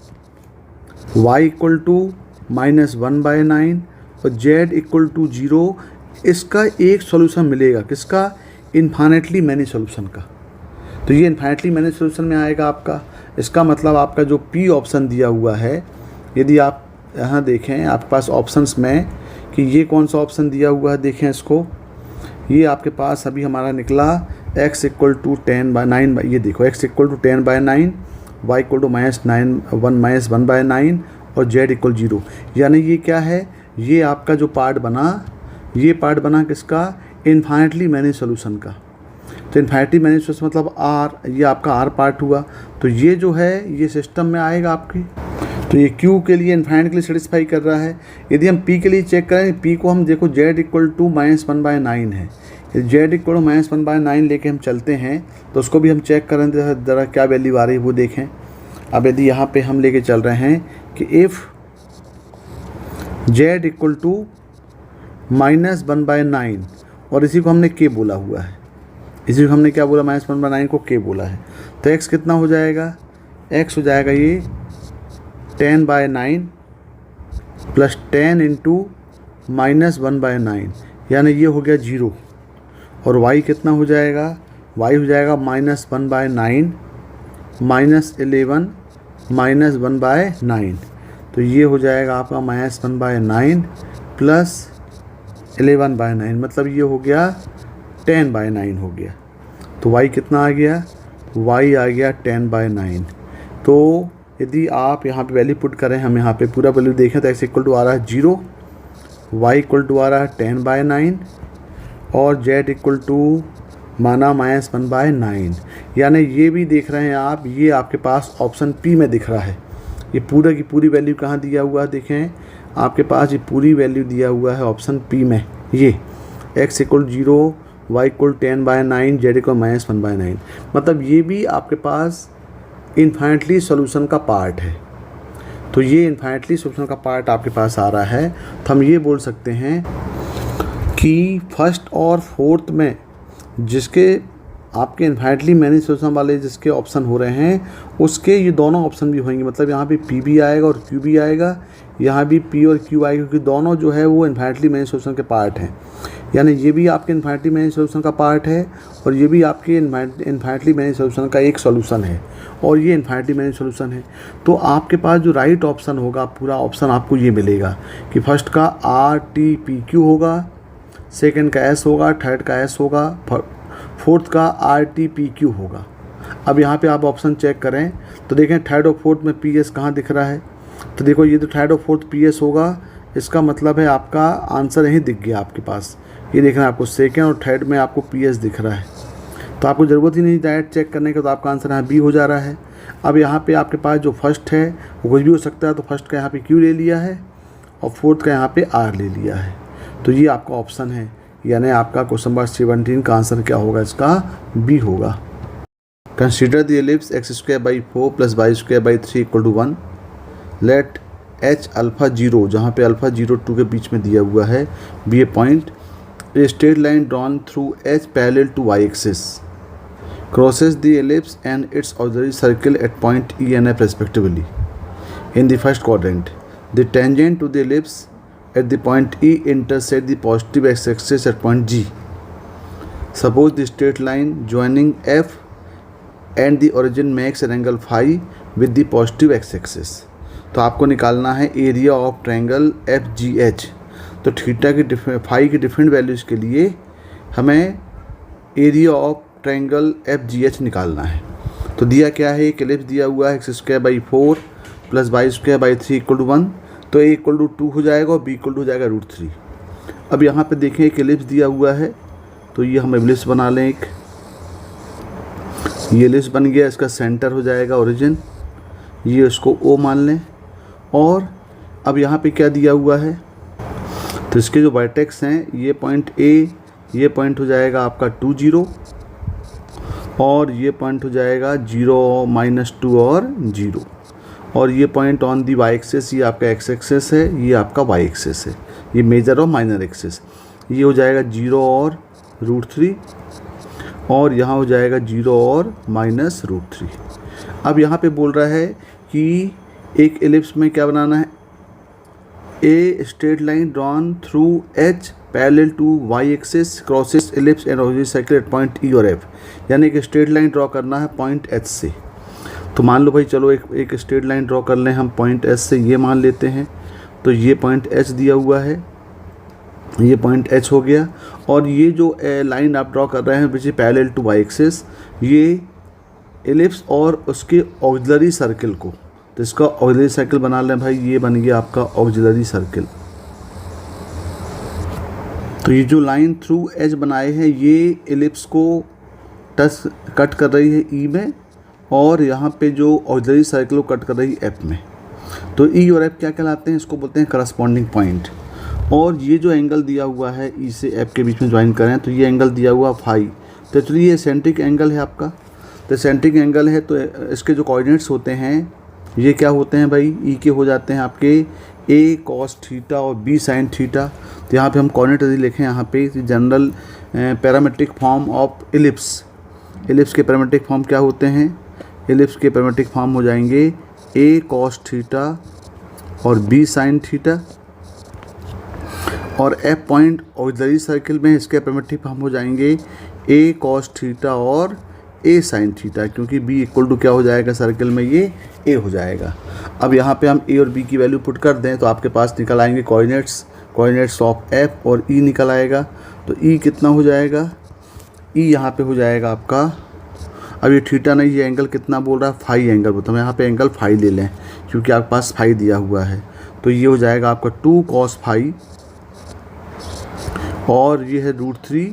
y equal to -1/9 और z इक्वल टू 0। इसका एक सॉल्यूशन मिलेगा, किसका, इन्फाइनेटली मैनी सॉल्यूशन का। तो ये इन्फाइनेटली मैनी सॉल्यूशन में आएगा आपका। इसका मतलब आपका जो p ऑप्शन दिया हुआ है, यदि आप यहाँ देखें आपके पास ऑप्शंस में कि ये कौन सा ऑप्शन दिया हुआ है, देखें इसको, ये आपके पास अभी हमारा निकला x इक्वल टू 10/9, ये देखो x equal to 10/9, y equal to -1/9 और z इक्वल 0। यानी ये क्या है, ये आपका जो पार्ट बना, ये पार्ट बना किसका, इन्फाइनेटली मैनी सॉल्यूशन का। तो इन्फाइनेटली मैनी सॉल्यूशन मतलब r, ये आपका r पार्ट हुआ। तो ये जो है ये सिस्टम में आएगा आपकी। तो ये q के लिए इन्फाइनेटली सेटिस्फाई कर रहा है। यदि हम p के लिए चेक करें, p को हम देखो z इक्वल टू -1/9 है, z इक्वल -1/9 लेके हम चलते हैं तो उसको भी हम चेक करें ज़रा क्या वैल्यू आ रही है वो देखें। अब यदि यहाँ पे हम लेके चल रहे हैं कि इफ़ z इक्वल टू -1/9 और इसी को हमने k बोला हुआ है, इसी को हमने क्या बोला, -1/9 को k बोला है, तो x कितना हो जाएगा, x हो जाएगा ये 10/9 प्लस 10 इंटू -1/9, यानी ये हो गया 0 और y कितना हो जाएगा, y हो जाएगा -1/9 माइनस 11 -1/9। तो ये हो जाएगा आपका -1/9 प्लस 11/9, मतलब ये हो गया 10/9 हो गया। तो y कितना आ गया, y आ गया 10/9। तो यदि आप यहाँ पे वैल्यू पुट करें, हम यहाँ पे पूरा वैल्यू देखें तो x इक्वल टू आ रहा है 0, y इक्वल टू आ रहा है 10/9 और z इक्वल टू माना -1/9। यानी ये भी देख रहे हैं आप, ये आपके पास ऑप्शन p में दिख रहा है। ये पूरा की पूरी वैल्यू कहाँ दिया हुआ है, देखें आपके पास ये पूरी वैल्यू दिया हुआ है ऑप्शन p में। ये x equal 0, y equal 10/9, z equal -1/9, मतलब ये भी आपके पास इन्फाइनेटली सॉल्यूशन का पार्ट है। तो ये इन्फाइनेटली सॉल्यूशन का पार्ट आपके पास आ रहा है, तो हम ये बोल सकते हैं कि फर्स्ट और फोर्थ में जिसके आपके इन्फाइनेटली मैनी सॉल्यूशन वाले जिसके ऑप्शन हो रहे हैं, उसके ये दोनों ऑप्शन भी होंगे, मतलब यहाँ पे p भी आएगा और q भी आएगा, यहाँ भी p और q आएगा, क्योंकि दोनों जो है वो इन्फाइनेटली मैनी सॉल्यूशन के पार्ट हैं। यानी ये भी आपके इन्फाइनेटली मैनी सॉल्यूशन का पार्ट है और ये भी आपके इन्फाइनेटली मैनी सॉल्यूशन का एक सॉल्यूशन है और ये इन्फाइनेटली मैनी सॉल्यूशन है। तो आपके पास जो राइट ऑप्शन होगा, पूरा ऑप्शन आपको ये मिलेगा कि फर्स्ट का RTPQ होगा, सेकंड का S होगा, थर्ड का S होगा, फोर्थ का RTPQ होगा। अब यहाँ पे आप ऑप्शन चेक करें तो देखें थर्ड और फोर्थ में PS कहाँ दिख रहा है, तो देखो ये तो थर्ड और फोर्थ PS होगा, इसका मतलब है आपका आंसर यहीं दिख गया आपके पास। ये देखना है आपको सेकंड और थर्ड में आपको PS दिख रहा है, तो आपको ज़रूरत ही नहीं डायरेक्ट चेक करने का, तो आपका आंसर यहाँ B हो जा रहा है। अब यहाँ पे आपके पास जो फर्स्ट है वो कुछ भी हो सकता है, तो फर्स्ट का यहाँ पे Q ले लिया है और फोर्थ का यहाँ पे R ले लिया है, तो ये आपका ऑप्शन है। यानी आपका क्वेश्चन नंबर 17 का आंसर क्या होगा, इसका B होगा। Consider the ellipse x² 4 + y² 3 = 1, let h α 0, जहाँ पे α 0 2 के बीच में दिया हुआ है, be a point A straight line drawn through H parallel to y-axis crosses the ellipse and its auxiliary circle at point E and F respectively. In the first quadrant, the tangent to the ellipse at the point E intersect the positive x-axis at point G. Suppose the straight line joining F and the origin makes an angle phi with the positive x-axis. तो आपको निकालना है area of triangle F G H. तो theta की phi की different values के लिए हमें area of triangle F G H निकालना है। तो दिया क्या है, एक एलिप्स दिया हुआ है x² / 4 + y² / 3 = 1। तो a = 2 हो जाएगा और b = हो जाएगा √3। अब यहाँ पे देखें एक एलिप्स दिया हुआ है, तो ये हम एलिप्स बना लें। एक ये एलिप्स बन गया, इसका सेंटर हो जाएगा ओरिजिन, ये उसको O मान लें। और अब यहाँ पे क्या दिया हुआ है, तो इसके जो वर्टेक्स हैं, ये पॉइंट A, ये पॉइंट हो जाएगा आपका 2 0 और ये पॉइंट हो जाएगा 0 - 2 और 0। और ये point on the Y axis, ये आपका एक्स एक्सेस है, ये आपका वाई एक्सेस है, ये मेजर और माइनर एक्सेस। ये हो जाएगा 0 और √3 और यहाँ हो जाएगा 0 और -√3। अब यहाँ पे बोल रहा है कि एक एलिप्स में क्या बनाना है, a straight line drawn through H parallel to Y axis crosses ellipse and auxiliary circle at point E और एफ। यानी एक स्ट्रेट लाइन ड्रॉ करना है पॉइंट एच से। तो मान लो भाई, चलो एक स्ट्रेट लाइन ड्रॉ कर लें हम पॉइंट एच से, ये मान लेते हैं। तो ये पॉइंट एच दिया हुआ है, ये पॉइंट एच हो गया। और ये जो लाइन आप ड्रॉ कर रहे हैं which is parallel to Y axis, ये एलिप्स और उसके ऑक्सिलरी सर्कल को, तो इसका ऑक्सिलरी सर्कल बना लें भाई, ये बन गया आपका ऑक्सिलरी सर्कल। तो ये जो लाइन थ्रू एच बनाए हैं, ये एलिप्स को कट कर रही है ई में और यहाँ पे जो ऑक्सिलरी सर्कल को कट कर रही है एफ में। तो ई और एफ क्या कहलाते हैं, इसको बोलते हैं करस्पॉन्डिंग पॉइंट। और ये जो एंगल दिया हुआ है ई से एफ के बीच में ज्वाइन करें, तो ये एंगल दिया हुआ फाई। तो एक्चुअली ये सेंट्रिक एंगल है आपका। तो सेंट्रिक एंगल है, तो इसके जो कोऑर्डिनेट्स होते हैं ये क्या होते हैं भाई, ई के हो जाते हैं आपके a cos थीटा और b sin थीटा। तो यहाँ पे हम कोऑर्डिनेट यदि लिखें, यहाँ पे general parametric form of ellipse, ellipse के पैरामेट्रिक फॉर्म क्या होते हैं, एलिप्स के पैरामेट्रिक फॉर्म हो जाएंगे a cos थीटा और b sin थीटा। और f पॉइंट ऑक्सिलरी सर्कल में इसके पैरामेट्रिक फॉर्म हो जाएंगे a cos थीटा और a sin थीटा, क्योंकि b = क्या हो जाएगा सर्कल में, ये a हो जाएगा। अब यहाँ पे हम a और b की वैल्यू पुट कर दें तो आपके पास निकल आएंगे कोऑर्डिनेट्स ऑफ f और e निकल आएगा। तो e कितना हो जाएगा, e यहाँ पे हो जाएगा आपका, अब ये थीटा नहीं, ये एंगल कितना बोल रहा है, फाई एंगल बोलता है। हम यहाँ पे एंगल फाई ले लें क्योंकि आपके पास फाई दिया हुआ है। तो ये हो जाएगा आपका 2 cos फाई और ये है √3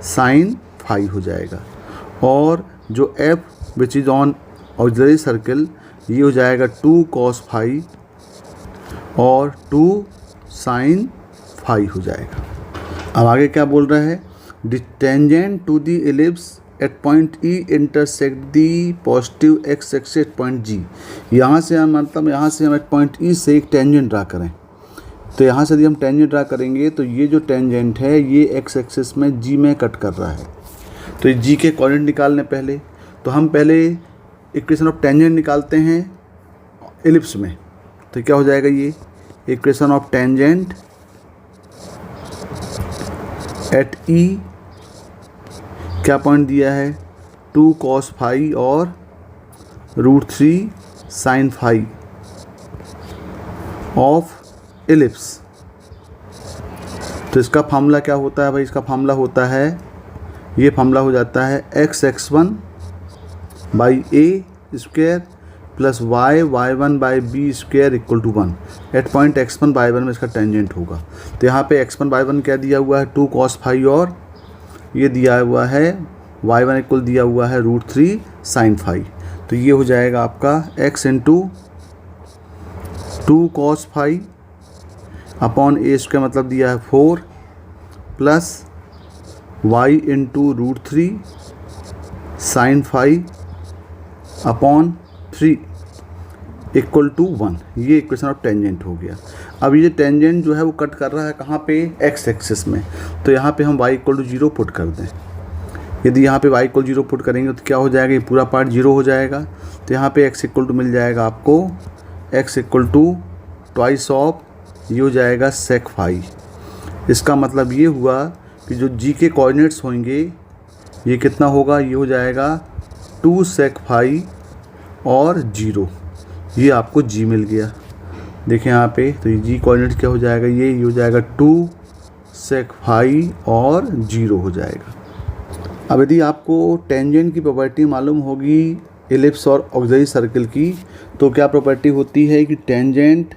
sin फाई हो जाएगा। और जो f which is on auxiliary circle, ये हो जाएगा 2 cos फाई और 2 sin फाई हो जाएगा। अब आगे क्या बोल रहा है, the tangent to the ellipse at point E intersect the positive x axis at point G. यहाँ से हम मतलब यहाँ से हम एट पॉइंट ई से एक टेंजेंट ड्रा करें। तो यहाँ से यदि हम टेंजेंट ड्रा करेंगे तो ये जो टेंजेंट है ये एक्स एक्सिस में जी में कट कर रहा है। तो ये जी के कोऑर्डिनेट निकालने पहले, तो हम पहले इक्वेशन ऑफ टेंजेंट निकालते हैं एलिप्स में। तो क्या हो जाएगा, ये इक्वेशन ऑफ टेंजेंट एट ई, क्या पॉइंट दिया है 2 cos फाई और √3 sin फाई ऑफ एलिप्स। तो इसका फार्मूला क्या होता है भाई, इसका फार्मूला होता है, ये फार्मूला हो जाता है x(1) by a square plus y(1) square equal to 1। At point x1 by 1 में इसका टेंजेंट होगा। तो यहाँ पे x1 बाई 1 क्या दिया हुआ है 2 cos फाई और ये दिया हुआ है y1 इक्वल दिया हुआ है √3 sin फाई। तो ये हो जाएगा आपका x × 2 cos phi upon a square मतलब दिया है 4 plus y × √3 sin phi upon 3 equal to 1। ये इक्वेशन ऑफ टेंजेंट हो गया। अब ये टेंजेंट जो है वो कट कर रहा है कहाँ पे, एक्स एक्सिस में। तो यहाँ पे हम y इक्वल टू 0 पुट कर दें। यदि यहाँ पे y इक्वल 0 पुट करेंगे तो क्या हो जाएगा, ये पूरा पार्ट 0 हो जाएगा। तो यहाँ पे x इक्वल टू मिल जाएगा आपको, x equal to twice of ये हो जाएगा सेक फाई। इसका मतलब ये हुआ कि जो g के कोऑर्डिनेट्स होंगे ये कितना होगा, ये हो जाएगा 2 सेक फाई और 0। ये आपको g मिल गया। देखें यहाँ पे, तो ये g कोऑर्डिनेट क्या हो जाएगा, ये हो जाएगा 2 सेक फाई और 0 हो जाएगा। अब यदि आपको टेंजेंट की प्रॉपर्टी मालूम होगी एलिप्स और ऑक्सिलरी सर्कल की, तो क्या प्रॉपर्टी होती है कि टेंजेंट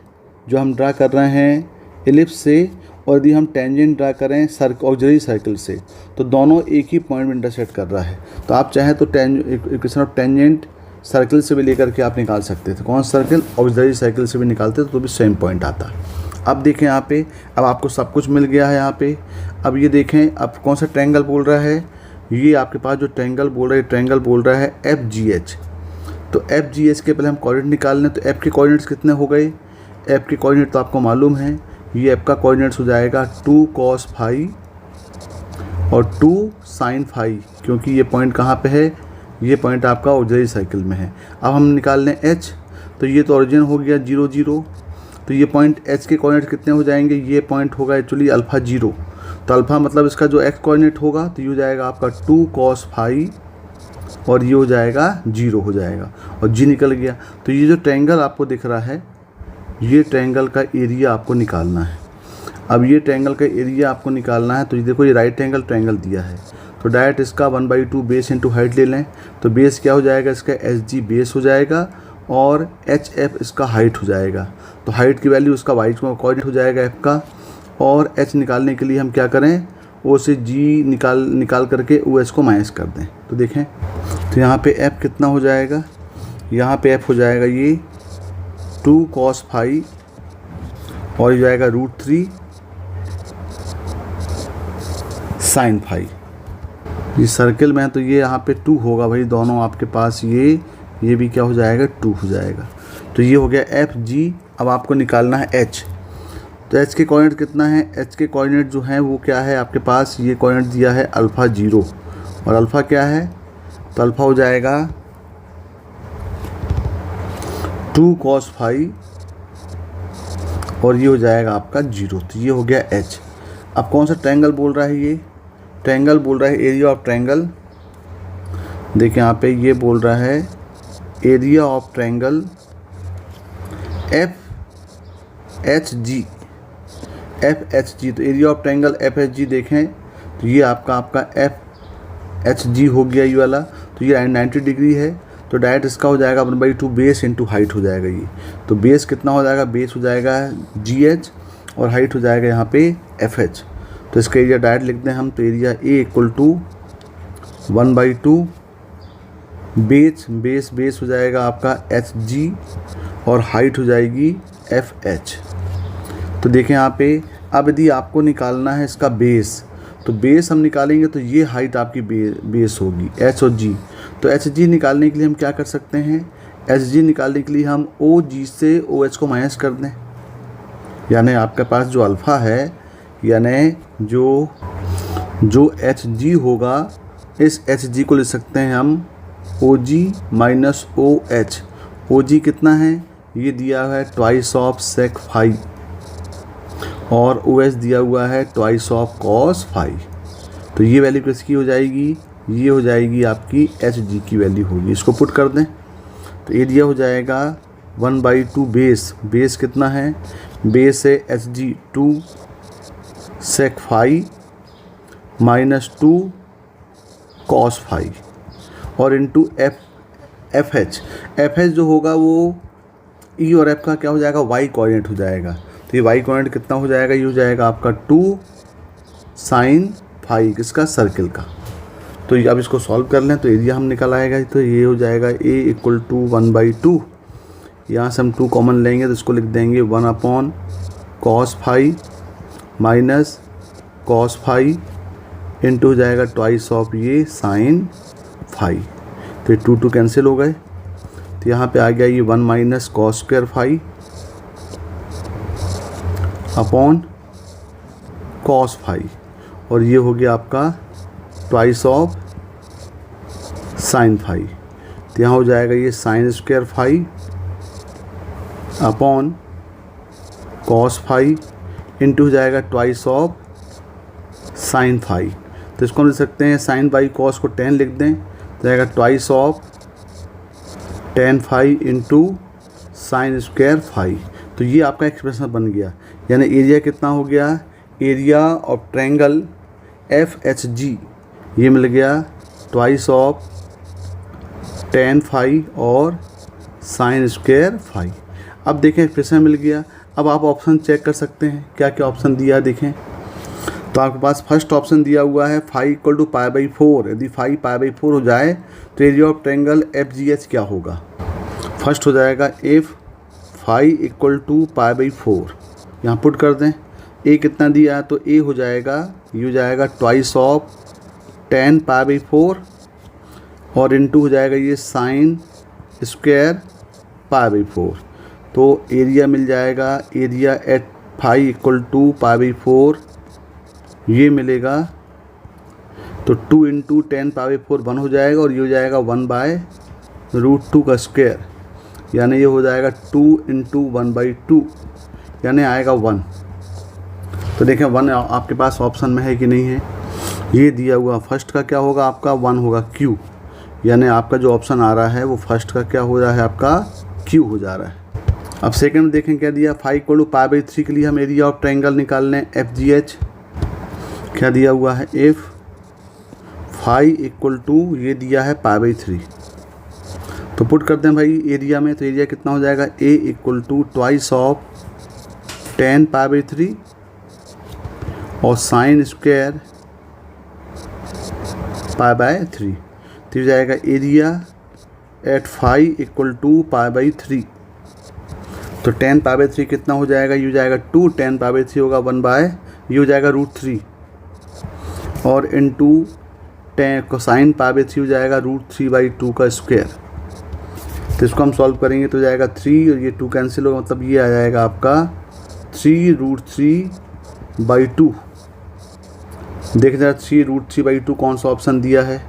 जो हम ड्रा कर रहे हैं एलिप्स से, और यदि हम टेंजेंट ड्रा करें ऑक्सिलरी सर्कल से, तो दोनों एक ही पॉइंट में इंटरसेक्ट कर रहा है। तो आप चाहें तो इक्वेशन ऑफ टेंजेंट सर्कल से भी लेकर के आप निकाल सकते थे। कौन सर्कल, ऑक्सिलरी सर्कल से भी निकालते तो भी सेम पॉइंट आता। अब देखें यहाँ पे, अब आपको सब कुछ मिल गया है यहाँ पे। अब ये देखें, अब कौन सा ट्रायंगल बोल रहा है, ये आपके पास जो ट्रायंगल बोल रहा है, ट्रायंगल बोल रहा है FGH। तो FGH के पहले हम कोऑर्डिनेट निकाल लें। तो F के कोऑर्डिनेट्स कितने हो गए, F के कोऑर्डिनेट तो आपको मालूम है, ये F का कोऑर्डिनेट्स हो जाएगा 2 cos फाई और 2 sin फाई, क्योंकि ये पॉइंट कहाँ पे है, ये पॉइंट आपका ऑक्सिलरी सर्कल में है। अब हम निकाल लें H, तो ये तो ओरिजिन हो गया 0 0। तो ये पॉइंट H के कोऑर्डिनेट कितने हो जाएंगे, ये पॉइंट होगा एक्चुअली अल्फ़ा 0। तो अल्फ़ा मतलब इसका जो x कोऑर्डिनेट होगा, तो ये हो जाएगा आपका 2 cos फाई और ये हो जाएगा 0 हो जाएगा, और g निकल गया। तो ये जो ट्रायंगल आपको दिख रहा है, ये ट्रायंगल का एरिया आपको निकालना है। अब ये ट्रायंगल का एरिया आपको निकालना है, तो ये देखो ये राइट एंगल ट्रायंगल दिया है, तो डायरेक्ट इसका 1/2 बेस इंटू हाइट ले लें। तो बेस क्या हो जाएगा, इसका SG बेस हो जाएगा और HF इसका हाइट हो जाएगा। तो हाइट की वैल्यू उसका वाई कोऑर्डिनेट हो जाएगा F का, और H निकालने के लिए हम क्या करें, O से G निकाल करके OS को माइनस कर दें। तो देखें, तो यहाँ पे F कितना हो जाएगा, यहाँ पे F हो जाएगा ये 2 cos फाई और ये जाएगा √3 sin फाई। ये सर्कल में है तो ये यहाँ पे 2 होगा भाई, दोनों आपके पास ये भी क्या हो जाएगा, 2 हो जाएगा। तो ये हो गया FG। अब आपको निकालना है H। तो H के कोऑर्डिनेट कितना है, H के कोऑर्डिनेट जो है वो क्या है आपके पास, ये कोऑर्डिनेट दिया है अल्फ़ा 0, और अल्फ़ा क्या है, तो अल्फ़ा हो जाएगा 2 cos फाई और ये हो जाएगा आपका 0। तो ये हो गया H। अब कौन सा ट्रायंगल बोल रहा है, ये ट्रायंगल बोल रहा है एरिया ऑफ ट्रायंगल। देखिए यहाँ पे ये बोल रहा है एरिया ऑफ ट्रायंगल FHG। तो एरिया ऑफ ट्रायंगल FHG देखें, तो ये आपका FHG हो गया ये वाला। तो ये 90 डिग्री है, तो डायरेक्ट इसका हो जाएगा 1/2 बेस इंटू हाइट हो जाएगा ये। तो बेस कितना हो जाएगा, बेस हो जाएगा GH और हाइट हो जाएगा यहाँ पे FH। तो इसका एरिया डायरेक्ट लिखते हैं हम, तो area A equal to 1/2 base हो जाएगा आपका HG और हाइट हो जाएगी FH। तो देखें यहाँ पे, अब यदि आपको निकालना है इसका बेस, तो बेस हम निकालेंगे तो ये हाइट आपकी बेस होगी H और G। तो HG निकालने के लिए हम क्या कर सकते हैं, HG निकालने के लिए हम OG से OH को माइनस कर दें, यानी आपके पास जो अल्फ़ा है, यानी जो HG होगा, इस HG को ले सकते हैं हम OG माइनस OH। OG कितना है, ये दिया हुआ है ट्वाइस ऑफ सेक फाई और OH दिया हुआ है ट्वाइस ऑफ कॉस फाई। तो ये वैल्यू किसकी हो जाएगी, ये हो जाएगी आपकी HG की वैल्यू होगी। इसको पुट कर दें, तो एरिया हो जाएगा 1/2 बेस कितना है, बेस है HG 2 sec phi minus 2 cos phi और इंटू FH जो होगा वो E और F का क्या हो जाएगा, Y कोऑर्डिनेट हो जाएगा। तो ये Y कोऑर्डिनेट कितना हो जाएगा, ये हो जाएगा आपका 2 sin फाई किसका, सर्कल का। तो अब इसको सॉल्व कर लें तो एरिया हम निकल आएगा। तो ये हो जाएगा A इक्वल टू 1/2, यहाँ से हम 2 कॉमन लेंगे तो इसको लिख देंगे 1 cos phi minus cos phi into हो जाएगा ट्वाइस ऑफ ये sin फाई। तो ये 2 कैंसिल हो गए, तो यहाँ पे आ गया ये 1 - cos² phi upon cos phi, और ये हो गया आपका ट्वाइस ऑफ साइन फाई। तो यहाँ हो जाएगा ये sine square phi upon cos phi into हो जाएगा ट्वाइस ऑफ साइन फाई। तो इसको हम लिख सकते हैं साइन बाई कॉस को 10 लिख दें, तो जाएगा twice of tan phi into sine square phi. तो ये आपका एक्सप्रेशन बन गया, यानी एरिया कितना हो गया, एरिया ऑफ ट्रायंगल FHG ये मिल गया ट्वाइस ऑफ टेन फाई और साइन स्क्वायर फाई। अब देखें एक्सप्रेशन मिल गया। अब आप ऑप्शन चेक कर सकते हैं क्या क्या ऑप्शन दिया है। देखें तो आपके पास फर्स्ट ऑप्शन दिया हुआ है phi equal to pi by 4। यदि फाई पाई बाई 4 हो जाए तो एरिया ऑफ ट्रायंगल FGH क्या होगा। फर्स्ट हो जाएगा if phi equal to pi by 4, यहाँ पुट कर दें। ए कितना दिया है तो ए हो जाएगा, ये हो जाएगा ट्वाइस ऑफ 10 पाई बाई 4 और इनटू हो जाएगा ये साइन स्क्वायर पाई बाई 4। तो एरिया मिल जाएगा, area at phi equal to pi by 4 ये मिलेगा। तो 2 इंटू 10 पाई बाई 4 1 हो जाएगा और ये हो जाएगा 1 बाय रूट 2 का स्क्वायर, यानी ये हो जाएगा 2 इंटू 1 बाई 2 यानी आएगा 1। तो देखें 1 आपके पास ऑप्शन में है कि नहीं है। ये दिया हुआ फर्स्ट का क्या होगा आपका 1 होगा Q, यानी आपका जो ऑप्शन आ रहा है वो फर्स्ट का क्या हो रहा है आपका Q हो जा रहा है। अब सेकंड में देखें क्या दिया, phi equal to pi by 3 के लिए हम एरिया ऑफ ट्रायंगल निकाल लें FGH। क्या दिया हुआ है, इफ़ फाई इक्वल टू ये दिया है पाई बाई 3, तो पुट करते हैं भाई एरिया में। तो एरिया कितना हो जाएगा, A equal to twice of 10 pi by 3 और साइन स्क्वायर पाई बाई 3। तो ये जाएगा area at phi equal to pi by 3। तो 10 पाई बाई 3 कितना हो जाएगा, ये हो जाएगा 2, 10 पाई बाई 3 होगा 1 बाय ये हो जाएगा रूट 3 और इंटू 10 कोसाइन पाई बाई 3 हो जाएगा रूट 3 बाई 2 का स्क्वायर। तो इसको हम सॉल्व करेंगे तो जाएगा 3 और ये 2 कैंसिल होगा, मतलब ये आ जाएगा आपका 3 रूट 3 बाई 2। देख जरा 3 रूट 3 बाई 2 कौन सा ऑप्शन दिया है।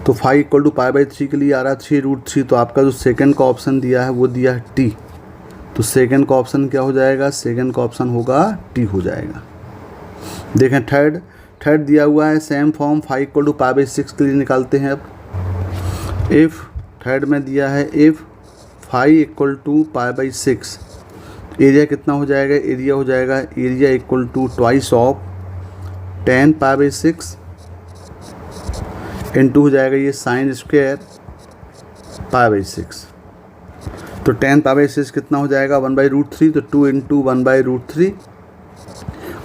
तो phi equal to pi by 3 के लिए आ रहा है 3 रूट 3। तो आपका जो सेकंड का ऑप्शन दिया है वो दिया है टी। तो सेकंड का ऑप्शन क्या हो जाएगा, सेकंड का ऑप्शन होगा टी हो जाएगा। देखें थर्ड दिया हुआ है same form, phi equal to pi by 6 के लिए निकालते हैं। अब इफ़ थर्ड में दिया है if phi equal to pi by 6, area कितना हो जाएगा, एरिया हो जाएगा area equal to twice of 10 pi by 6 into हो जाएगा ये साइन स्क्वायर पाई बाई 6। तो 10 पाई बाई 6 कितना हो जाएगा 1 बाई रूट 3, तो 2 इंटू 1 बाई रूट 3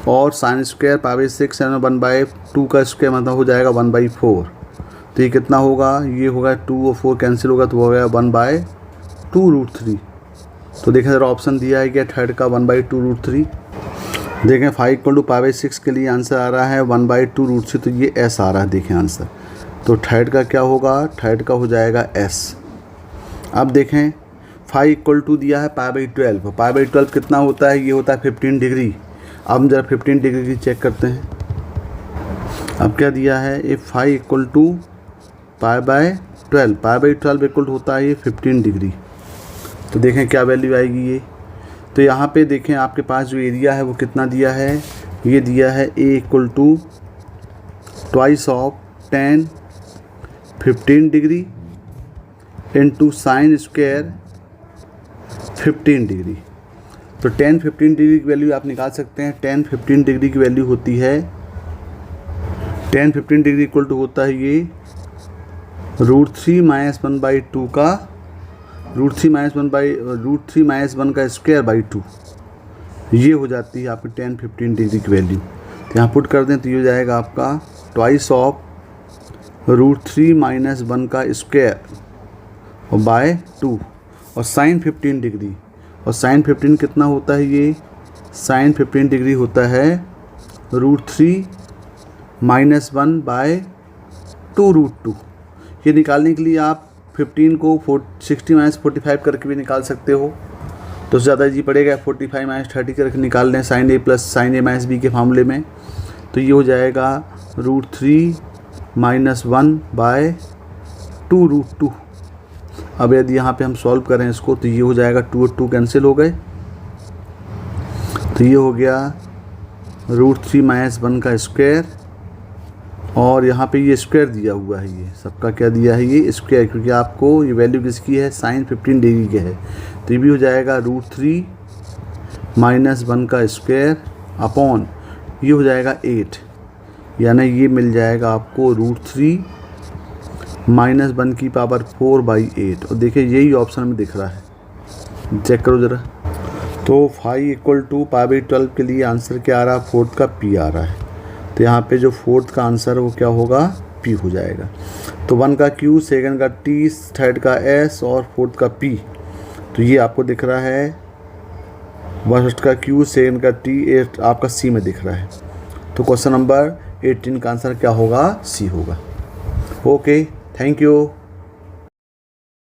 और साइन स्क्वायर पाई बाई 6 यानी 1 बाई 2 का स्क्वायर मतलब हो जाएगा 1 बाई 4। तो ये कितना होगा, ये होगा 2 और 4 कैंसिल होगा तो हो गया 1 बाय 2 रूट 3। तो देखें ज़रा ऑप्शन दिया है क्या थर्ड का 1 बाई 2 रूट 3। देखें phi equal to pi by 6 के लिए आंसर आ रहा है 1 बाई 2 रूट 3, तो ये एस आ रहा है। देखें आंसर, तो थर्ड का क्या होगा, थर्ड का हो जाएगा एस। अब देखें फाई इक्वल टू दिया है पाई बाई 12, पाई बाई 12 कितना होता है, ये होता है 15 डिग्री। अब हम ज़रा 15 डिग्री की चेक करते हैं। अब क्या दिया है, if phi equal to pi by 12, pi by 12 equal होता है ये 15 डिग्री। तो देखें क्या वैल्यू आएगी ये। तो यहाँ पे देखें आपके पास जो एरिया है वो कितना दिया है, ये दिया है A equal to twice of 10 15 degree into sine square 15 degree. तो 10 15 डिग्री की वैल्यू आप निकाल सकते हैं। 10 15 डिग्री की वैल्यू होती है 10 15 डिग्री इक्वल टू होता है ये रूट 3 माइनस 1 बाई 2 का रूट 3 माइनस 1 का स्क्वायर बाई 2, ये हो जाती है आपकी 10 15 डिग्री की वैल्यू। तो यहाँ पुट कर दें तो ये हो जाएगा आपका ट्वाइस ऑफ रूट 3 माइनस 1 का स्क्वायर और बाय 2 और साइन 15 डिग्री। और साइन 15 कितना होता है, ये साइन 15 डिग्री होता है रूट 3 माइनस 1 बाय 2 रूट 2। ये निकालने के लिए आप 15 को 60 माइनस 45 करके भी निकाल सकते हो। तो ज़्यादा इजी पड़ेगा। 45 माइनस 30 करके निकाल लें साइन ए प्लस साइन ए माइनस बी के मामले में, तो ये हो जाएगा √3 - 1 बाय 2√2। अब यदि यहाँ पे हम सॉल्व करें इसको तो ये हो जाएगा 2 और 2 कैंसिल हो गए, तो ये हो गया √3 - 1 का स्क्वायर, और यहाँ पे ये स्क्वायर दिया हुआ है, ये सबका क्या दिया है, ये स्क्वायर, क्योंकि आपको ये वैल्यू किसकी है, साइन 15 डिग्री के है। तो ये भी हो जाएगा √3 - 1 का स्क्वायर अपॉन ये हो जाएगा 8, यानी ये मिल जाएगा आपको √3 - 1 की पावर 4/8। और देखिए यही ऑप्शन में दिख रहा है, चेक करो ज़रा। तो फाई = π/12 के लिए आंसर क्या आ रहा है, फोर्थ का पी आ रहा है। तो यहाँ पे जो फोर्थ का आंसर वो क्या होगा, पी हो जाएगा। तो 1 का Q, सेकंड का T, थर्ड का S और फोर्थ का P। तो ये आपको दिख रहा है, फर्स्ट का Q, सेकंड का T, एट आपका C में दिख रहा है। तो क्वेश्चन नंबर 18 का आंसर क्या होगा, C होगा। Okay, thank you.